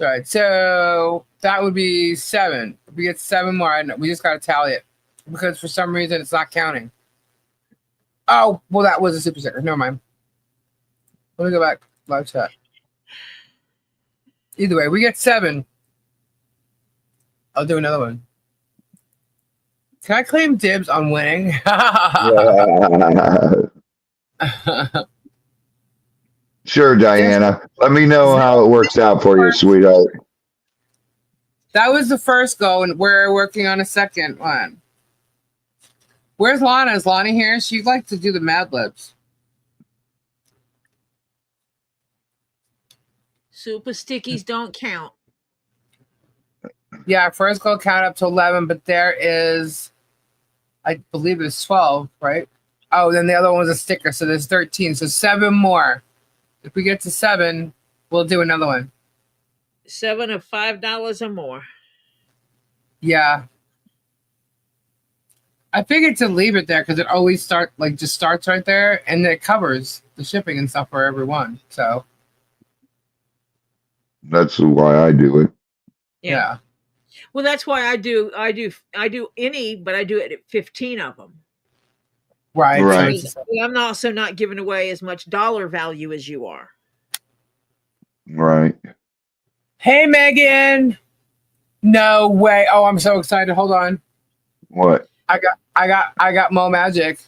All right. So that would be 7. If we get 7 more, we just got to tally it because for some reason it's not counting. Oh, well, that was a super sticker. Never mind. Let me go back. Live chat. Either way, we get 7. I'll do another one. Can I claim dibs on winning? Sure, Diana. Let me know how it works out for you, sweetheart. That was the first goal, and we're working on a second one. Where's Lana? Is Lana here? She'd like to do the Mad Libs. Super stickies don't count. Yeah, first goal count up to 11, but there is, I believe it's 12, right? Oh, then the other one was a sticker, so there's 13. So 7 more. If we get to 7, we'll do another one. 7 of $5 or more. Yeah. I figured to leave it there because it always just starts right there, and it covers the shipping and stuff for everyone. So that's why I do it. Yeah. Well, that's why I do any, but I do it at 15 of them. Right. So I'm also not giving away as much dollar value as you are. Right. Hey, Megan. No way. Oh, I'm so excited. Hold on. What? I got Mo Magic.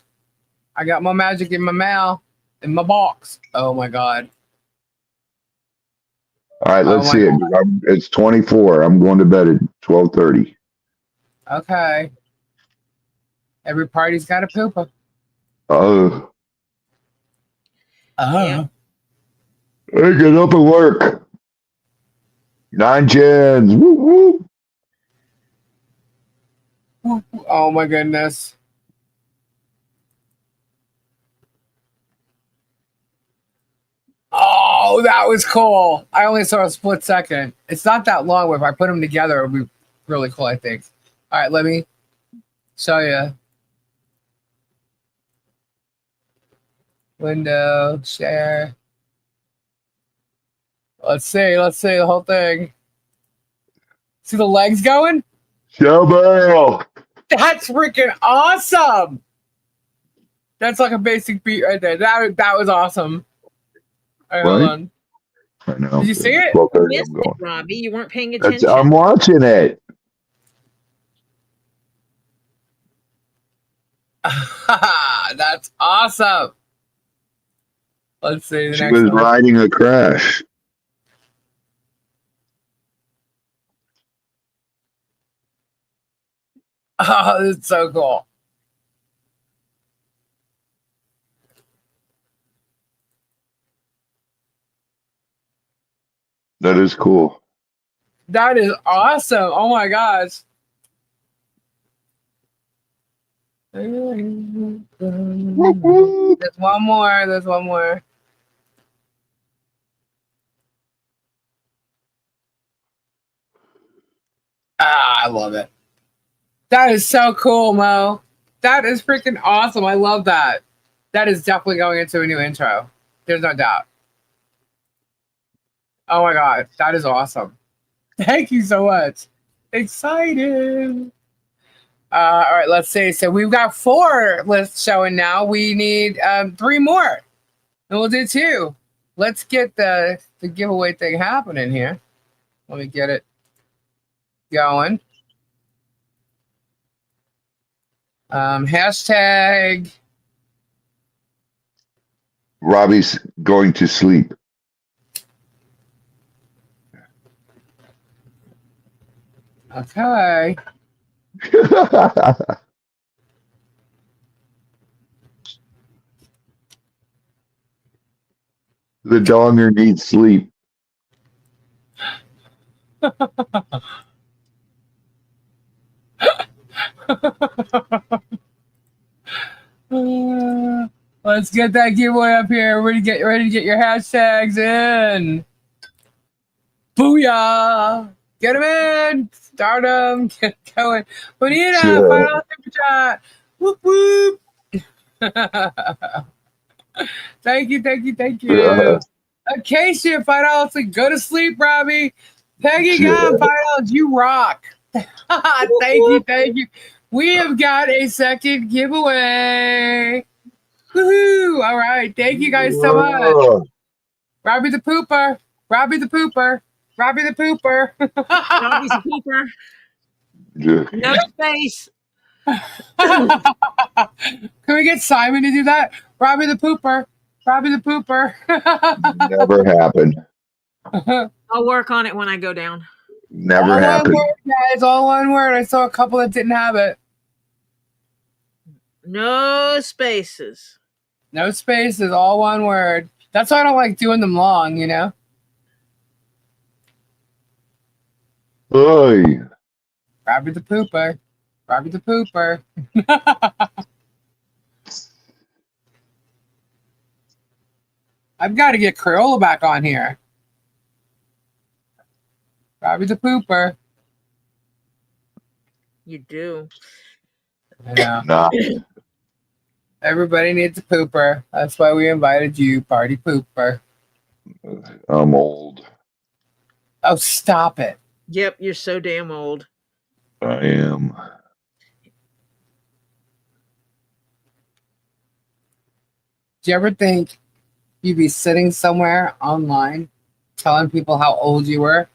I got Mo Magic in my mail, in my box. Oh my God. All right, let's see it. It's 24. I'm going to bed at 12:30. Okay. Every party's got a pooper. Oh. Yeah. Hey, get up and work. 9 gens. Woo, woo. Oh my goodness. Oh, that was cool. I only saw a split second. It's not that long, but if I put them together, it would be really cool, I think. All right, let me show you. Window, share. Let's see the whole thing. See the legs going? Showbell. That's freaking awesome. That's like a basic beat right there. That was awesome. All right, hold on. I know. Did you see it? You missed it, Robbie. You weren't paying attention. I'm watching it. That's awesome. Let's see. She was riding a crash. Oh, that's so cool. That is cool. That is awesome. Oh my gosh. There's one more. There's one more. I love it. That is so cool, Mo. That is freaking awesome. I love that. That is definitely going into a new intro. There's no doubt. Oh my God. That is awesome. Thank you so much. Excited. All right, let's see. So we've got 4 lists showing now. We need 3 more. And we'll do 2. Let's get the giveaway thing happening here. Let me get it going. Hashtag Robbie's going to sleep. Okay. The donger needs sleep. Let's get that giveaway up here. Ready to get your hashtags in. Booyah! Get them in. Start them. Get going. Bonita, Sure. final super chat. Whoop whoop. Thank you. Acacia, $5 to go to sleep, Robbie. Peggy Gunn, $5. You rock. Thank you. We have got a second giveaway. Woohoo! All right. Thank you guys so much. Robbie the Pooper. Robbie's a pooper. No space. Can we get Simon to do that? Robbie the Pooper. Never happened. I'll work on it when I go down. Never all happened. One word, guys, all one word. I saw a couple that didn't have it. No spaces. No spaces, all one word. That's why I don't like doing them long, you know? Oy. Robbie the Pooper. I've got to get Crayola back on here. Robbie the Pooper. You do. I know. Nah. Everybody needs a pooper. That's why we invited you, party pooper. I'm old. Oh, stop it. Yep, you're so damn old. I am. Do you ever think you'd be sitting somewhere online telling people how old you were?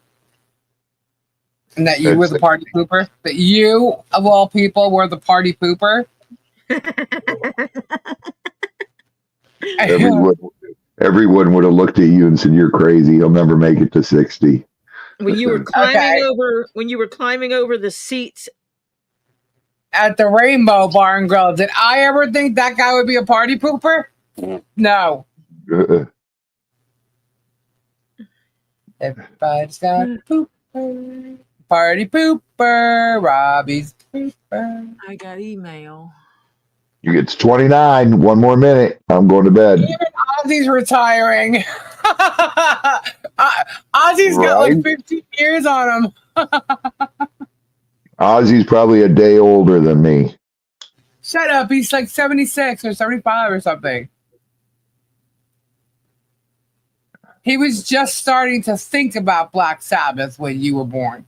And that you were the party pooper? That you, of all people, were the party pooper? Everyone would have looked at you and said, "You're crazy. You'll never make it to 60." When you were climbing over the seats at the Rainbow Bar and Grill, did I ever think that guy would be a party pooper? No. Everybody's got a pooper. Party pooper. Robbie's pooper. I got email. You get to 29. One more minute. I'm going to bed. Even Ozzy's retiring. Ozzy's got like 15 years on him. Ozzy's probably a day older than me. Shut up. He's like 76 or 75 or something. He was just starting to think about Black Sabbath when you were born.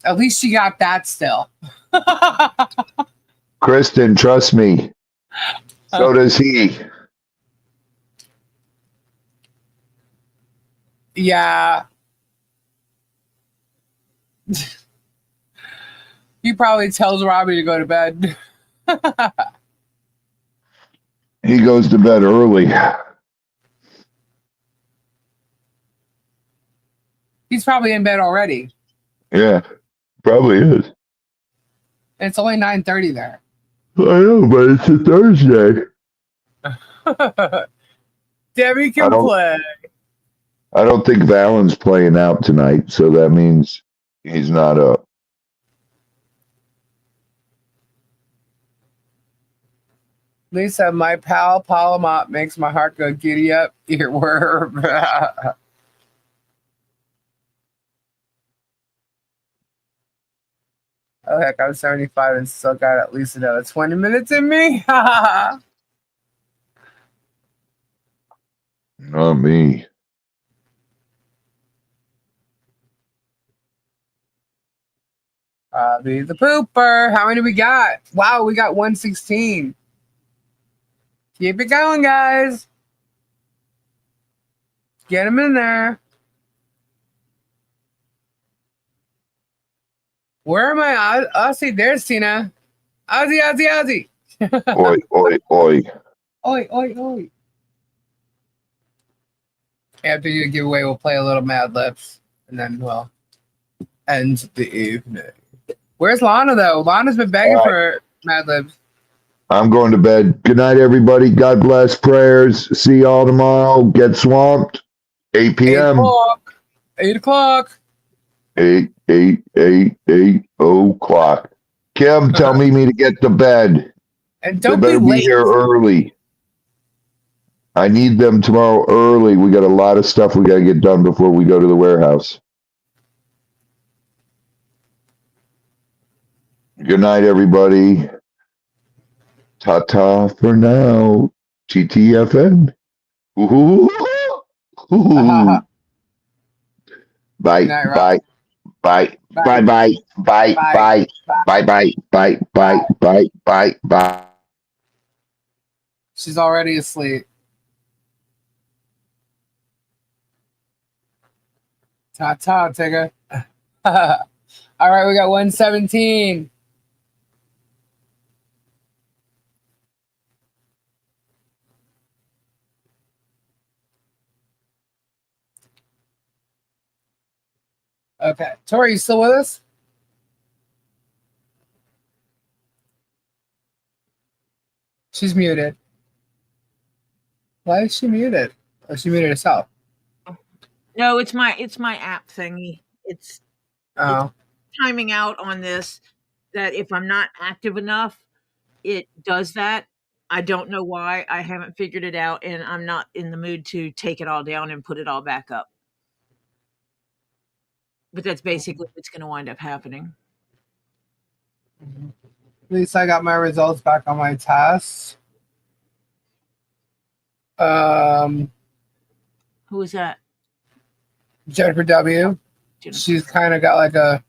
At least you got that still. Kristen, trust me. So does he. Yeah. He probably tells Robbie to go to bed. He goes to bed early. He's probably in bed already. Yeah, probably is. And it's only 9:30 there. I know, but it's a Thursday. Debbie can play. I don't think Valen's playing out tonight, so that means he's not up. Lisa, my pal Palomot makes my heart go giddy up. Earworm. Oh, heck, I'm 75 and still got at least another 20 minutes in me. Not me. Be the pooper. How many we got? Wow, we got 116. Keep it going, guys. Get them in there. Where am I? Ozzy, there's Tina. Ozzy. Oi, oi, oi. Oi, oi, oi. After you give away, we'll play a little Mad Libs, and then we'll end the evening. Where's Lana, though? Lana's been begging for Mad Libs. I'm going to bed. Good night, everybody. God bless. Prayers. See y'all tomorrow. Get swamped. 8 p.m. 8 o'clock. 8 o'clock. Kim, tell me to get to bed. And don't they better be late. Here early. I need them tomorrow early. We got a lot of stuff we got to get done before we go to the warehouse. Good night, everybody. Ta-ta for now. TTFN. Ooh. Bye. Night, Bye. Bye. She's already asleep. Ta-ta, Tigger. All right, we got 117. Okay. Tori, you still with us? She's muted. Why is she muted? Oh, she muted herself. No, it's my app thingy. It's timing out on this, that if I'm not active enough, it does that. I don't know why. I haven't figured it out, and I'm not in the mood to take it all down and put it all back up. But that's basically what's going to wind up happening. At least I got my results back on my test. Who was that? Jennifer W. She's kind of got like a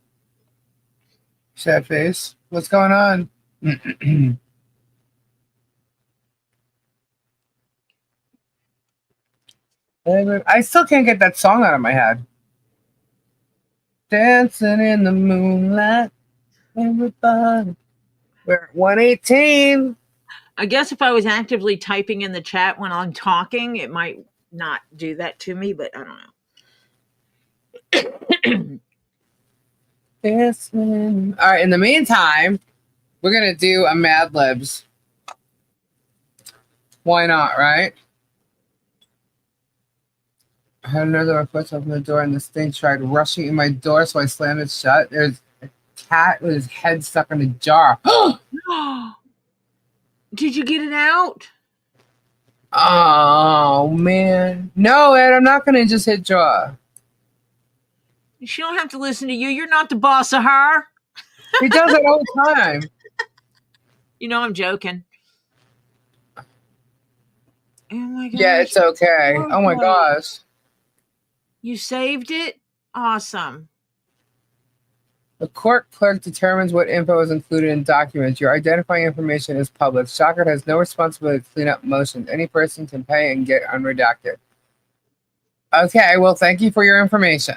sad face. What's going on? I still can't get that song out of my head. Dancing in the moonlight, everybody. We're at 118. I guess if I was actively typing in the chat when I'm talking, it might not do that to me, but I don't know. Yes. All right. In the meantime, we're gonna do a Mad Libs. Why not, right? I had another foot open the door, and this thing tried rushing in my door, so I slammed it shut. There's a cat with his head stuck in a jar. Did you get it out? Oh man, no, Ed. I'm not gonna just hit jaw. She don't have to listen to you. You're not the boss of her. He does it all the time. You know I'm joking. Oh my gosh. Yeah, it's okay. Oh my gosh. You saved it? Awesome. The court clerk determines what info is included in documents. Your identifying information is public. Shocket has no responsibility to clean up motions. Any person can pay and get unredacted. Okay, well, thank you for your information.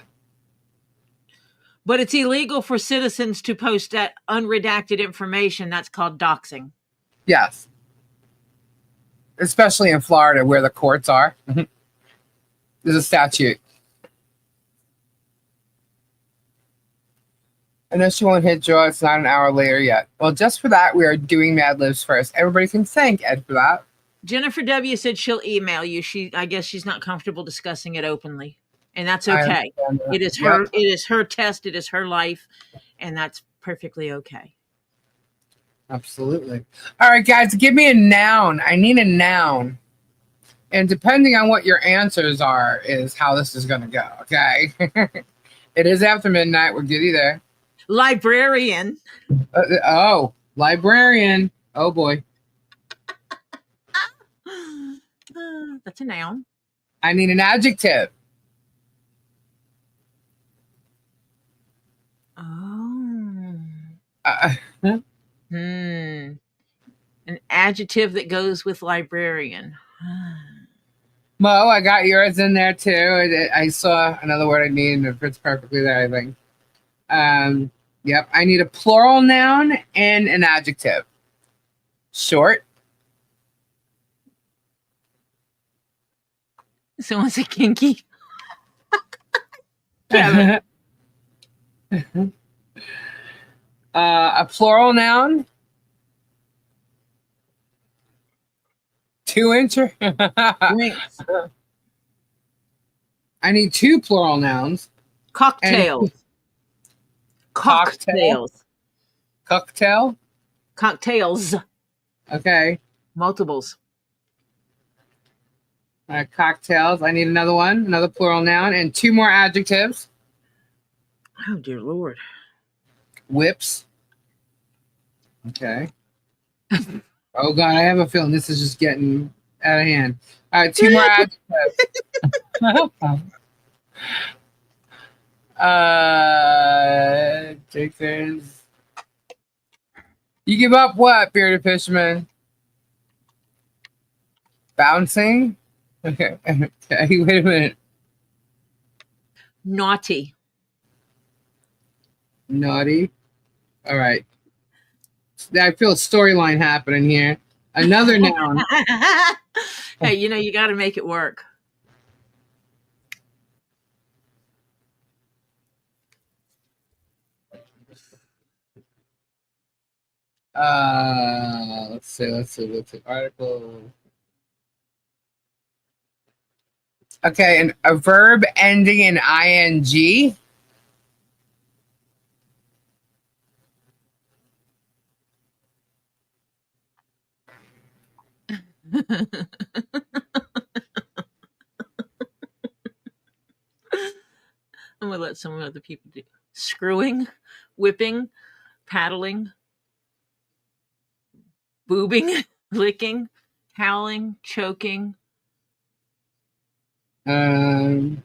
But it's illegal for citizens to post that unredacted information. That's called doxing. Yes. Especially in Florida where the courts are. There's a statute. I know she won't hit draw. It's not an hour later yet. Well, just for that, we are doing Mad Libs first. Everybody can thank Ed for that. Jennifer W. said she'll email you. I guess she's not comfortable discussing it openly. And that's okay. It is her. It is her test. It is her life. And that's perfectly okay. Absolutely. All right, guys, give me a noun. I need a noun. And depending on what your answers are is how this is going to go, okay? It is after midnight. We're giddy there. Librarian. Librarian. Oh, boy. That's a noun. I need an adjective. Oh. An adjective that goes with librarian. Mo, I got yours in there too. I saw another word I need, and it fits perfectly there, I think. Yep, I need a plural noun and an adjective. Short. Someone said kinky. Kevin. A plural noun. 2-incher. Drinks. I need 2 plural nouns. Cocktails. Cocktail. Cocktails. Cocktail. Cocktails. Okay. Multiples. Cocktails. I need another one. Another plural noun. And 2 more adjectives. Oh, dear Lord. Whips. Okay. Oh, God. I have a feeling this is just getting out of hand. All right. 2 more adjectives. Dictors. You give up what, bearded fisherman? Bouncing? Okay. Okay, wait a minute. Naughty. Naughty. All right. I feel a storyline happening here. Another noun. Hey, you got to make it work. Let's see. Article. Okay, a verb ending in ing. I'm going to let some other people do. Screwing, whipping, paddling, boobing, licking, howling, choking. Another.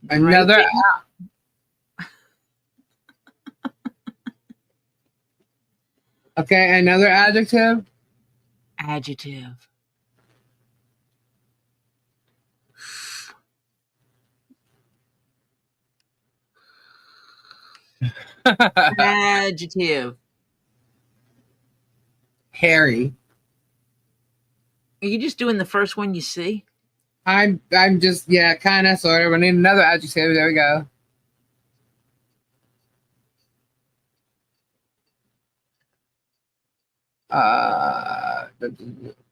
Griping. Okay, another adjective. Adjective. Adjective. Hairy. Are you just doing the first one you see? I'm just kind of sort of. I need another adjective. There we go.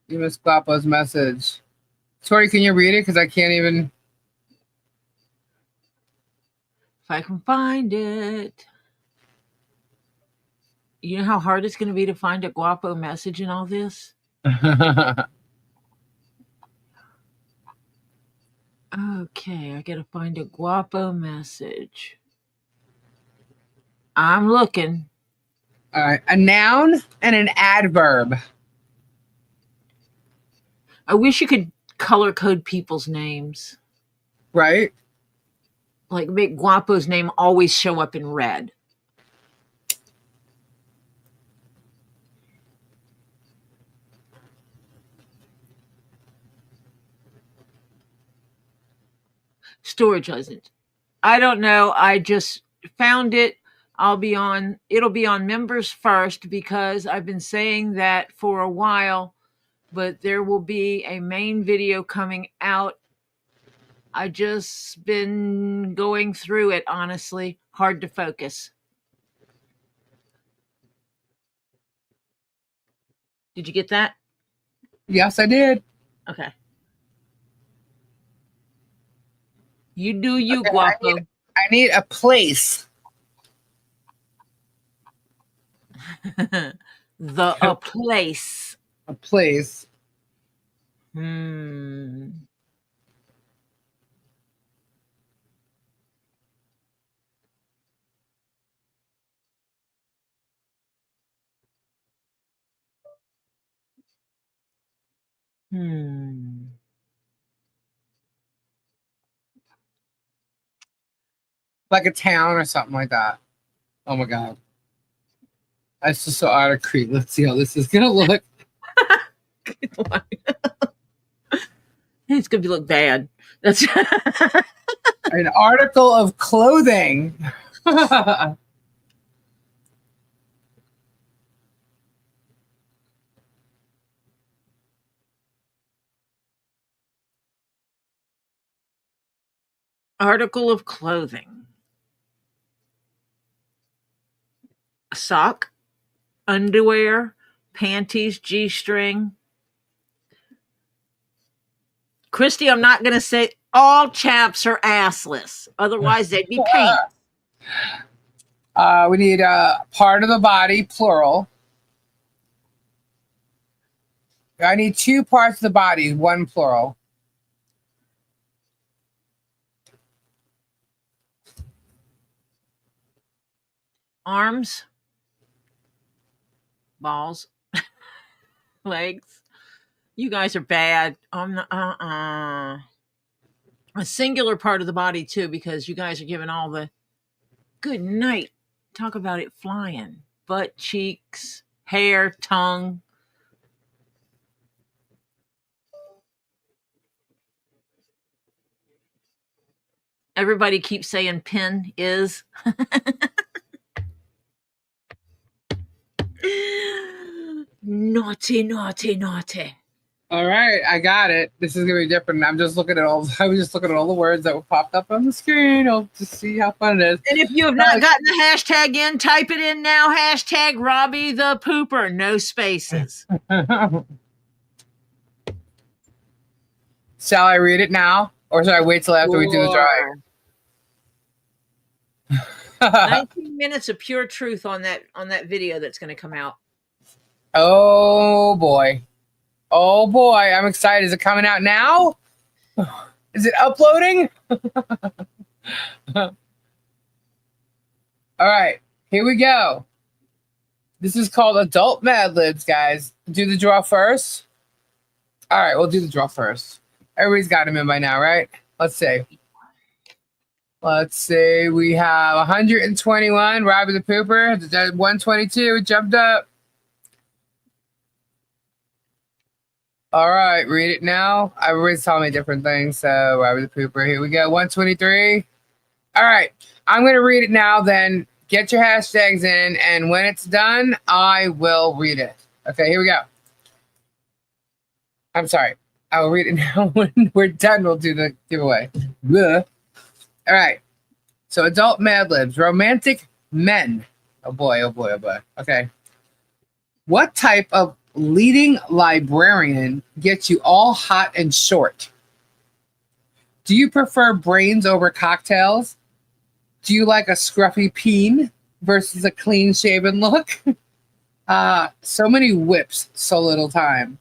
You missed Papa's message. Tori, can you read it? Because I can't even. If I can find it. You know how hard it's going to be to find a guapo message in all this? Okay, I got to find a guapo message. I'm looking. All right, a noun and an adverb. I wish you could color code people's names. Right? Like make Guapo's name always show up in red. Storage doesn't. I don't know. I just found it. It'll be on members first because I've been saying that for a while, but there will be a main video coming out. I just been going through it, honestly. Hard to focus. Did you get that? Yes, I did. Okay. You do you, Okay, Guapo. I need a place. A place. A place. Hmm. Like a town or something like that. Oh my God. That's just so out of Crete. Let's see how this is going to look. It's going to look bad. That's an article of clothing. Article of clothing. A sock, underwear, panties, G-string. Christy, I'm not going to say all chaps are assless. Otherwise, they'd be paint. We need a part of the body, plural. I need 2 parts of the body, 1 plural. Arms, balls, legs. You guys are bad. I'm not, a singular part of the body too, because you guys are giving all the good night. Talk about it flying. Butt, cheeks, hair, tongue. Everybody keeps saying pin is. Naughty, naughty, naughty. All right, I got it. This is gonna be different. I was just looking at all the words that were popped up on the screen. I'll just see how fun it is. And if you have not gotten the hashtag in, type it in now. Hashtag Robbie the Pooper. No spaces. Shall I read it now, or should I wait till after we do the drawing? 19 minutes of pure truth on that video that's going to come out. Oh boy. Oh boy, I'm excited. Is it coming out now? Is it uploading? All right, here we go. This is called Adult Mad Libs, guys. Do the draw first. All right, we'll do the draw first. Everybody's got them in by now, right? Let's see. Let's see. We have 121. Robbie the Pooper. 122. Jumped up. All right, read it now. Everybody's telling me different things. So Robbie the Pooper. Here we go. 123. All right. I'm going to read it now. Then get your hashtags in. And when it's done, I will read it. Okay, here we go. I'm sorry. I will read it now. When we're done, we'll do the giveaway. Bleh. All right. So Adult Mad Libs. Romantic men. Oh boy, oh boy, oh boy. Okay. What type of leading librarian gets you all hot and short? Do you prefer brains over cocktails? Do you like a scruffy peen versus a clean shaven look? So many whips, so little time.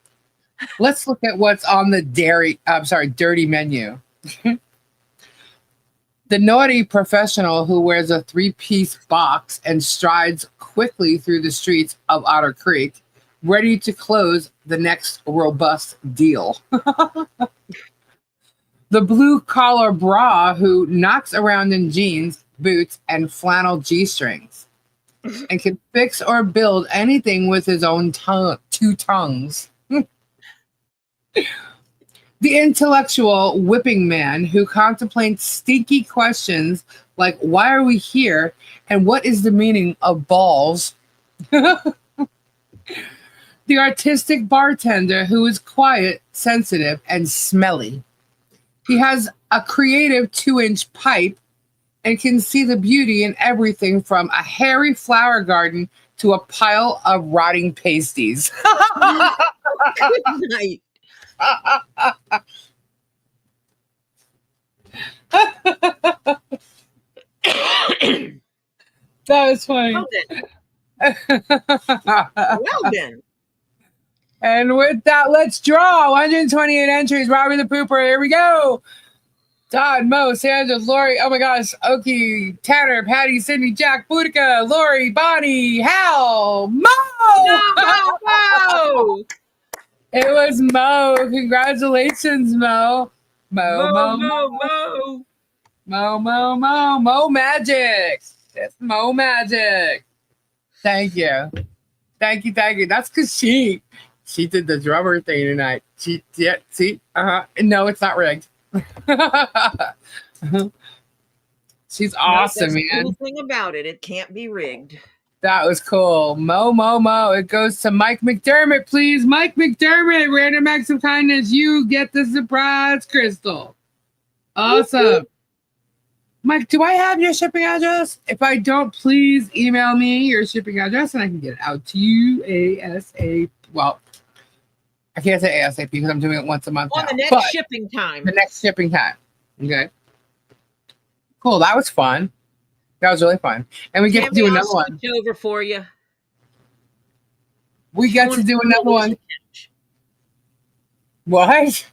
Let's look at what's on the dirty menu. The naughty professional who wears a 3-piece box and strides quickly through the streets of Otter Creek, ready to close the next robust deal. The blue-collar bra who knocks around in jeans, boots, and flannel G-strings, and can fix or build anything with his own 2 tongues. The intellectual whipping man who contemplates stinky questions like, why are we here? And what is the meaning of balls? The artistic bartender who is quiet, sensitive, and smelly. He has a creative 2-inch pipe and can see the beauty in everything from a hairy flower garden to a pile of rotting pasties. Good night. That was funny. Well then. And with that, let's draw 128 entries. Robbie the Pooper. Here we go. Todd, Mo, Sandra, Lori. Oh my gosh. Oki, Tanner, Patty, Cindy, Jack, Boudica, Lori, Bonnie, Hal, Mo. Mo. It was Mo. Congratulations, Mo. Mo magic. It's Mo magic. Thank you. That's because she did the drummer thing tonight. See? No, it's not rigged. She's awesome, man. The cool thing about it, it can't be rigged. That was cool. Mo. It goes to Mike McDermott, please. Mike McDermott, random acts of kindness. You get the surprise crystal. Awesome. Mike, do I have your shipping address? If I don't, please email me your shipping address and I can get it out to you ASAP. Well, I can't say ASAP because I'm doing it once a month On now. the next shipping time. The next shipping time. Okay. Cool. That was fun. That was really fun. And we get to do another one. Over for you. We get to do another one. What?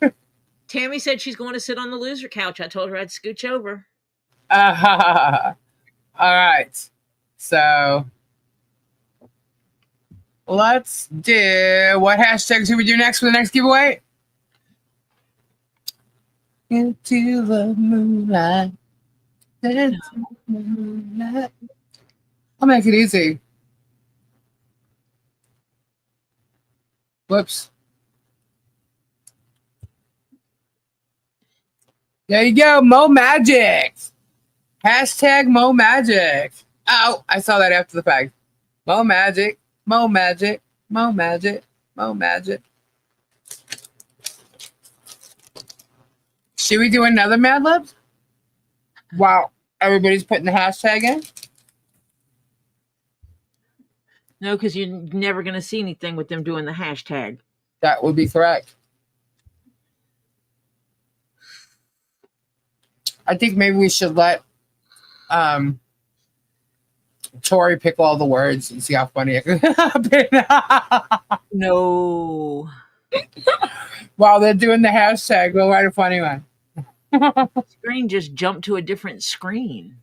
Tammy said she's going to sit on the loser couch. I told her I'd scooch over. All right. So let's do, what hashtags should we do next for the next giveaway? Into the moonlight. Into the moonlight. I'll make it easy. Whoops. There you go. Mo Magic. Hashtag Mo Magic. Oh, I saw that after the fact. Mo Magic. Mo Magic. Mo Magic. Mo Magic. Should we do another Mad Libs? Wow. Everybody's putting the hashtag in? No, because you're never going to see anything with them doing the hashtag. That would be correct. I think maybe we should let Tori pick all the words and see how funny it could happen. No. While they're doing the hashtag, we'll write a funny one. Screen just jumped to a different screen.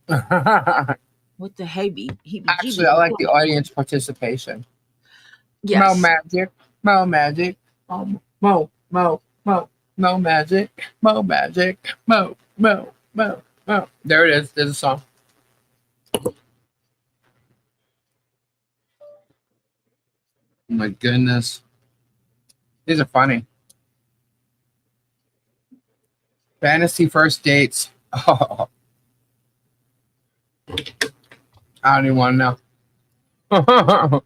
What the heebie? Actually, I like the audience participation. Yes. Mo Magic. Mo Magic. Mo Magic. Mo Magic. Mo. There it is. There's a song. Oh my goodness. These are funny. Fantasy first dates. Oh. I don't even want to know.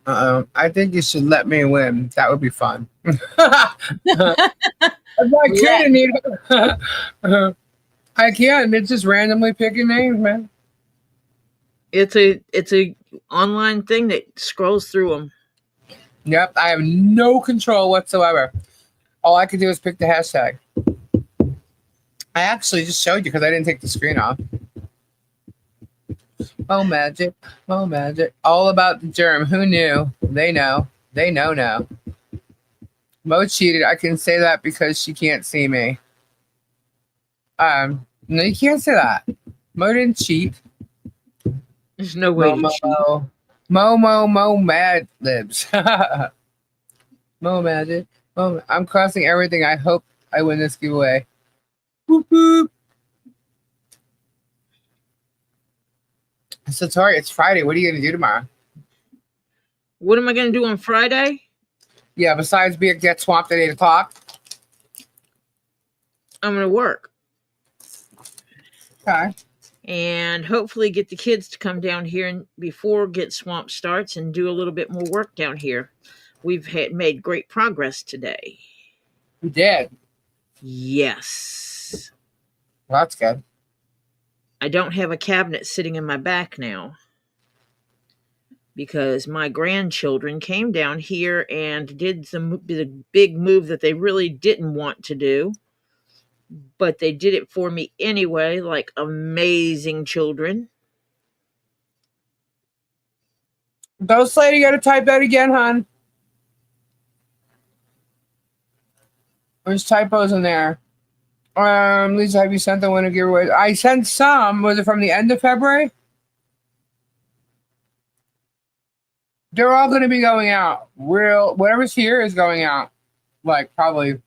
I think you should let me win. That would be fun. I can't. It's just randomly picking names, man. It's a online thing that scrolls through them. Yep, I have no control whatsoever. All I can do is pick the hashtag. I actually just showed you because I didn't take the screen off. Mo Magic, Mo Magic. All about the germ. Who knew? They know. They know now. Mo cheated. I can say that because she can't see me. No, you can't say that. Mo didn't cheat. There's no way to cheat. Mo Mad Libs. Mo Magic. I'm crossing everything. I hope I win this giveaway. Boop, boop. So, Tori, it's Friday. What are you going to do tomorrow? What am I going to do on Friday? Yeah, besides get swamped at 8 o'clock. I'm going to work. Okay. And hopefully get the kids to come down here and before Get Swamped starts and do a little bit more work down here. We've made great progress today. We did. Yes. Well, that's good. I don't have a cabinet sitting in my back now because my grandchildren came down here and did the big move that they really didn't want to do, but they did it for me anyway, like amazing children. Ghost Lady, you got to type that again, hon. There's typos in there. Lisa, have you sent the winner giveaway? I sent some. Was it from the end of February? They're all going to be going out. Whatever's here is going out. Like, probably.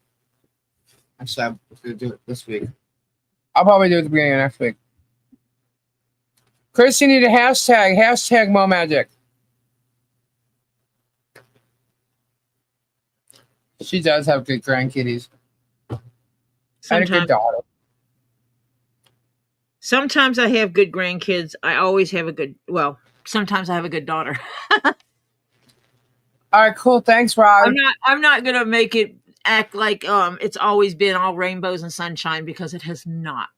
Actually, I'm going to do it this week. I'll probably do it at the beginning of next week. Chris, you need a hashtag. Hashtag Mo Magic. She does have good grandkitties. And a good daughter. Sometimes I have good grandkids. I always have sometimes I have a good daughter. All right, cool. Thanks, Rob. I'm not gonna make it act like it's always been all rainbows and sunshine, because it has not.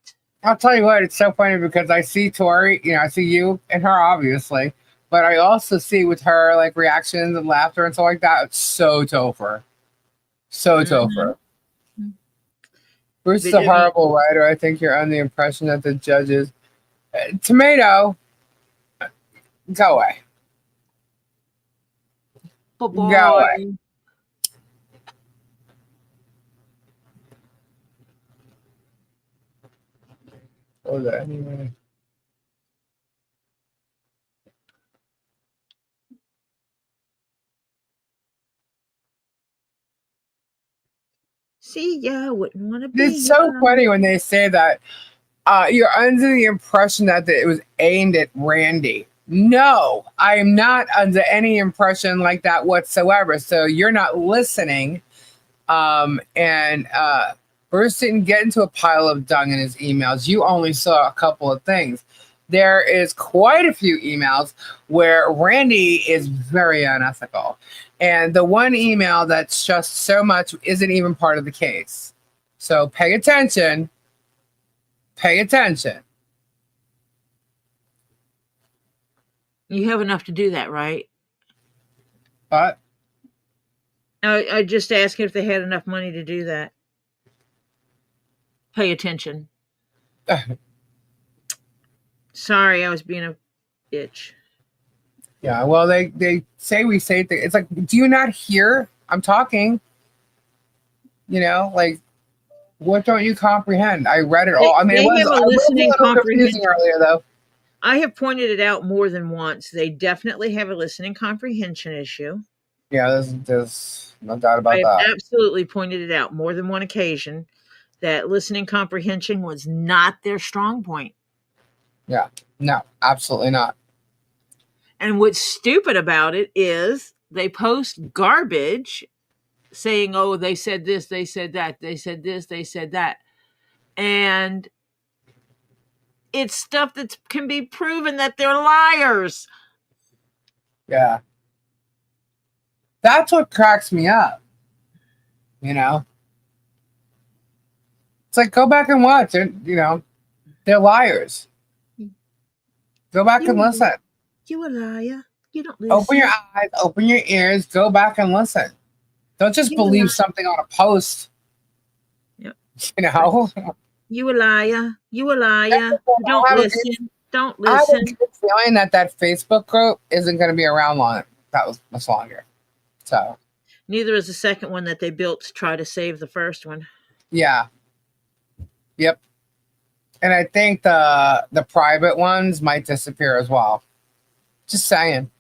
I'll tell you what, it's so funny because I see Tori, I see you and her obviously, but I also see with her like reactions and laughter and stuff like that. It's so Topher. So Topher. Bruce is a horrible writer. I think you're under the impression that the judges. Tomato, go away. Bye-bye. Go away. Oh, that anyway. See ya, wouldn't want to be. It's so funny when they say that you're under the impression that it was aimed at Randy. No, I am not under any impression like that whatsoever. So you're not listening. And Bruce didn't get into a pile of dung in his emails. You only saw a couple of things. There is quite a few emails where Randy is very unethical. And the one email that's just so much isn't even part of the case. So pay attention. Pay attention. You have enough to do that, right? But I just asked if they had enough money to do that. Pay attention. Sorry, I was being a bitch. Yeah, well, they say we say things. It's like, do you not hear? I'm talking. Like, what don't you comprehend? I read it all. I mean, it was a little confusing earlier, though. I have pointed it out more than once. They definitely have a listening comprehension issue. Yeah, there's no doubt about that. I have absolutely pointed it out more than one occasion that listening comprehension was not their strong point. Yeah, no, absolutely not. And what's stupid about it is they post garbage saying, oh, they said this, they said that, they said this, they said that. And it's stuff that can be proven that they're liars. Yeah. That's what cracks me up. It's like, go back and watch it. They're liars. Go back and listen. You a liar. You don't listen. Open your eyes, open your ears, go back and listen. Don't just believe something on a post. Yep. You a liar. You a liar. Don't listen. Don't listen. I have a good feeling that Facebook group isn't going to be around long. That was much longer. So. Neither is the second one that they built to try to save the first one. Yeah. Yep. And I think the private ones might disappear as well. Just saying.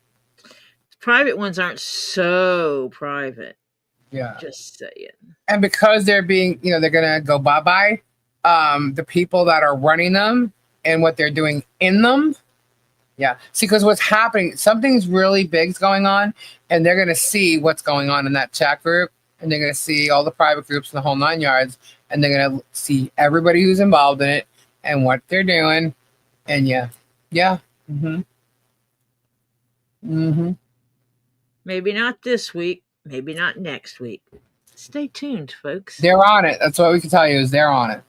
Private ones aren't so private. Yeah. Just saying. And because they're being, they're going to go bye-bye, the people that are running them and what they're doing in them. Yeah. See, because what's happening, something's really big's going on, and they're going to see what's going on in that chat group, and they're going to see all the private groups in the whole 9 yards, and they're going to see everybody who's involved in it and what they're doing. And yeah. Mm-hmm. Mm-hmm. Maybe not this week. Maybe not next week. Stay tuned, folks. They're on it. That's what we can tell you is they're on it.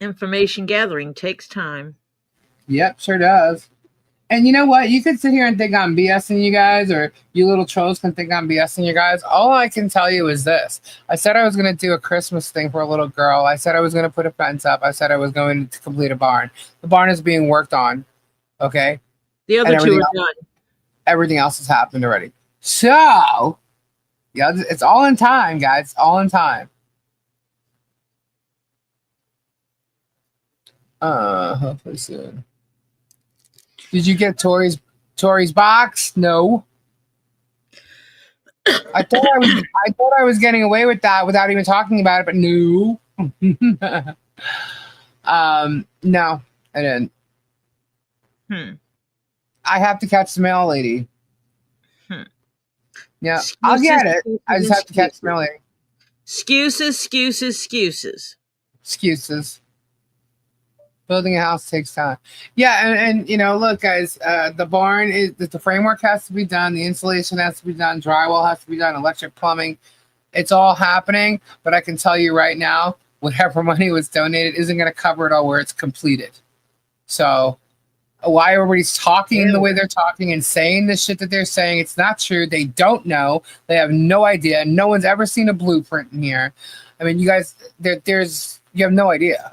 Information gathering takes time. Yep, sure does. And you know what? You can sit here and think I'm BSing you guys, or you little trolls can think I'm BSing you guys. All I can tell you is this. I said I was going to do a Christmas thing for a little girl. I said I was going to put a fence up. I said I was going to complete a barn. The barn is being worked on. Okay? The other two are done. Everything else has happened already. So, yeah, it's all in time, guys. All in time. Hopefully soon. Did you get Tori's box? No. I thought I was getting away with that without even talking about it, but no. No, I didn't. I have to catch the mail lady. Yeah, excuses, I'll get it. I just have to catch the mail lady. Excuses. Building a house takes time. Yeah, and look, guys, the barn the framework has to be done, the insulation has to be done, drywall has to be done, electric, plumbing, It's all happening, but I can tell you right now, whatever money was donated isn't going to cover it all where it's completed. So why everybody's talking the way they're talking and saying the shit that they're saying, it's not true. They don't know. They have no idea. No one's ever seen a blueprint in here. I mean, you guys, you have no idea.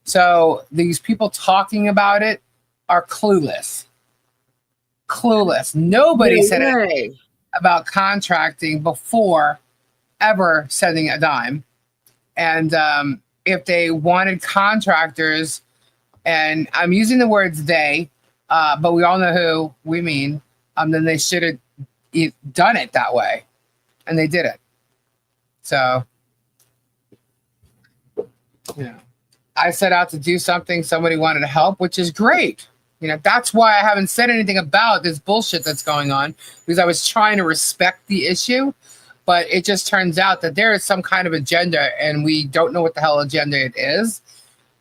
So these people talking about it are clueless. Clueless. Nobody said anything about contracting before ever sending a dime. And if they wanted contractors, and I'm using the words they, but we all know who we mean, then they should have done it that way. And they did it. So, I set out to do something, somebody wanted to help, which is great. That's why I haven't said anything about this bullshit that's going on, because I was trying to respect the issue, but it just turns out that there is some kind of agenda, and we don't know what the hell agenda it is.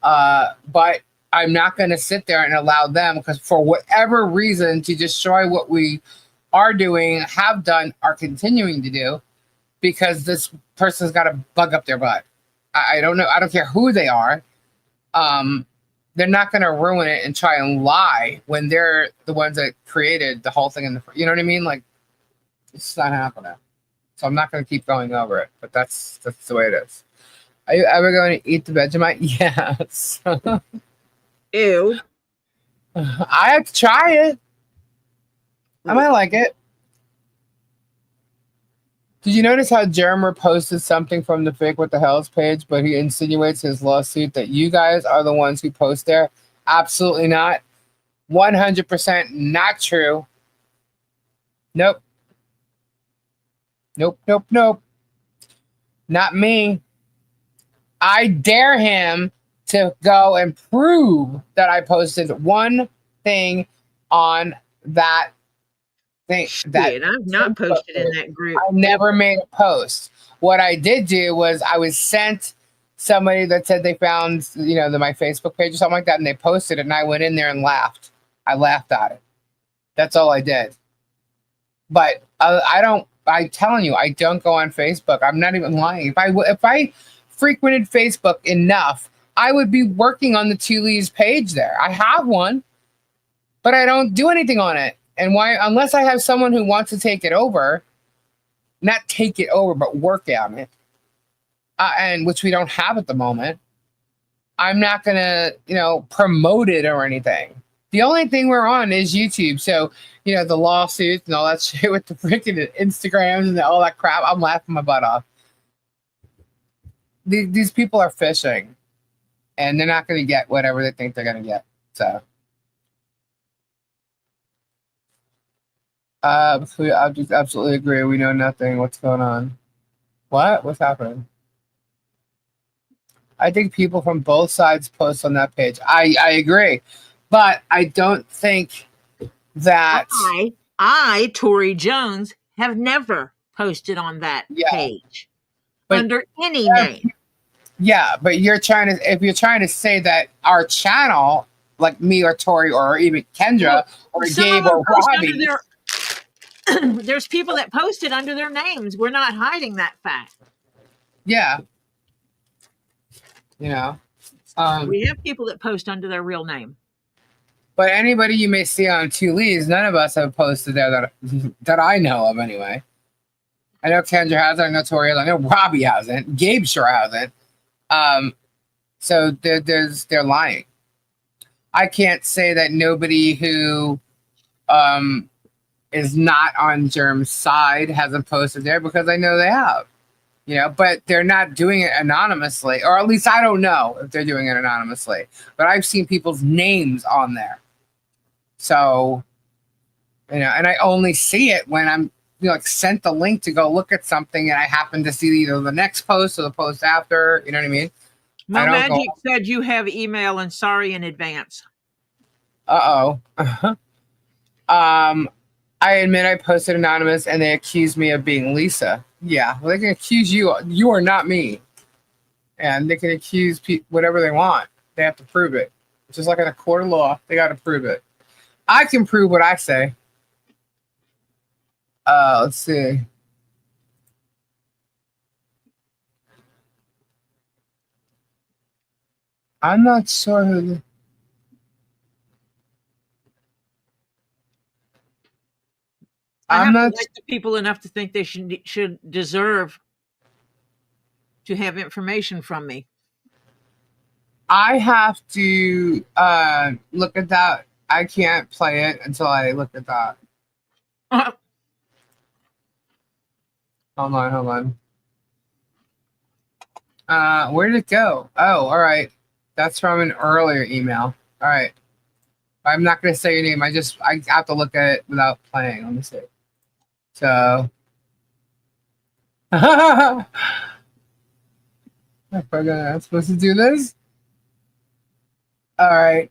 But I'm not going to sit there and allow them, because for whatever reason, to destroy what we are doing, have done, are continuing to do, because this person's got a bug up their butt. I don't know. I don't care who they are. They're not going to ruin it and try and lie when they're the ones that created the whole thing you know what I mean? Like, it's not happening. So I'm not going to keep going over it, but that's the way it is. Are you ever going to eat the Vegemite? Yes. Ew. I have to try it. I might like it. Did you notice how Jeremy posted something from the Fake What the Hell's page, but he insinuates his lawsuit that you guys are the ones who post there? Absolutely not. 100% not true. Nope. Nope. Not me. I dare him to go and prove that I posted one thing on that thing. I've not posted in that group. I never made a post. What I did do was I was sent somebody that said they found, my Facebook page or something like that, and they posted it, and I went in there and laughed. I laughed at it. That's all I did. But I'm telling you, I don't go on Facebook. I'm not even lying. If I frequented Facebook enough, I would be working on the Two Leaves page there. I have one, but I don't do anything on it. And why? Unless I have someone who wants to take it over, not take it over, but work on it, and which we don't have at the moment. I'm not gonna, promote it or anything. The only thing we're on is YouTube. So, the lawsuits and all that shit with the freaking Instagrams and all that crap, I'm laughing my butt off. These people are fishing, and they're not going to get whatever they think they're going to get. So, I just absolutely agree. We know nothing. What's going on? What? What's happening? I think people from both sides post on that page. I agree. But I don't think that I, Tori Jones, have never posted on that page under any name. Yeah, but if you're trying to say that our channel, like me or Tori or even Kendra or Gabe or Robbie, there's people that posted under their names. We're not hiding that fact. Yeah. We have people that post under their real name. But anybody you may see on Two Leaves, none of us have posted there that I know of anyway. I know Kendra hasn't. I know Tori hasn't. I know Robbie hasn't. Gabe sure hasn't. So they're lying. I can't say that nobody who is not on Germ's side hasn't posted there, because I know they have. But they're not doing it anonymously, or at least I don't know if they're doing it anonymously. But I've seen people's names on there. So, and I only see it when I'm sent the link to go look at something, and I happen to see either the next post or the post after. You know what I mean? Mo Magic said you have email, and sorry in advance. I admit I posted anonymous, and they accused me of being Lisa. Yeah, well, they can accuse you. You are not me. And they can accuse whatever they want. They have to prove it. Just like in a court of law, they got to prove it. I can prove what I say. Let's see. I'm not sure who. I I'm have to not. like the people enough to think they should deserve to have information from me. I have to look at that. I can't play it until I look at that. Hold on. Where did it go? Oh, all right. That's from an earlier email. All right. I'm not gonna say your name. I have to look at it without playing. Let me see. So I forgot I'm supposed to do this. All right.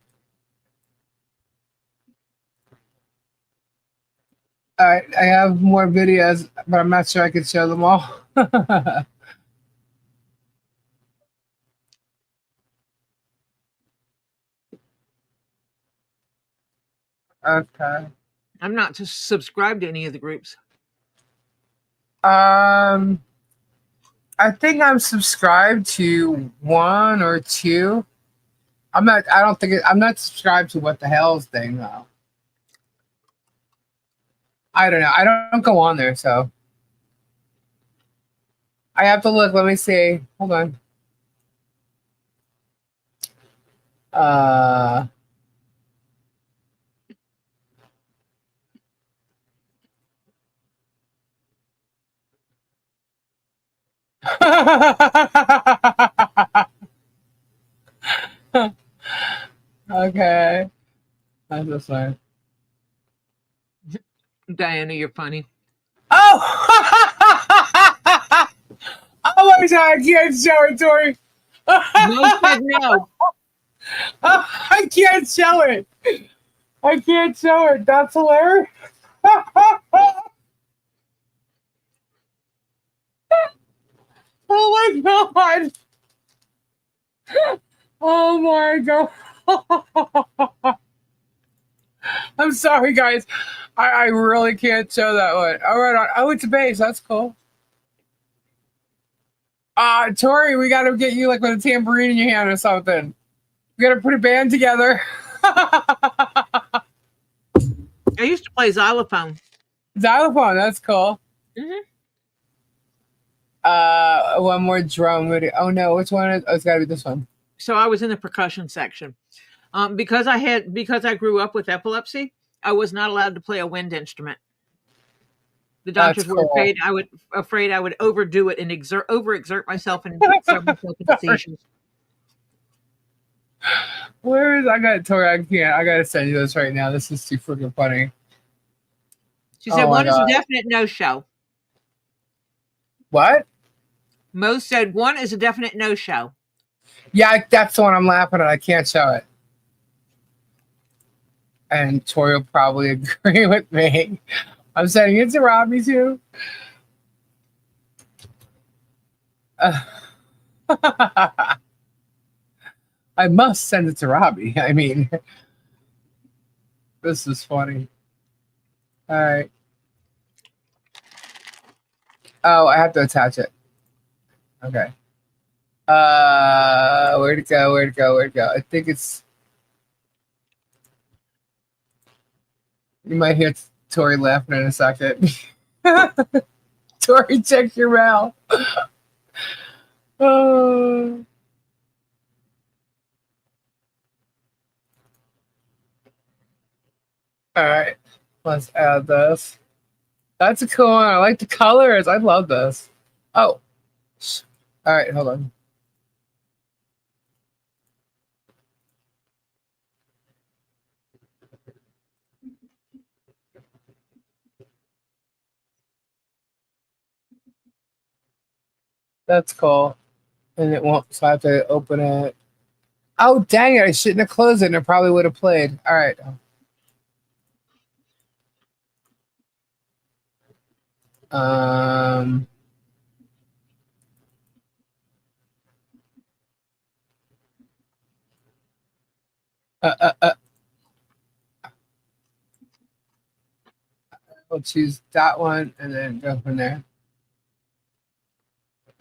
All right. I have more videos, but I'm not sure I can show them all. Okay. I'm not subscribed to any of the groups. I think I'm subscribed to one or two. I'm not. I don't think I'm not subscribed to what the hell's thing though. I don't know. I don't go on there, so I have to look. Let me see. Hold on. Uh. Okay. That's just fine. Diana, you're funny. Oh! Oh my god, I can't show it, Tori. No said no. I can't show it. I can't show it. That's hilarious. Oh my god. Oh my god. I'm sorry, guys. I really can't show that one. All right. Oh, it's a base. That's cool. Tori, we got to get you like with a tambourine in your hand or something. We got to put a band together. I used to play xylophone. Xylophone, that's cool. Mm-hmm. One more drum video. Oh no, which one is? Oh, it's got to be this one. So I was in the percussion section. Because I grew up with epilepsy, I was not allowed to play a wind instrument. The doctors were afraid I would overdo it and overexert myself and start myself into seizures. Where is I got Tori? I can't. I gotta send you this right now. This is too freaking funny. She said one is a definite no-show. What? Mo said one is a definite no-show. Yeah, that's the one I'm laughing at. I can't show it. And Tori will probably agree with me. I'm sending it to Robbie too. I must send it to Robbie. I mean, this is funny. All right. Oh, I have to attach it. Okay. Where'd it go? I think it's. You might hear Tori laughing in a second. Tori, check your mail. Oh. All right, let's add this. That's a cool one. I like the colors. I love this. Oh, all right. Hold on. That's cool. And it won't, so I have to open it. Oh, dang it. I shouldn't have closed it and it probably would have played. All right. We'll choose that one and then go from there.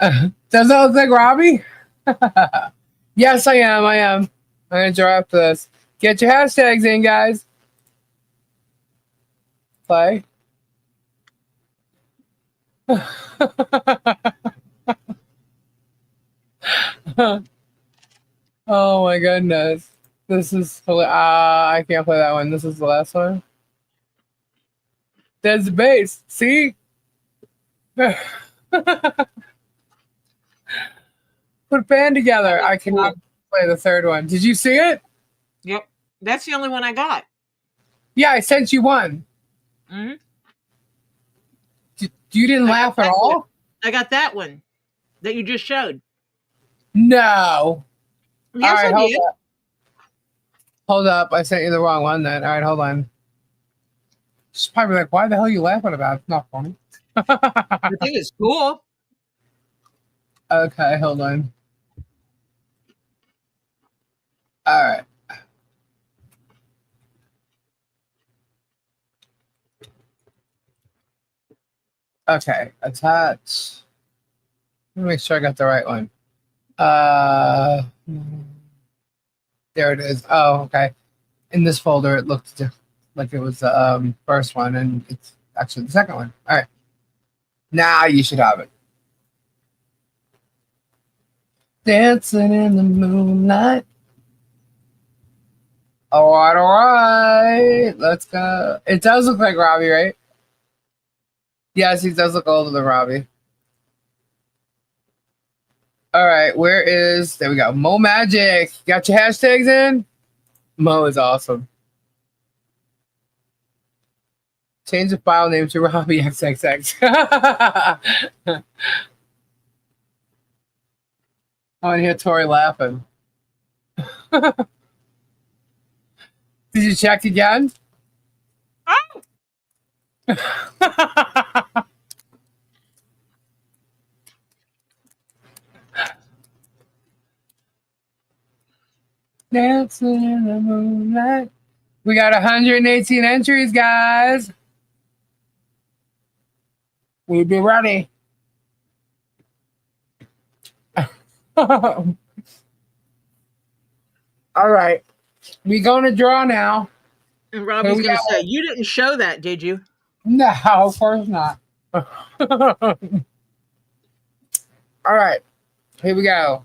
Does that look like Robbie? Yes, I am. I'm gonna draw after this. Get your hashtags in, guys. Play. Oh my goodness. This is I can't play that one. This is the last one. There's the base. See? Put a band together. I cannot play the third one. Did you see it? Yep. That's the only one I got. Yeah, I sent you one. Mm-hmm. You didn't laugh at all? I got that one that you just showed. No. Yes, all right, I did. Hold up. I sent you the wrong one then. All right, hold on. She's probably like, why the hell are you laughing about? It's not funny. I think it's cool. Okay, hold on. All right. Okay, attach. Let me make sure I got the right one. There it is. Oh, okay. In this folder, it looked like it was the first one, and it's actually the second one. All right. Now you should have it. Dancing in the moonlight. All right. Let's go. It does look like Robbie, right? Yes, he does look older than Robbie. All right, there we go. Mo Magic. Got your hashtags in? Mo is awesome. Change the file name to Robbie XXX. I want to hear Tori laughing. Did you check again? Oh! Dancing in the moonlight. We got 118 entries, guys. We'll be ready. All right. We're going to draw now. And Robbie's going to say, you didn't show that, did you? No, of course not. All right. Here we go.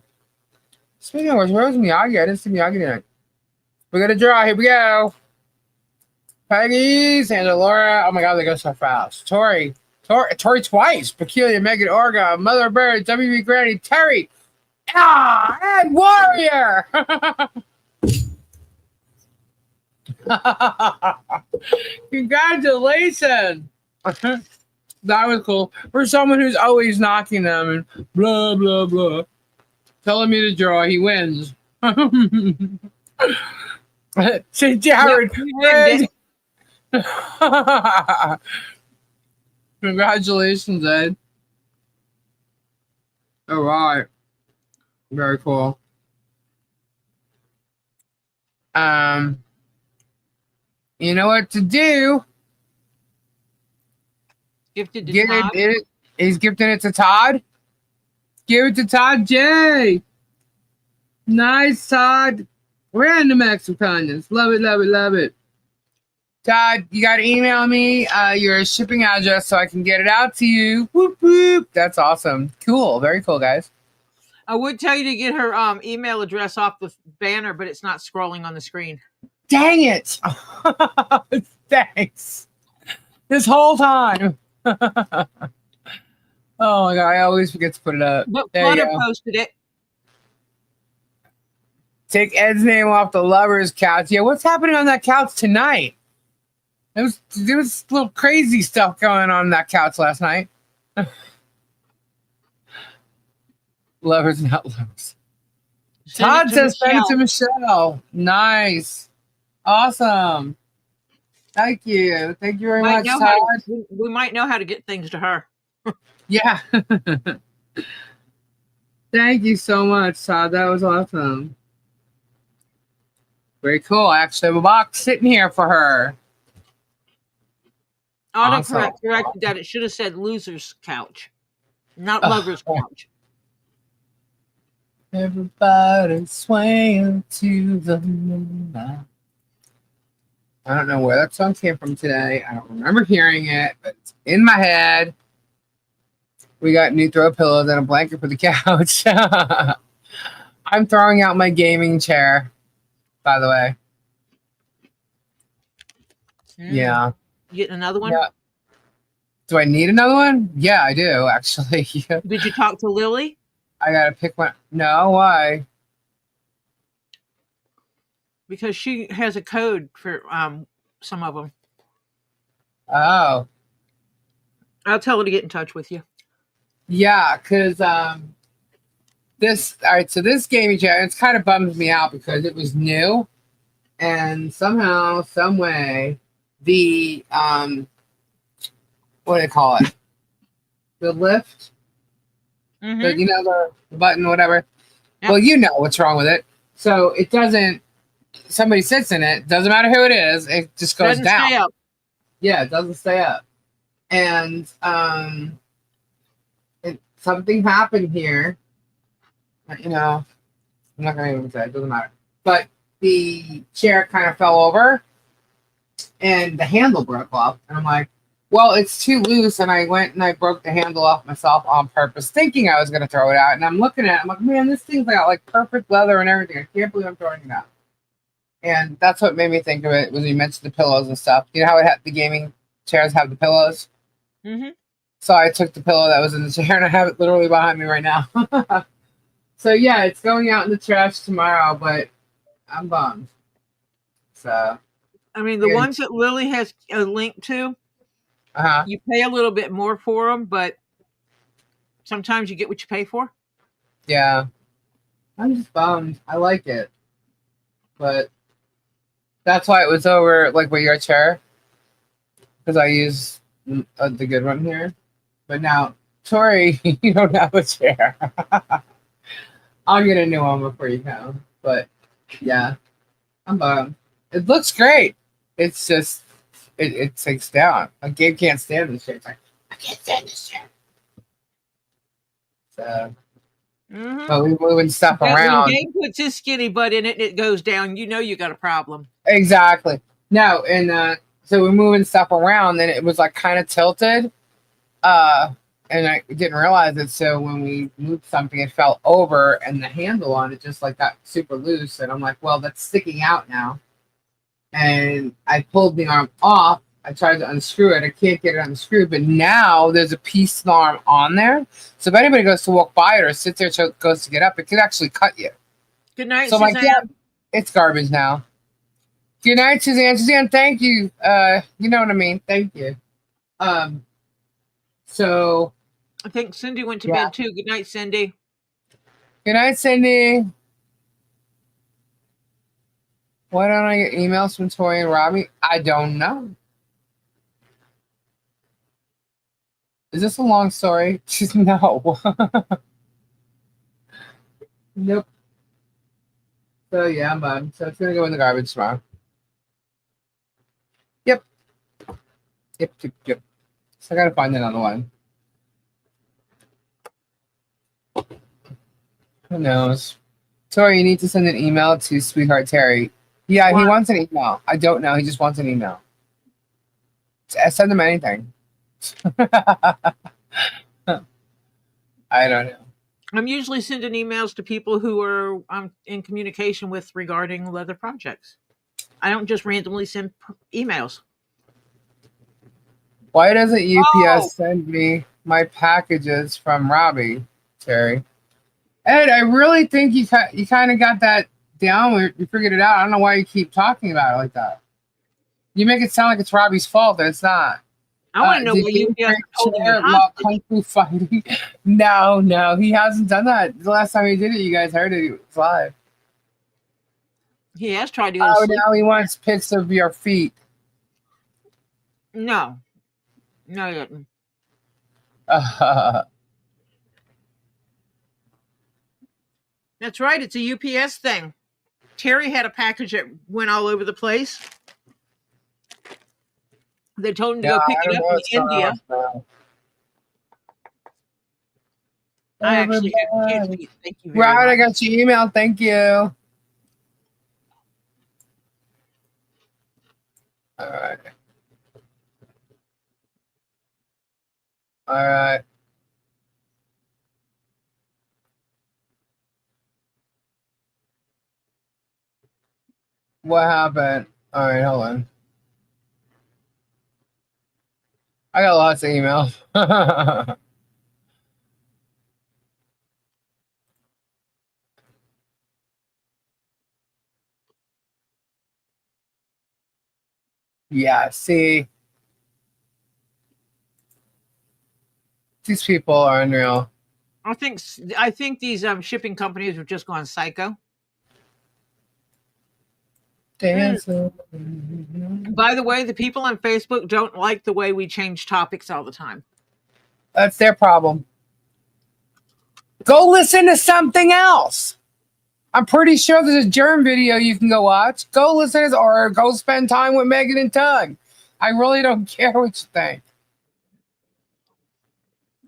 Speaking of which, where's Miyagi? I didn't see Miyagi tonight. We're going to draw. Here we go. Peggy, Sandra, Laura. Oh my God, they go so fast. Tori twice. Peculiar, Megan, Orga, Mother Bird, WB Granny, Terry. And Warrior. Congratulations. That was cool. For someone who's always knocking them and blah, blah, blah. Telling me to draw, he wins. Say, Jared. Yep, Congratulations, Ed. All right. Very cool. You know what to do. Gifted to Todd. He's gifting it to Todd. Give it to Todd J. Nice, Todd. Random acts of kindness. Love it, love it, love it. Todd, you got to email me your shipping address so I can get it out to you. Whoop, whoop. That's awesome. Cool. Very cool, guys. I would tell you to get her email address off the banner, but it's not scrolling on the screen. Dang it. Thanks. This whole time. Oh my God. I always forget to put it up. But Flutter posted it. Take Ed's name off the lover's couch. Yeah, what's happening on that couch tonight? There was little crazy stuff going on that couch last night. Lovers, not lovers. Todd says send it to Michelle. Nice. Awesome. Thank you. Thank you very much, Todd. We might know how to get things to her. Yeah. Thank you so much, Todd. That was awesome. Very cool. I actually have a box sitting here for her. Autocorrect corrected that. It should have said loser's couch, not lover's couch. Everybody swaying to the moonlight. I don't know where that song came from today. I don't remember hearing it, but it's in my head. We got new throw pillows and a blanket for the couch. I'm throwing out my gaming chair, by the way. Yeah. You getting another one? Yeah. Do I need another one? Yeah, I do, actually. Did you talk to Lily? I gotta pick one. No, why? Because she has a code for some of them. Oh. I'll tell her to get in touch with you. Yeah, because so this gaming chair, it's kind of bums me out because it was new, and somehow, some way, the what do they call it? The lift, Mm-hmm. the button, whatever. Yep. Well, you know what's wrong with it. So it doesn't. Somebody sits in it. Doesn't matter who it is. It just goes Doesn't down. stay up. Yeah, it doesn't stay up. And something happened here. I'm not gonna even say it. Doesn't matter. But the chair kind of fell over, and the handle broke off. And I'm like, well, it's too loose. And I went and I broke the handle off myself on purpose, thinking I was gonna throw it out. And I'm looking at it. I'm like, man, this thing's got like perfect leather and everything. I can't believe I'm throwing it out. And that's what made me think of it when you mentioned the pillows and stuff. You know how the gaming chairs have the pillows? Mm-hmm. So I took the pillow that was in the chair and I have it literally behind me right now. So yeah, it's going out in the trash tomorrow, but I'm bummed. So I mean, the ones that Lily has a link to, you pay a little bit more for them, but sometimes you get what you pay for. Yeah, I'm just bummed. I like it, but that's why it was over like with your chair, because I use the good one here. But now, Tori, you don't have a chair. I'll get a new one before you come. But yeah, I'm bummed. It looks great. It's just it takes down. Like Gabe can't stand this chair. It's like, I can't stand this chair. So but we're moving stuff around. When Gabe puts his skinny butt in it and it goes down, you know you got a problem. Exactly. No, and so we're moving stuff around and it was like kind of tilted. And I didn't realize it. So when we moved something, it fell over and the handle on it just like got super loose. And I'm like, well, that's sticking out now. And I pulled the arm off. I tried to unscrew it. I can't get it unscrewed. But now there's a piece of the arm on there. So if anybody goes to walk by it or sits there and goes to get up, it could actually cut you. Good night, so Suzanne. I'm like, yeah, it's garbage now. Good night, Suzanne. Suzanne, thank you. You know what I mean? Thank you. So I think Cindy went to bed too. Good night, Cindy. Good night, Cindy. Why don't I get emails from Tori and Robbie? I don't know. Is this a long story? No. Nope. So yeah, I'm bummed. So it's gonna go in the garbage tomorrow. Yep. So I gotta find another one. Who knows? Tori, you need to send an email to Sweetheart Terry. Yeah, He wants an email. I don't know. He just wants an email. Send him anything. I don't know. I'm usually sending emails to people who are in communication with regarding leather projects. I don't just randomly send emails. Why doesn't UPS send me my packages from Robbie, Terry? Ed, I really think you kind of got that down. You figured it out. I don't know why you keep talking about it like that. You make it sound like it's Robbie's fault, and it's not. I want to know why UPS told him Kung Fu fighting. No, he hasn't done that. The last time he did it, you guys heard it. It was live. He has tried to go to sleep. Now he wants pics of your feet. No, he didn't. That's right. It's a UPS thing. Terry had a package that went all over the place. They told him to go pick it up in India. I actually had a chance Everybody. to eat. Thank you very Right, I much. got your email. Thank you. All right. All right. What happened? All right, hold on. I got lots of emails. Yeah, see, these people are unreal. I think these shipping companies have just gone psycho. Dancing. By the way, the people on Facebook don't like the way we change topics all the time. That's their problem. Go listen to something else. I'm pretty sure there's a germ video you can go watch. Go listen to this, or go spend time with Megan and Tug. I really don't care what you think.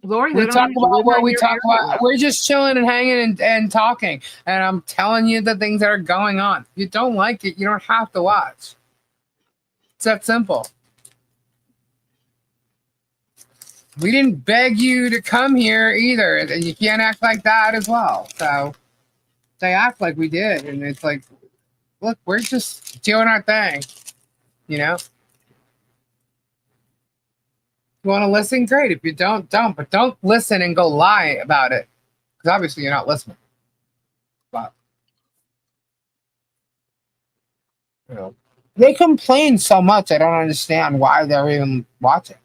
Lori, We they don't talk even about live what on we your talk area. about. We're just chilling and hanging and talking. And I'm telling you the things that are going on. If you don't like it, you don't have to watch. It's that simple. We didn't beg you to come here either. And you can't act like that as well. So they act like we did. And it's like, look, we're just doing our thing. You know? You want to listen? Great. If you don't. But don't listen and go lie about it. Because obviously you're not listening. But, you know, they complain so much. I don't understand why they're even watching.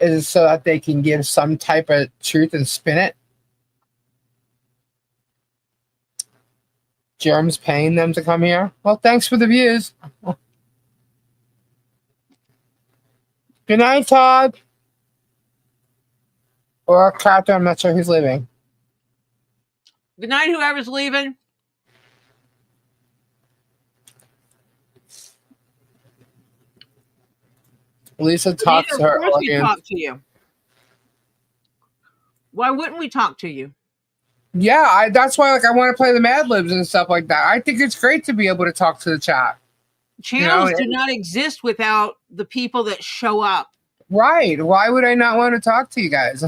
Is it so that they can give some type of truth and spin it? Germs paying them to come here? Well, thanks for the views. Good night, Todd. Or Captain, I'm not sure who's leaving. Good night, whoever's leaving. Lisa talks to her Of course we audience. talk to you. Why wouldn't we talk to you? Yeah, that's why I want to play the Mad Libs and stuff like that. I think it's great to be able to talk to the chat. Channels do not exist without the people that show up. Right. Why would I not want to talk to you guys?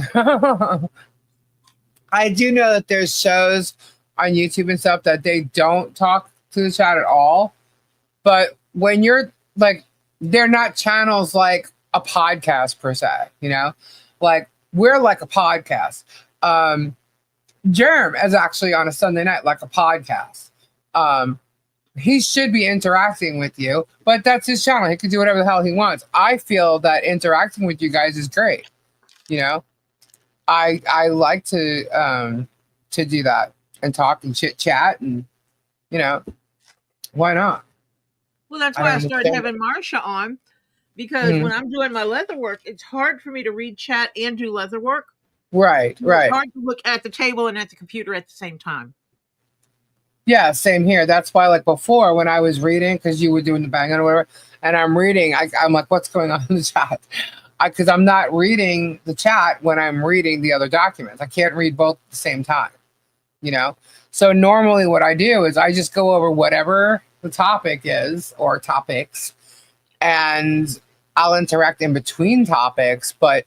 I do know that there's shows on YouTube and stuff that they don't talk to the chat at all. But when you're like, they're not channels like a podcast per se, you know? Like, we're like a podcast. Jerem is actually on a Sunday night like a podcast. He should be interacting with you, but that's his channel. He can do whatever the hell he wants. I feel that interacting with you guys is great. You know, I like to do that and talk and chit chat, and you know, why not? Well, that's why I started having Marsha on, because when I'm doing my leather work, it's hard for me to read chat and do leather work. Right. It's hard to look at the table and at the computer at the same time. Yeah, same here. That's why, like before, when I was reading, because you were doing the bang or whatever, and I'm reading, I'm like, what's going on in the chat? Because I'm not reading the chat when I'm reading the other documents. I can't read both at the same time, you know? So normally what I do is I just go over whatever the topic is or topics, and I'll interact in between topics. But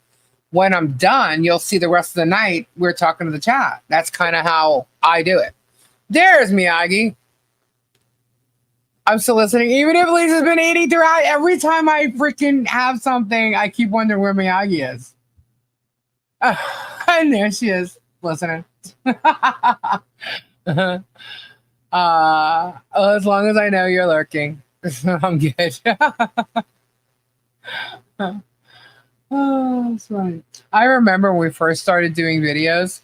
when I'm done, you'll see the rest of the night we're talking to the chat. That's kind of how I do it. There's Miyagi. I'm still listening. Even if Lisa's been eating throughout, every time I freaking have something, I keep wondering where Miyagi is. And there she is, listening. As long as I know you're lurking, I'm good. Oh, that's funny. I remember when we first started doing videos,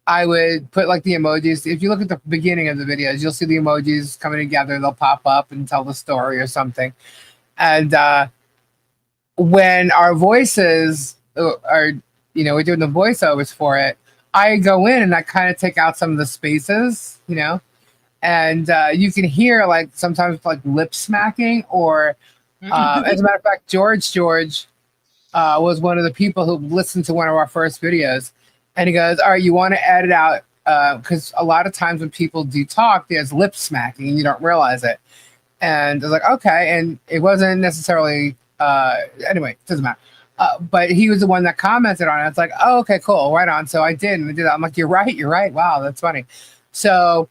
I would put like the emojis. If you look at the beginning of the videos, you'll see the emojis coming together. They'll pop up and tell the story or something. And when our voices are, you know, we're doing the voiceovers for it, I go in and I kind of take out some of the spaces, you know, and you can hear like sometimes like lip smacking or as a matter of fact, George was one of the people who listened to one of our first videos, and he goes, "All right, you want to edit out because a lot of times when people do talk, there's lip smacking and you don't realize it." And I was like, "Okay," and it wasn't necessarily anyway. It doesn't matter. But he was the one that commented on it. It's like, "Oh, okay, cool, right on." So I did, and I did that. I'm like, "You're right, you're right. Wow, that's funny." So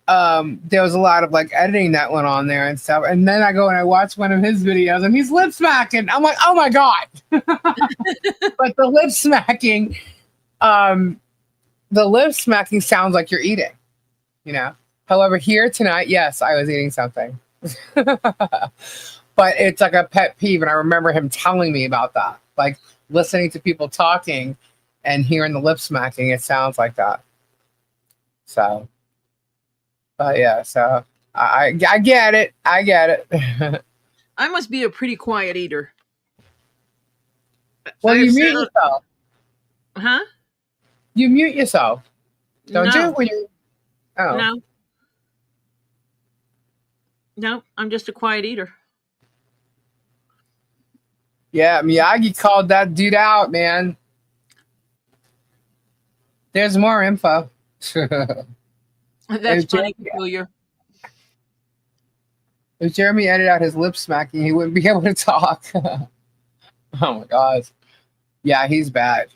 there was a lot of like editing that went on there and stuff. And then I go and I watch one of his videos and he's lip smacking. I'm like, oh my God. But the lip smacking sounds like you're eating, you know? However, here tonight, yes, I was eating something. But it's like a pet peeve. And I remember him telling me about that. Like listening to people talking and hearing the lip smacking, it sounds like that. So yeah, so I get it. I get it. I must be a pretty quiet eater. Well, you mute yourself. Huh? You mute yourself, don't you? When you... Oh. No, I'm just a quiet eater. Yeah, Miyagi called that dude out, man. There's more info. That's funny, peculiar. If Jeremy edited out his lip smacking, he wouldn't be able to talk. Oh my God. Yeah, he's bad.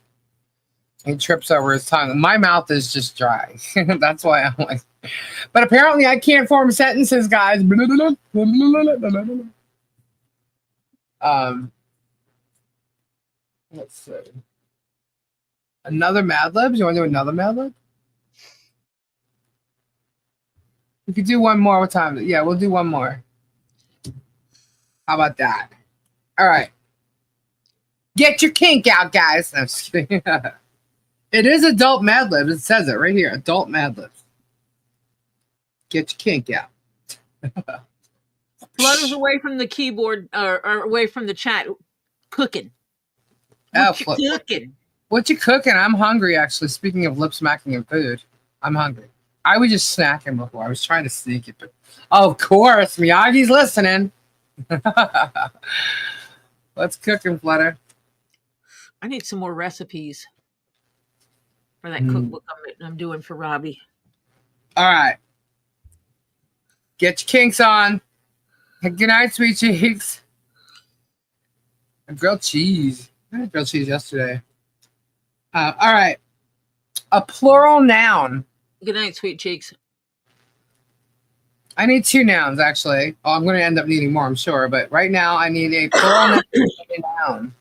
He trips over his tongue. My mouth is just dry. That's why I'm like, but apparently I can't form sentences, guys. Let's see. Another Mad Libs? You want to do another Mad Lib? We could do one more. What time? Yeah, we'll do one more. How about that? All right. Get your kink out, guys. No, I'm just kidding. It is adult Mad Libs. It says it right here. Adult Mad Libs. Get your kink out. Blood is away from the keyboard or away from the chat. Cooking. What you cooking? What you cooking? I'm hungry, actually. Speaking of lip smacking and food, I'm hungry. I was just snacking before. I was trying to sneak it, but of course, Miyagi's listening. What's cooking, Flutter? I need some more recipes for that cookbook I'm doing for Robbie. All right. Get your kinks on. Good night, sweet cheeks. Grilled cheese. I had grilled cheese yesterday. All right. A plural noun. Good night, sweet cheeks. I need two nouns, actually. Oh, I'm going to end up needing more, I'm sure. But right now, I need a plural noun.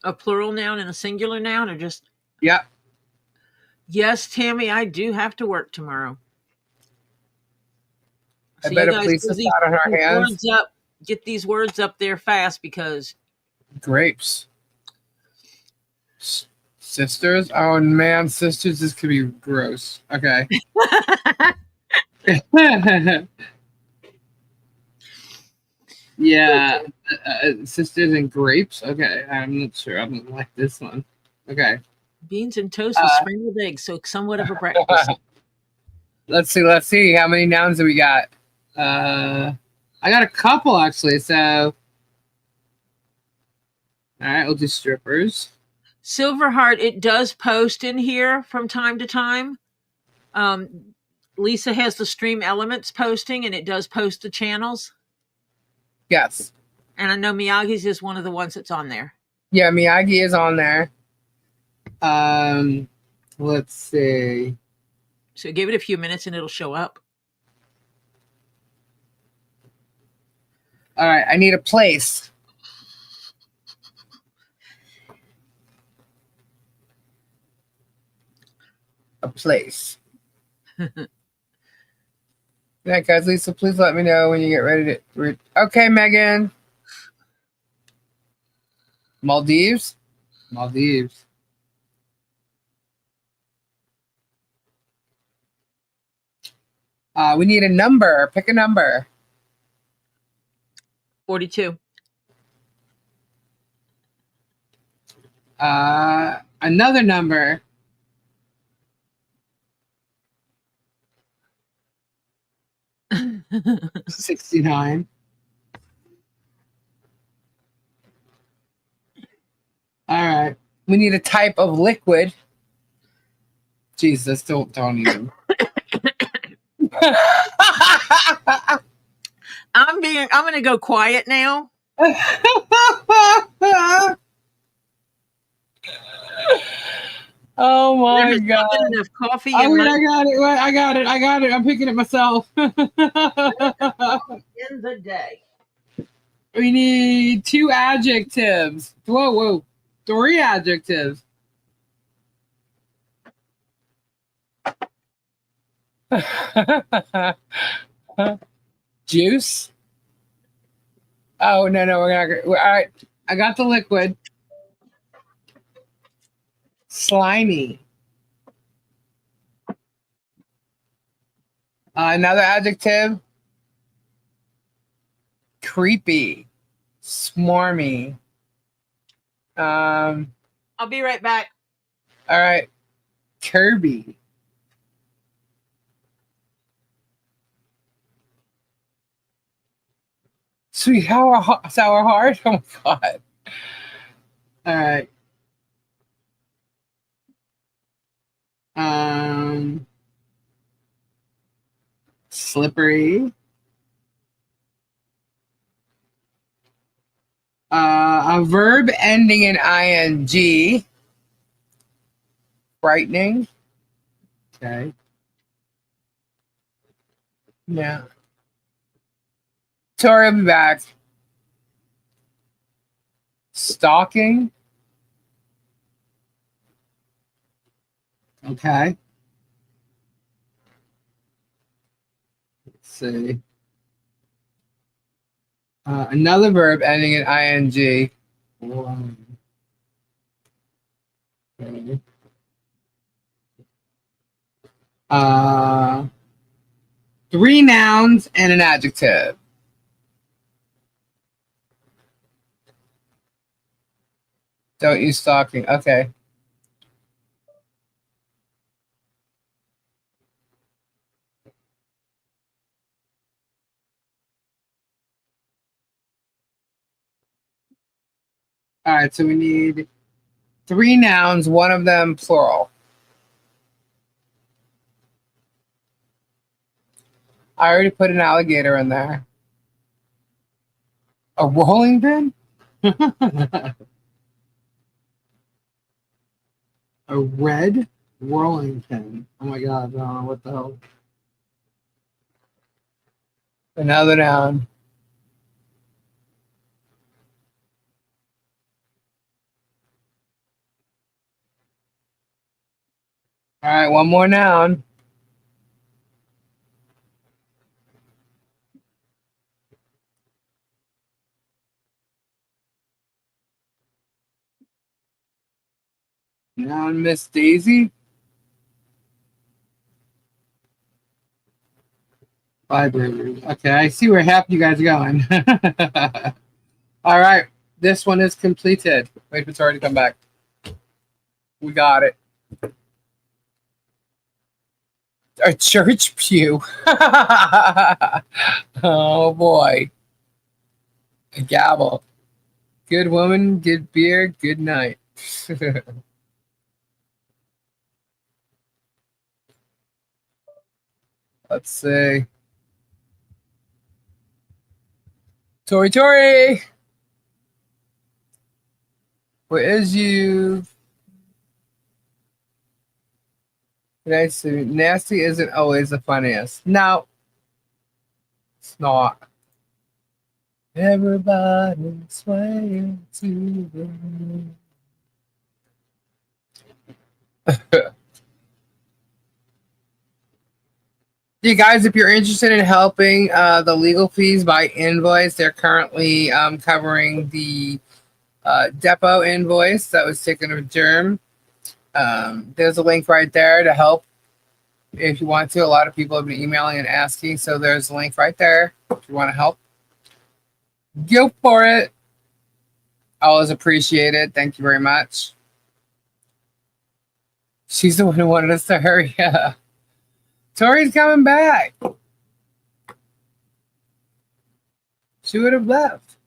A plural noun and a singular noun, or just? Yep. Yes, Tammy, I do have to work tomorrow. I better please us out on our hands. Get these words up there fast because... Grapes. Sisters? Oh, man, sisters, this could be gross. Okay. Yeah. Sisters and grapes? Okay, I'm not sure. I'm going to like this one. Okay. Beans and toast with scrambled eggs, so somewhat of a breakfast. Let's see. How many nouns do we got? I got a couple, actually, so... All right, we'll do strippers. Silverheart, it does post in here from time to time. Lisa has the Stream Elements posting, and it does post the channels. Yes. And I know Miyagi's is one of the ones that's on there. Yeah, Miyagi is on there. Let's see. So give it a few minutes, and it'll show up. All right, I need a place. A place. Yeah, guys, Lisa, please let me know when you get ready to... Okay, Megan. Maldives? Maldives. We need a number. Pick a number. 42. Another number. 69. We need a type of liquid. Jesus, don't even. I'm going to go quiet now. Oh my There has God. not been enough coffee. Oh, wait, I got it. I'm picking it myself. In the day. We need 2 adjectives. Whoa. 3 adjectives. Juice. Oh, no. All right. I got the liquid. Slimy. Another adjective. Creepy. Smarmy. I'll be right back. All right. Kirby. Sweet sour heart. Oh my God. All right. Slippery. A verb ending in ing. Frightening. Okay. Yeah. Tori will be back. Stalking. Okay. Let's see. Another verb ending in ing. Okay. 3 nouns and an adjective. Don't use stalking. Okay. All right, so we need 3 nouns, one of them plural. I already put an alligator in there. A rolling pin? A red rolling pin. Oh my God, what the hell? Another noun. All right, one more noun. Noun, Miss Daisy. Library. Okay, I see where half you guys are going. All right, this one is completed. Wait for Tori to come back. We got it. A church pew. Oh boy. A gavel. Good woman, good beer, good night. Let's see. Tori! Where is you? Nice. Nasty isn't always the funniest. No, it's not. Everybody swaying to the moon. You guys, if you're interested in helping the legal fees by invoice, they're currently covering the depot invoice that was taken of germ. There's a link right there to help if you want to. A lot of people have been emailing and asking, so there's a link right there if you want to help. Go for it. Always appreciate it. Thank you very much. She's the one who wanted us to hurry up. Tori's coming back. She would have left.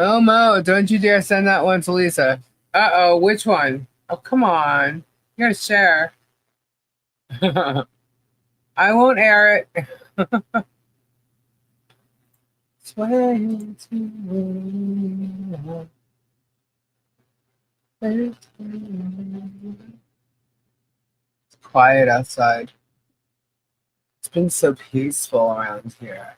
Momo, don't you dare send that one to Lisa. Uh-oh, which one? Oh, come on. You gotta share. I won't air it. It's quiet outside. It's been so peaceful around here.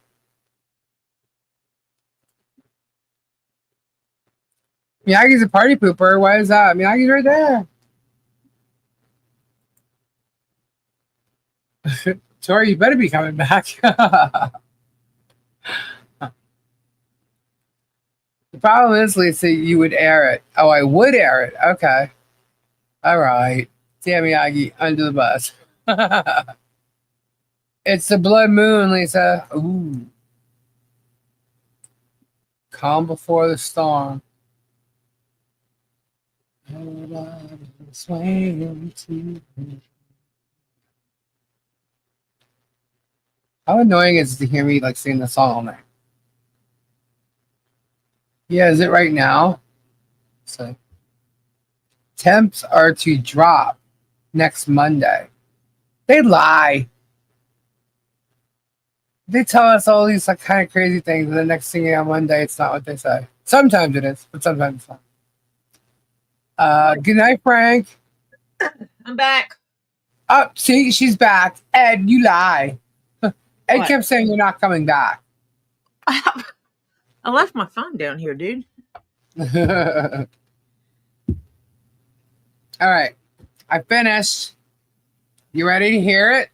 Miyagi's a party pooper. Why is that? Miyagi's right there. Tori, you better be coming back. The problem is, Lisa, you would air it. Oh, I would air it. Okay. All right. Damn Miyagi under the bus. It's the blood moon, Lisa. Ooh. Calm before the storm. How annoying is it to hear me like sing the song all night? Yeah, is it right now? So temps are to drop next Monday. They lie. They tell us all these like kind of crazy things, and the next thing on Monday, it's not what they say. Sometimes it is, but sometimes it's not. Good night, Frank. I'm back. Oh, see, she's back. Ed, you lie. Ed What? kept saying you're not coming back. I left my phone down here, dude. All right. I finished. You ready to hear it?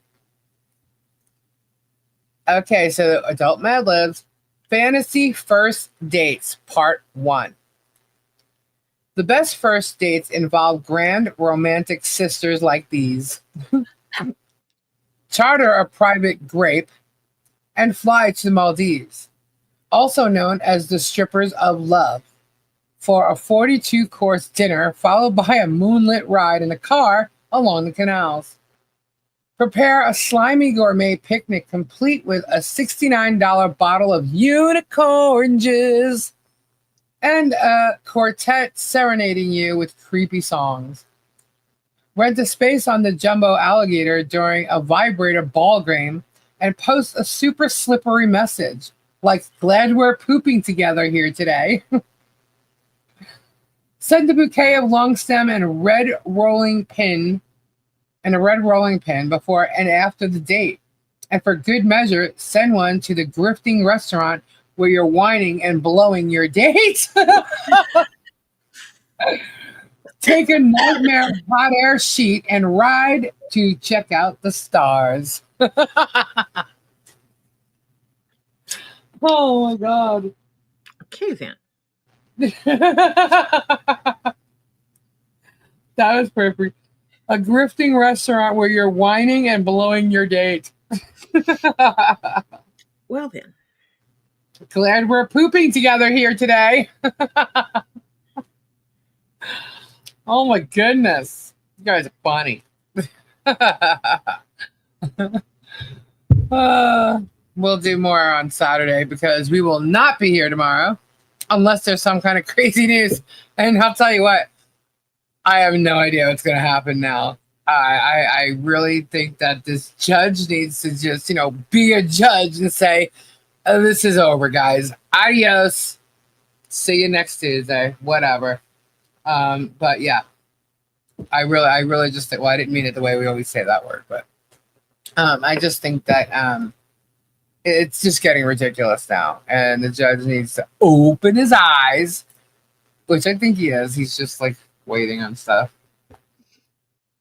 Okay, so Adult Mad Libs, Fantasy First Dates, Part 1. The best first dates involve grand romantic sisters like these. Charter a private grape and fly to the Maldives, also known as the Strippers of Love, for a 42-course dinner followed by a moonlit ride in a car along the canals. Prepare a slimy gourmet picnic complete with a $69 bottle of unicorns and a quartet serenading you with creepy songs. Rent a space on the Jumbo Alligator during a vibrator ball game and post a super slippery message like, "Glad we're pooping together here today." Send a bouquet of long stem and a red rolling pin before and after the date. And for good measure, send one to the grifting restaurant where you're whining and blowing your date. Take a nightmare hot air sheet and ride to check out the stars. Oh my God. Okay, then. That was perfect. A grifting restaurant where you're whining and blowing your date. Well, then. Glad we're pooping together here today. Oh my goodness. You guys are funny. We'll do more on Saturday because we will not be here tomorrow unless there's some kind of crazy news. And I'll tell you what, I have no idea what's going to happen now. I really think that this judge needs to just, be a judge and say, oh, this is over, guys. Adios. See you next Tuesday. Whatever. But yeah, I really just think, well, I didn't mean it the way we always say that word, but I just think that it's just getting ridiculous now. And the judge needs to open his eyes, which I think he is. He's just like waiting on stuff.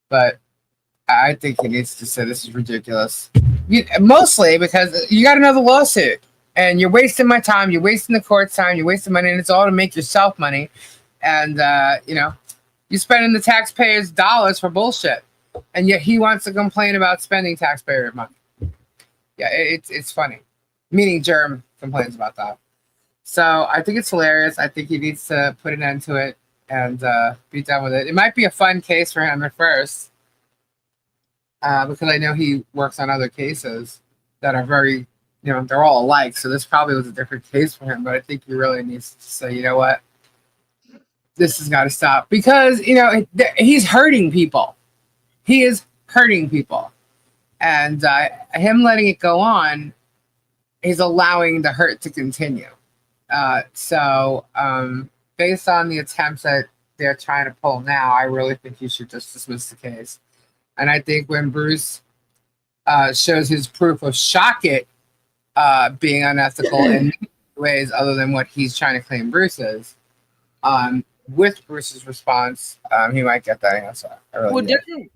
But I think he needs to say this is ridiculous. Mostly because you got another lawsuit and you're wasting my time. You're wasting the court's time. You're wasting money, and it's all to make yourself money. And, you're spending the taxpayers' dollars for bullshit. And yet he wants to complain about spending taxpayer money. Yeah, it's funny. Meaning Germ complains about that. So I think it's hilarious. I think he needs to put an end to it and be done with it. It might be a fun case for him at first. Because I know he works on other cases that are very they're all alike. So this probably was a different case for him. But I think he really needs to say, you know what, this has got to stop because he's hurting people. He is hurting people, and him letting it go on, he's allowing the hurt to continue. So based on the attempts that they're trying to pull now, I really think you should just dismiss the case. And I think when Bruce shows his proof of Shocket being unethical in ways other than what he's trying to claim Bruce is, with Bruce's response, he might get that answer. Well,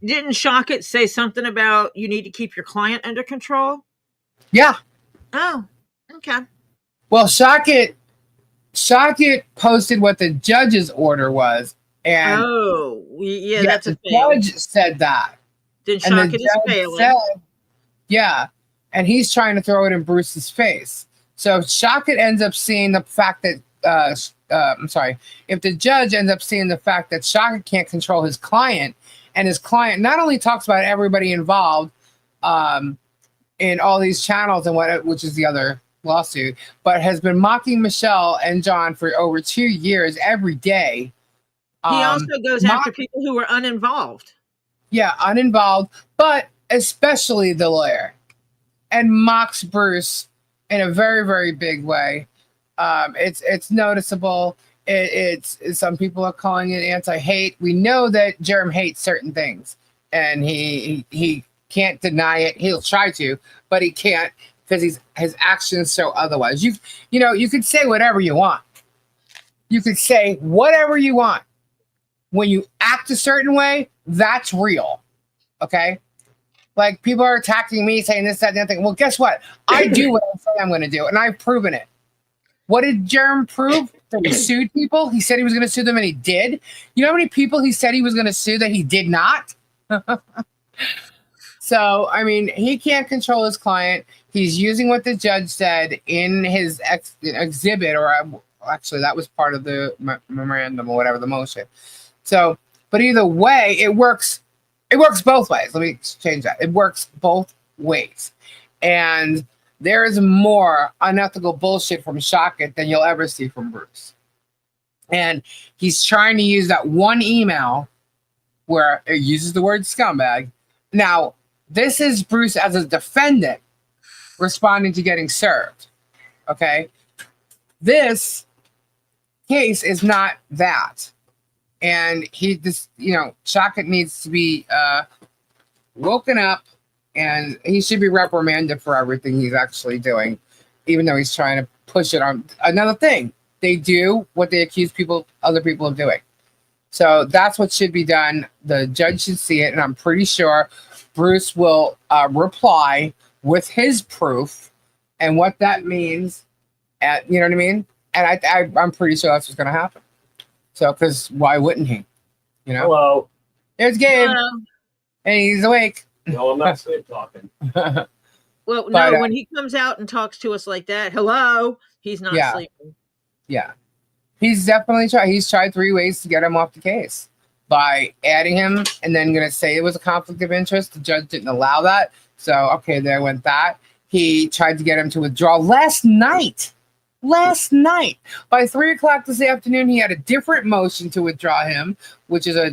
didn't Shocket say something about you need to keep your client under control? Yeah. Oh, okay. Well, Shocket posted what the judge's order was, and that's a fail. The judge said that. Then Shocket is failing. And he's trying to throw it in Bruce's face. So Shocket ends up seeing the fact that if the judge ends up seeing the fact that Shocket can't control his client, and his client not only talks about everybody involved in all these channels and which is the other lawsuit, but has been mocking Michelle and John for over 2 years every day. He also goes after people who are uninvolved. Yeah, uninvolved, but especially the lawyer, and mocks Bruce in a very, very big way. It's noticeable. It's some people are calling it anti-hate. We know that Jerem hates certain things, and he can't deny it. He'll try to, but he can't because his actions show otherwise. You could say whatever you want. You could say whatever you want. When you act a certain way, that's real. Okay? Like, people are attacking me, saying this, that, and the other thing. Well, guess what? I do what I say I'm going to do, and I've proven it. What did Jerem prove? That he sued people? He said he was going to sue them, and he did. You know how many people he said he was going to sue that he did not? So, I mean, he can't control his client. He's using what the judge said in his exhibit, or actually, that was part of the memorandum or whatever, the motion. So, but either way, it works. It works both ways. Let me change that. It works both ways. And there is more unethical bullshit from Shocket than you'll ever see from Bruce. And he's trying to use that one email where it uses the word scumbag. Now, this is Bruce as a defendant responding to getting served. Okay? This case is not that. And Shocket needs to be woken up, and he should be reprimanded for everything he's actually doing, even though he's trying to push it on. Another thing, they do what they accuse other people of doing. So that's what should be done. The judge should see it, and I'm pretty sure Bruce will reply with his proof and what that means. You know what I mean? And I'm pretty sure that's what's going to happen. So, because why wouldn't he? Hello. There's Gabe. Hello. And he's awake. No, I'm not sleep talking. Well, no, when he comes out and talks to us like that, hello, he's not sleeping. Yeah. He's definitely tried. He's tried 3 ways to get him off the case. By adding him and then going to say it was a conflict of interest. The judge didn't allow that. So, okay, there went that. He tried to get him to withdraw last night. By 3 o'clock this afternoon, he had a different motion to withdraw him, which is a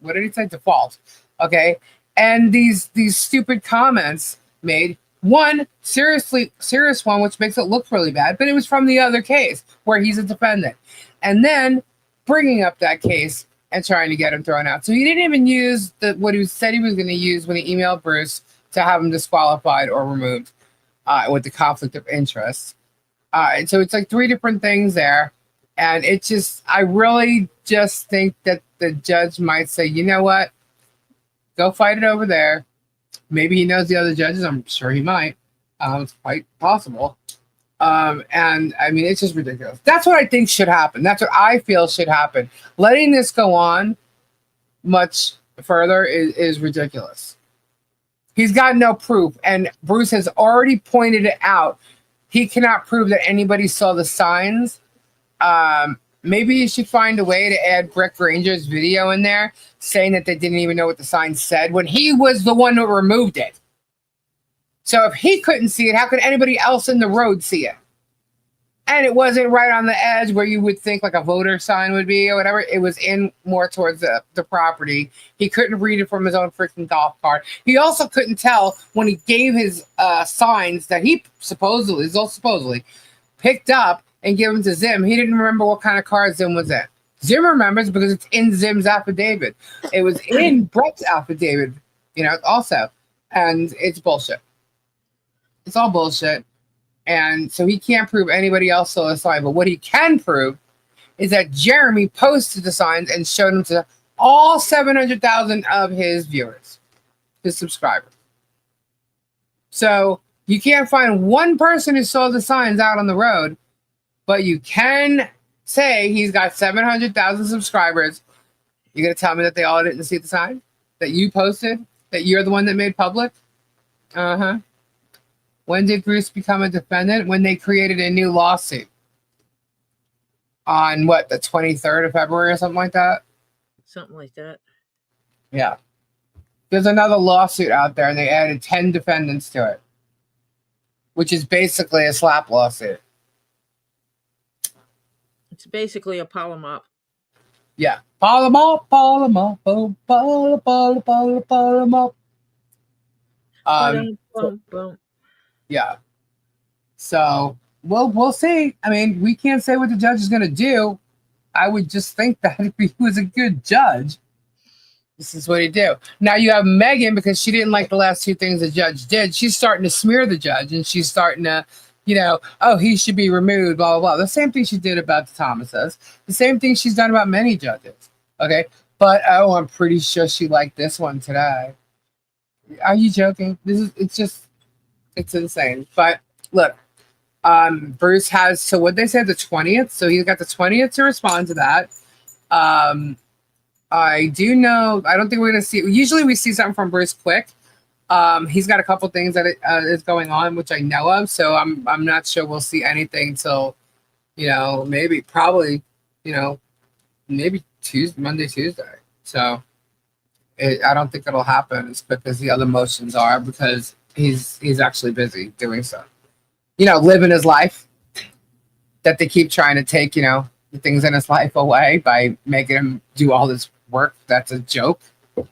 what did he say? Default. Okay. And these stupid comments made, one serious one, which makes it look really bad, but it was from the other case where he's a defendant. And then bringing up that case and trying to get him thrown out. So he didn't even use what he said he was going to use when he emailed Bruce to have him disqualified or removed. With the conflict of interest. And so it's like 3 different things there. And I really just think that the judge might say, you know what? Go fight it over there. Maybe he knows the other judges. I'm sure he might. It's quite possible. And I mean, it's just ridiculous. That's what I think should happen. That's what I feel should happen. Letting this go on much further is ridiculous. He's got no proof, and Bruce has already pointed it out. He cannot prove that anybody saw the signs. Maybe you should find a way to add Brett Granger's video in there saying that they didn't even know what the sign said when he was the one who removed it. So if he couldn't see it, how could anybody else in the road see it? And it wasn't right on the edge where you would think like a voter sign would be or whatever. It was in more towards the property. He couldn't read it from his own freaking golf cart. He also couldn't tell when he gave his signs that he supposedly picked up and gave them to Zim. He didn't remember what kind of car Zim was in. Zim remembers because it's in Zim's affidavit. It was in Brett's affidavit, also. And it's bullshit. It's all bullshit. And so he can't prove anybody else saw the sign. But what he can prove is that Jeremy posted the signs and showed them to all 700,000 of his viewers, his subscribers. So you can't find one person who saw the signs out on the road, but you can say he's got 700,000 subscribers. You're going to tell me that they all didn't see the sign that you posted, that you're the one that made public? Uh-huh. When did Bruce become a defendant? When they created a new lawsuit. On what, the 23rd of February or something like that? Something like that. Yeah. There's another lawsuit out there and they added 10 defendants to it, which is basically a slap lawsuit. It's basically a polymop. Yeah. Polymop. Yeah. So we'll see. I mean, we can't say what the judge is going to do. I would just think that if he was a good judge, this is what he'd do. Now you have Megan, because she didn't like the last two things the judge did. She's starting to smear the judge, and she's starting to, oh, he should be removed, blah, blah, blah. The same thing she did about the Thomases. The same thing she's done about many judges. Okay? But, I'm pretty sure she liked this one today. Are you joking? It's insane. But look, Bruce has, so what they said, the 20th. So he's got the 20th to respond to that. I do know, I don't think we're going to see, usually we see something from Bruce quick. He's got a couple things that is going on, which I know of. So I'm not sure we'll see anything till, maybe Monday, Tuesday. So I don't think it'll happen as quick as the other motions are, because he's actually busy doing so. Living his life that they keep trying to take, the things in his life away by making him do all this work. That's a joke for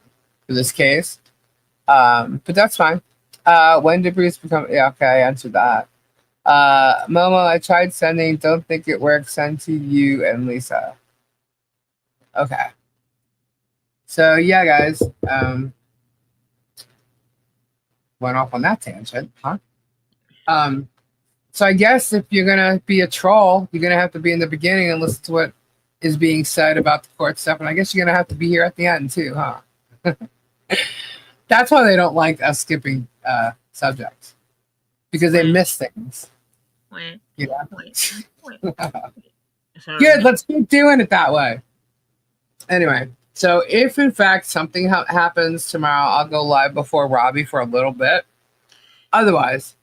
this case. But that's fine. When did Bruce become? Yeah, okay, I answered that. Momo, I tried sending. Don't think it works. Send to you and Lisa. Okay. So yeah, guys. Went off on that tangent, huh? So I guess if you're gonna be a troll, you're gonna have to be in the beginning and listen to what is being said about the court stuff, and I guess you're gonna have to be here at the end too, huh? That's why they don't like us skipping subjects, because they miss things. Good, let's keep doing it that way. Anyway, so if in fact something happens tomorrow, I'll go live before Robbie for a little bit. Otherwise,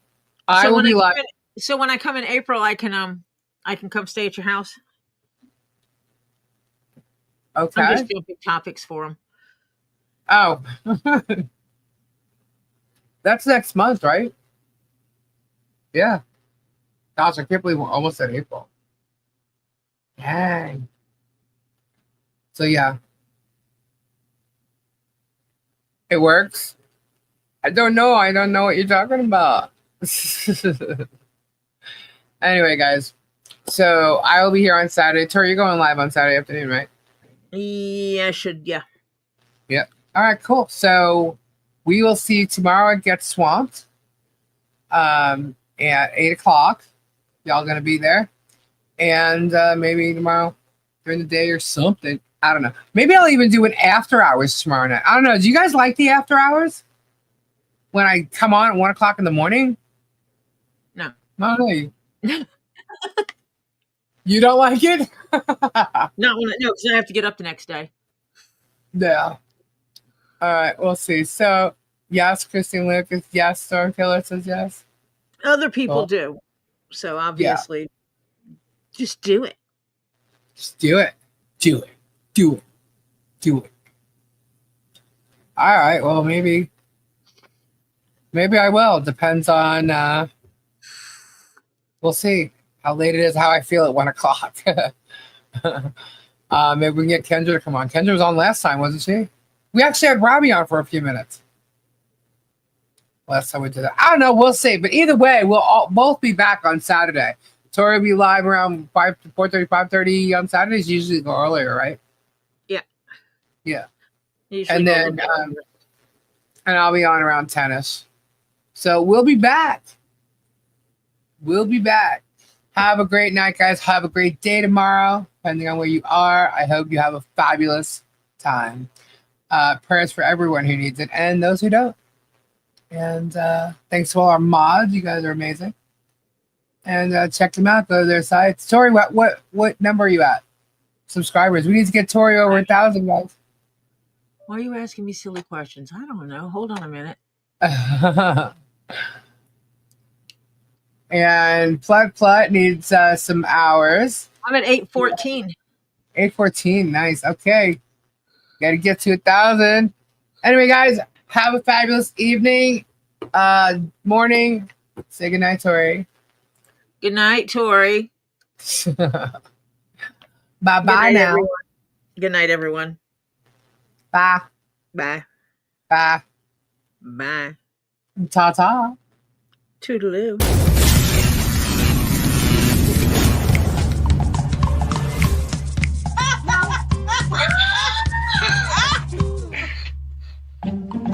I will be live. So when I come in April, I can come stay at your house. Okay. I'm just doing big topics for them. Oh, that's next month, right? Yeah. Gosh, I can't believe we're almost at April. Dang. So yeah, it works. I don't know what you're talking about. Anyway, guys, so I will be here on Saturday. Tori, you're going live on Saturday afternoon, right? Yeah, yeah. Yep. All right, cool. So we will see you tomorrow at Get Swamped at 8 o'clock. Y'all going to be there. And maybe tomorrow during the day or something. I don't know. Maybe I'll even do an after hours tomorrow night. I don't know. Do you guys like the after hours? When I come on at 1 o'clock in the morning? No. Not really. You don't like it? No, because I have to get up the next day. Yeah. All right, we'll see. So, yes, Christine Lucas. Yes, Stormkiller says yes. Other people do. So, obviously, just do it. Just do it. Do it. Do it. Do it. All right, well, maybe Maybe I will. Depends on. We'll see how late it is. How I feel at 1 o'clock. Maybe we can get Kendra to come on. Kendra was on last time, wasn't she? We actually had Robbie on for a few minutes. Last time we did that. I don't know. We'll see. But either way, we'll both be back on Saturday. Tori will be live around 4:30, 5:30 on Saturdays. Usually go earlier, right? Yeah. Yeah. Usually And then, and I'll be on around 10ish. So we'll be back. We'll be back. Have a great night, guys. Have a great day tomorrow, depending on where you are. I hope you have a fabulous time. Prayers for everyone who needs it and those who don't. And thanks to all our mods. You guys are amazing. And check them out. Go to their sites. Tori, what number are you at? Subscribers. We need to get Tori over 1,000, guys. Why are you asking me silly questions? I don't know. Hold on a minute. And Plut needs some hours. I'm at 8:14. 8:14. Nice. Okay. Got to get to 1,000. Anyway, guys, have a fabulous evening, morning. Say goodnight, Tori. Good night, Tori. Bye-bye now. Everyone. Good night, everyone. Bye. Bye. Bye. Bye. Ta-ta. Toodaloo.